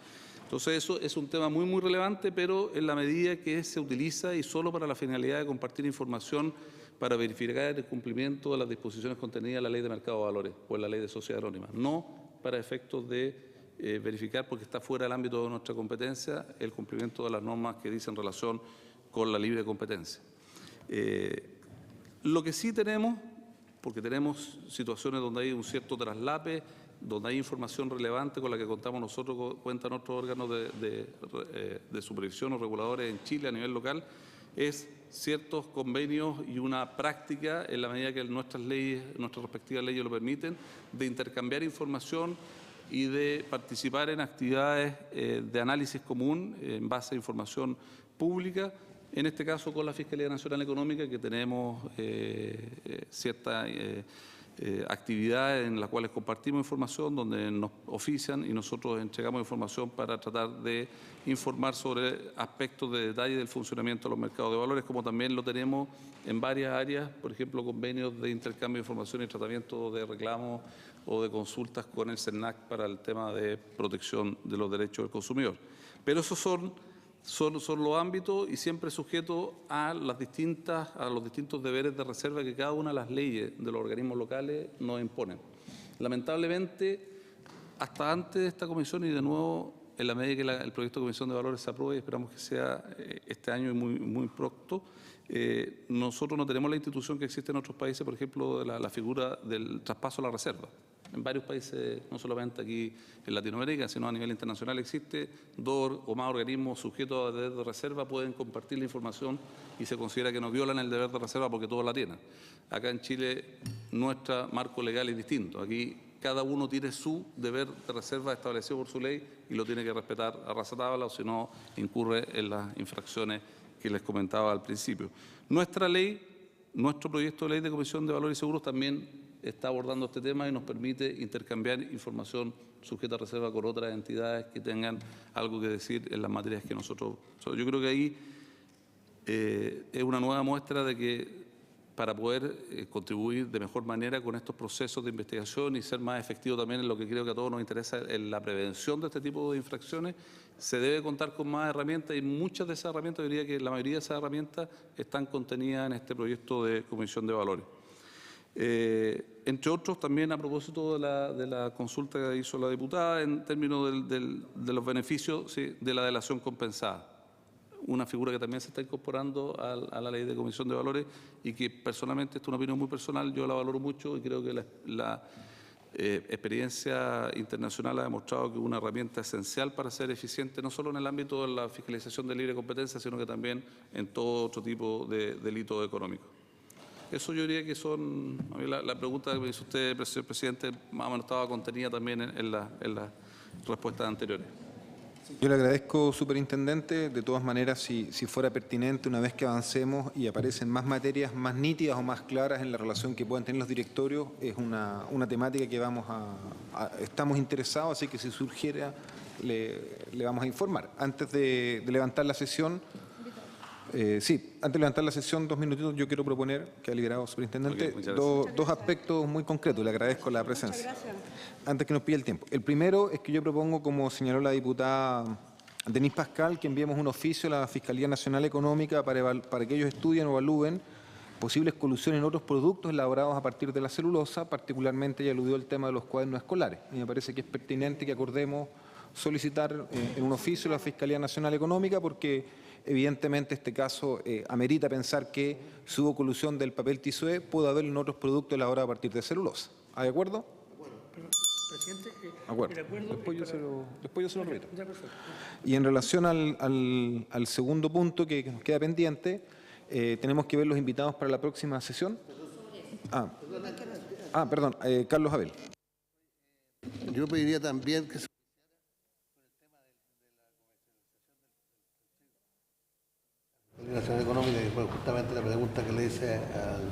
Entonces eso es un tema muy, muy relevante, pero en la medida que se utiliza y solo para la finalidad de compartir información para verificar el cumplimiento de las disposiciones contenidas en la Ley de Mercado de Valores o en la Ley de Sociedades Anónimas, no para efectos de verificar, porque está fuera del ámbito de nuestra competencia, el cumplimiento de las normas que dicen relación con la libre competencia. Lo que sí tenemos, porque tenemos situaciones donde hay un cierto traslape, donde hay información relevante con la que contamos nosotros, cuentan otros órganos de supervisión o reguladores en Chile a nivel local, es ciertos convenios y una práctica, en la medida que nuestras leyes, nuestras respectivas leyes lo permiten, de intercambiar información y de participar en actividades de análisis común en base a información pública, en este caso con la Fiscalía Nacional Económica, que tenemos cierta actividades en las cuales compartimos información, donde nos ofician y nosotros entregamos información para tratar de informar sobre aspectos de detalle del funcionamiento de los mercados de valores, como también lo tenemos en varias áreas, por ejemplo, convenios de intercambio de información y tratamiento de reclamos o de consultas con el CERNAC para el tema de protección de los derechos del consumidor. Pero esos son los ámbitos y siempre sujetos a los distintos deberes de reserva que cada una de las leyes de los organismos locales nos imponen. Lamentablemente, hasta antes de esta comisión y de nuevo, en la medida que el proyecto de Comisión de Valores se apruebe, y esperamos que sea este año y muy pronto, nosotros no tenemos la institución que existe en otros países, por ejemplo, la figura del traspaso a la reserva. En varios países, no solamente aquí en Latinoamérica, sino a nivel internacional existe, 2 o más organismos sujetos a deber de reserva pueden compartir la información y se considera que no violan el deber de reserva porque todos la tienen. Acá en Chile nuestro marco legal es distinto. Aquí cada uno tiene su deber de reserva establecido por su ley y lo tiene que respetar a rajatabla, o si no incurre en las infracciones que les comentaba al principio. Nuestra ley, nuestro proyecto de ley de Comisión de Valores y Seguros también está abordando este tema y nos permite intercambiar información sujeta a reserva con otras entidades que tengan algo que decir en las materias que nosotros... Yo creo que ahí es una nueva muestra de que para poder contribuir de mejor manera con estos procesos de investigación y ser más efectivo también en lo que creo que a todos nos interesa, en la prevención de este tipo de infracciones, se debe contar con más herramientas y muchas de esas herramientas, yo diría que la mayoría de esas herramientas están contenidas en este proyecto de Comisión de Valores. Entre otros, también a propósito de la consulta que hizo la diputada en términos de los beneficios, ¿sí?, de la delación compensada. Una figura que también se está incorporando a la ley de Comisión de Valores y que personalmente, esto es una opinión muy personal, yo la valoro mucho y creo que la experiencia internacional ha demostrado que es una herramienta esencial para ser eficiente no solo en el ámbito de la fiscalización de libre competencia, sino que también en todo otro tipo de delitos económicos. Eso yo diría que son, a mí la pregunta que me hizo usted, señor presidente, más o menos estaba contenida también en las respuestas anteriores. Yo le agradezco, superintendente. De todas maneras, si fuera pertinente, una vez que avancemos y aparecen más materias más nítidas o más claras en la relación que puedan tener los directorios, es una temática que estamos interesados, así que si surgiera, le vamos a informar. Antes de levantar la sesión, antes de levantar la sesión, 2 minutitos, yo quiero proponer, que ha liberado superintendente, dos aspectos muy concretos. Le agradezco la presencia. Antes que nos pille el tiempo. El primero es que yo propongo, como señaló la diputada Denise Pascal, que enviemos un oficio a la Fiscalía Nacional Económica para que ellos estudien o evalúen posibles colusiones en otros productos elaborados a partir de la celulosa, particularmente ya aludió el tema de los cuadernos escolares. Y me parece que es pertinente que acordemos solicitar en un oficio a la Fiscalía Nacional Económica porque evidentemente este caso amerita pensar que si hubo colusión del papel tisué, puede haber en otros productos elaborados a partir de celulosa. ¿Hay de acuerdo? Presidente, Acuerdo. el acuerdo Después yo se lo repito. Ya, perfecto. Y en relación al segundo punto que nos queda pendiente, tenemos que ver los invitados para la próxima sesión. Perdón, Carlos Abel. Yo pediría también que se Nacional Económica, y fue justamente la pregunta que le hice al...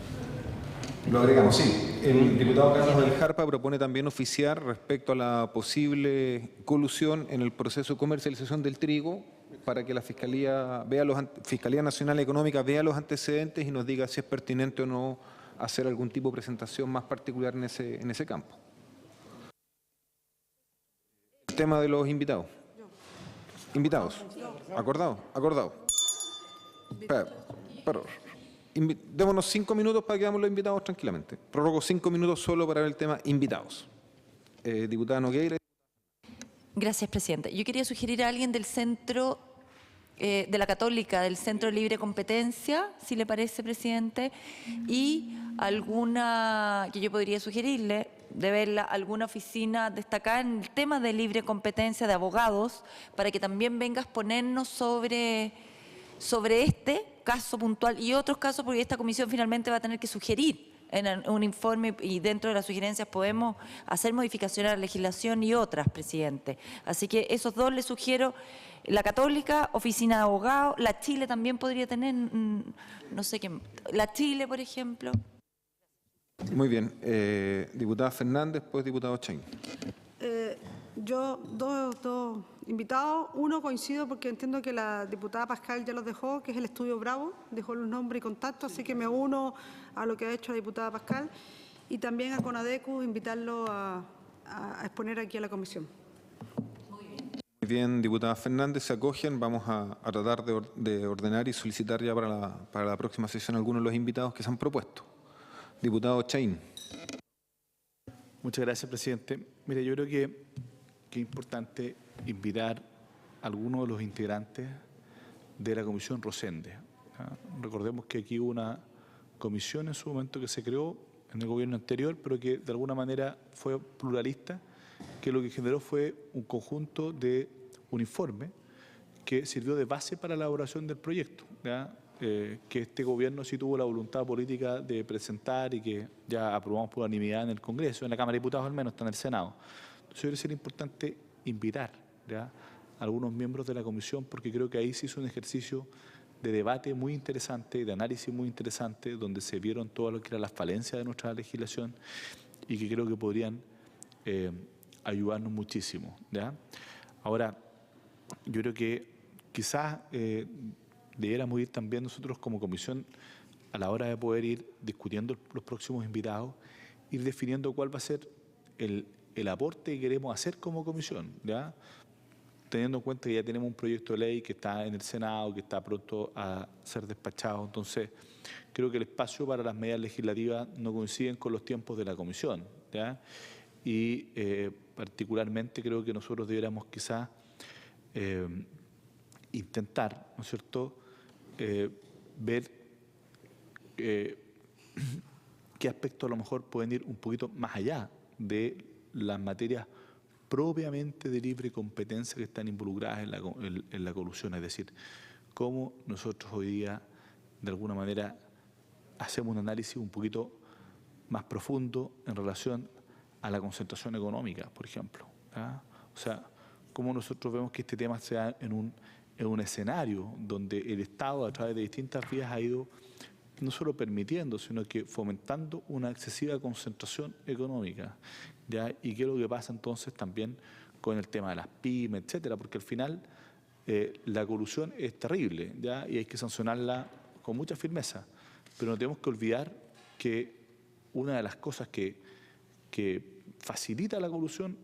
Lo agregamos, sí. El diputado Carlos del Jarpa propone también oficiar respecto a la posible colusión en el proceso de comercialización del trigo para que la Fiscalía Nacional Económica vea los antecedentes y nos diga si es pertinente o no hacer algún tipo de presentación más particular en ese campo. El tema de los invitados. Invitados. Acordado, acordado. Pero, démonos 5 minutos para que veamos los invitados tranquilamente. Prorrogo 5 minutos solo para ver el tema invitados. Diputada Nogueira. Gracias, presidente. Yo quería sugerir a alguien del centro, de la Católica, del Centro de Libre Competencia, si le parece, presidente, y alguna, que yo podría sugerirle, de verla, alguna oficina destacada en el tema de libre competencia de abogados, para que también venga a exponernos sobre este caso puntual y otros casos, porque esta comisión finalmente va a tener que sugerir en un informe, y dentro de las sugerencias podemos hacer modificaciones a la legislación y otras, presidente. Así que esos dos les sugiero: la Católica, oficina de abogados, la Chile también podría tener, no sé qué, la Chile, por ejemplo. Muy bien. Diputada Fernández, después diputado Chain. Yo, dos invitados. Uno, coincido porque entiendo que la diputada Pascal ya los dejó, que es el estudio Bravo, dejó los nombres y contactos, así que me uno a lo que ha hecho la diputada Pascal. Y también a Conadecu, invitarlo a exponer aquí a la comisión. Muy bien, diputada Fernández, se acogen. Vamos a tratar de ordenar y solicitar ya para la próxima sesión algunos de los invitados que se han propuesto. Diputado Chain. Muchas gracias, presidente. Mire, yo creo que es importante invitar a algunos de los integrantes de la Comisión Rosende. Recordemos que aquí hubo una comisión en su momento que se creó en el gobierno anterior, pero que de alguna manera fue pluralista, que lo que generó fue un conjunto de un informe que sirvió de base para la elaboración del proyecto, que este gobierno sí tuvo la voluntad política de presentar y que ya aprobamos por unanimidad en el Congreso, en la Cámara de Diputados al menos, está en el Senado. Entonces, yo creo que sería importante invitar a algunos miembros de la comisión, porque creo que ahí se hizo un ejercicio de debate muy interesante, de análisis muy interesante, donde se vieron todo lo que eran las falencias de nuestra legislación y que creo que podrían ayudarnos muchísimo. Ahora, yo creo que quizás debiéramos ir también nosotros como comisión, a la hora de poder ir discutiendo los próximos invitados, ir definiendo cuál va a ser el aporte que queremos hacer como comisión, teniendo en cuenta que ya tenemos un proyecto de ley que está en el Senado, que está pronto a ser despachado. Entonces, creo que el espacio para las medidas legislativas no coinciden con los tiempos de la comisión, y particularmente creo que nosotros deberíamos quizás intentar, ¿no es cierto?, ver qué aspectos a lo mejor pueden ir un poquito más allá de las materias propiamente de libre competencia que están involucradas en la colusión. Es decir, cómo nosotros hoy día, de alguna manera, hacemos un análisis un poquito más profundo en relación a la concentración económica, por ejemplo. O sea, cómo nosotros vemos que este tema se da en un escenario donde el Estado, a través de distintas vías, ha ido no solo permitiendo, sino que fomentando una excesiva concentración económica. ¿Y qué es lo que pasa entonces también con el tema de las pymes, etcétera? Porque al final la colusión es terrible, y hay que sancionarla con mucha firmeza. Pero no tenemos que olvidar que una de las cosas que facilita la colusión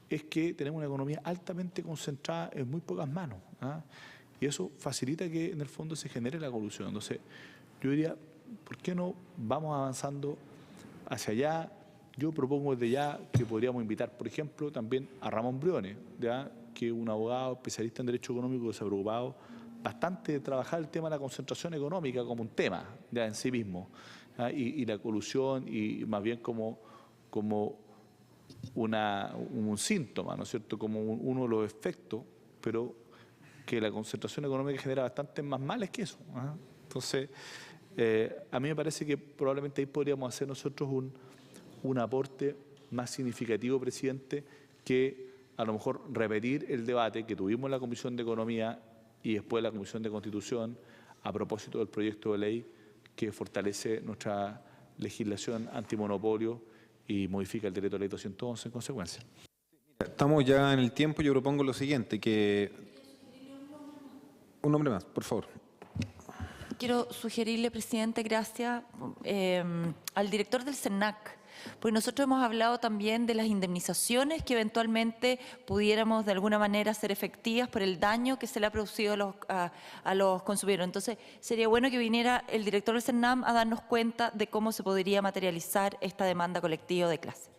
es que tenemos una economía altamente concentrada en muy pocas manos. Y eso facilita que en el fondo se genere la colusión. Entonces, yo diría, ¿por qué no vamos avanzando hacia allá? Yo propongo desde ya que podríamos invitar, por ejemplo, también a Ramón Briones, que es un abogado especialista en Derecho Económico que se ha preocupado bastante de trabajar el tema de la concentración económica como un tema en sí mismo, y la colusión, y más bien como un síntoma, ¿no es cierto?, como uno de los efectos, pero que la concentración económica genera bastantes más males que eso. Entonces, a mí me parece que probablemente ahí podríamos hacer nosotros un aporte más significativo, presidente, que a lo mejor repetir el debate que tuvimos en la Comisión de Economía y después en la Comisión de Constitución a propósito del proyecto de ley que fortalece nuestra legislación antimonopolio y modifica el decreto de ley 211 en consecuencia. Estamos ya en el tiempo. Yo propongo lo siguiente, que... Un nombre más, por favor. Quiero sugerirle, presidente, gracias, al director del CERNAC, Porque nosotros hemos hablado también de las indemnizaciones que eventualmente pudiéramos de alguna manera ser efectivas por el daño que se le ha producido a los consumidores. Entonces, sería bueno que viniera el director del CERNAM a darnos cuenta de cómo se podría materializar esta demanda colectiva de clase.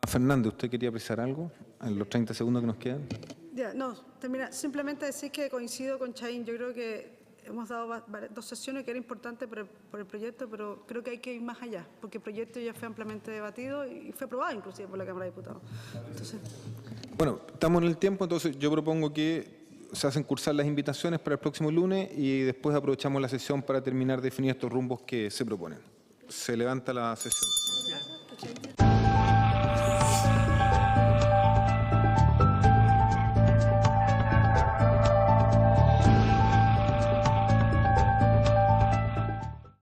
Fernández, ¿usted quería precisar algo en los 30 segundos que nos quedan? Ya, no, termina. Simplemente decir que coincido con Chaín. Yo creo que hemos dado 2 sesiones que era importante por el proyecto, pero creo que hay que ir más allá, porque el proyecto ya fue ampliamente debatido y fue aprobado inclusive por la Cámara de Diputados. Entonces, bueno, estamos en el tiempo, entonces yo propongo que se hacen cursar las invitaciones para el próximo lunes y después aprovechamos la sesión para terminar de definir estos rumbos que se proponen. Se levanta la sesión.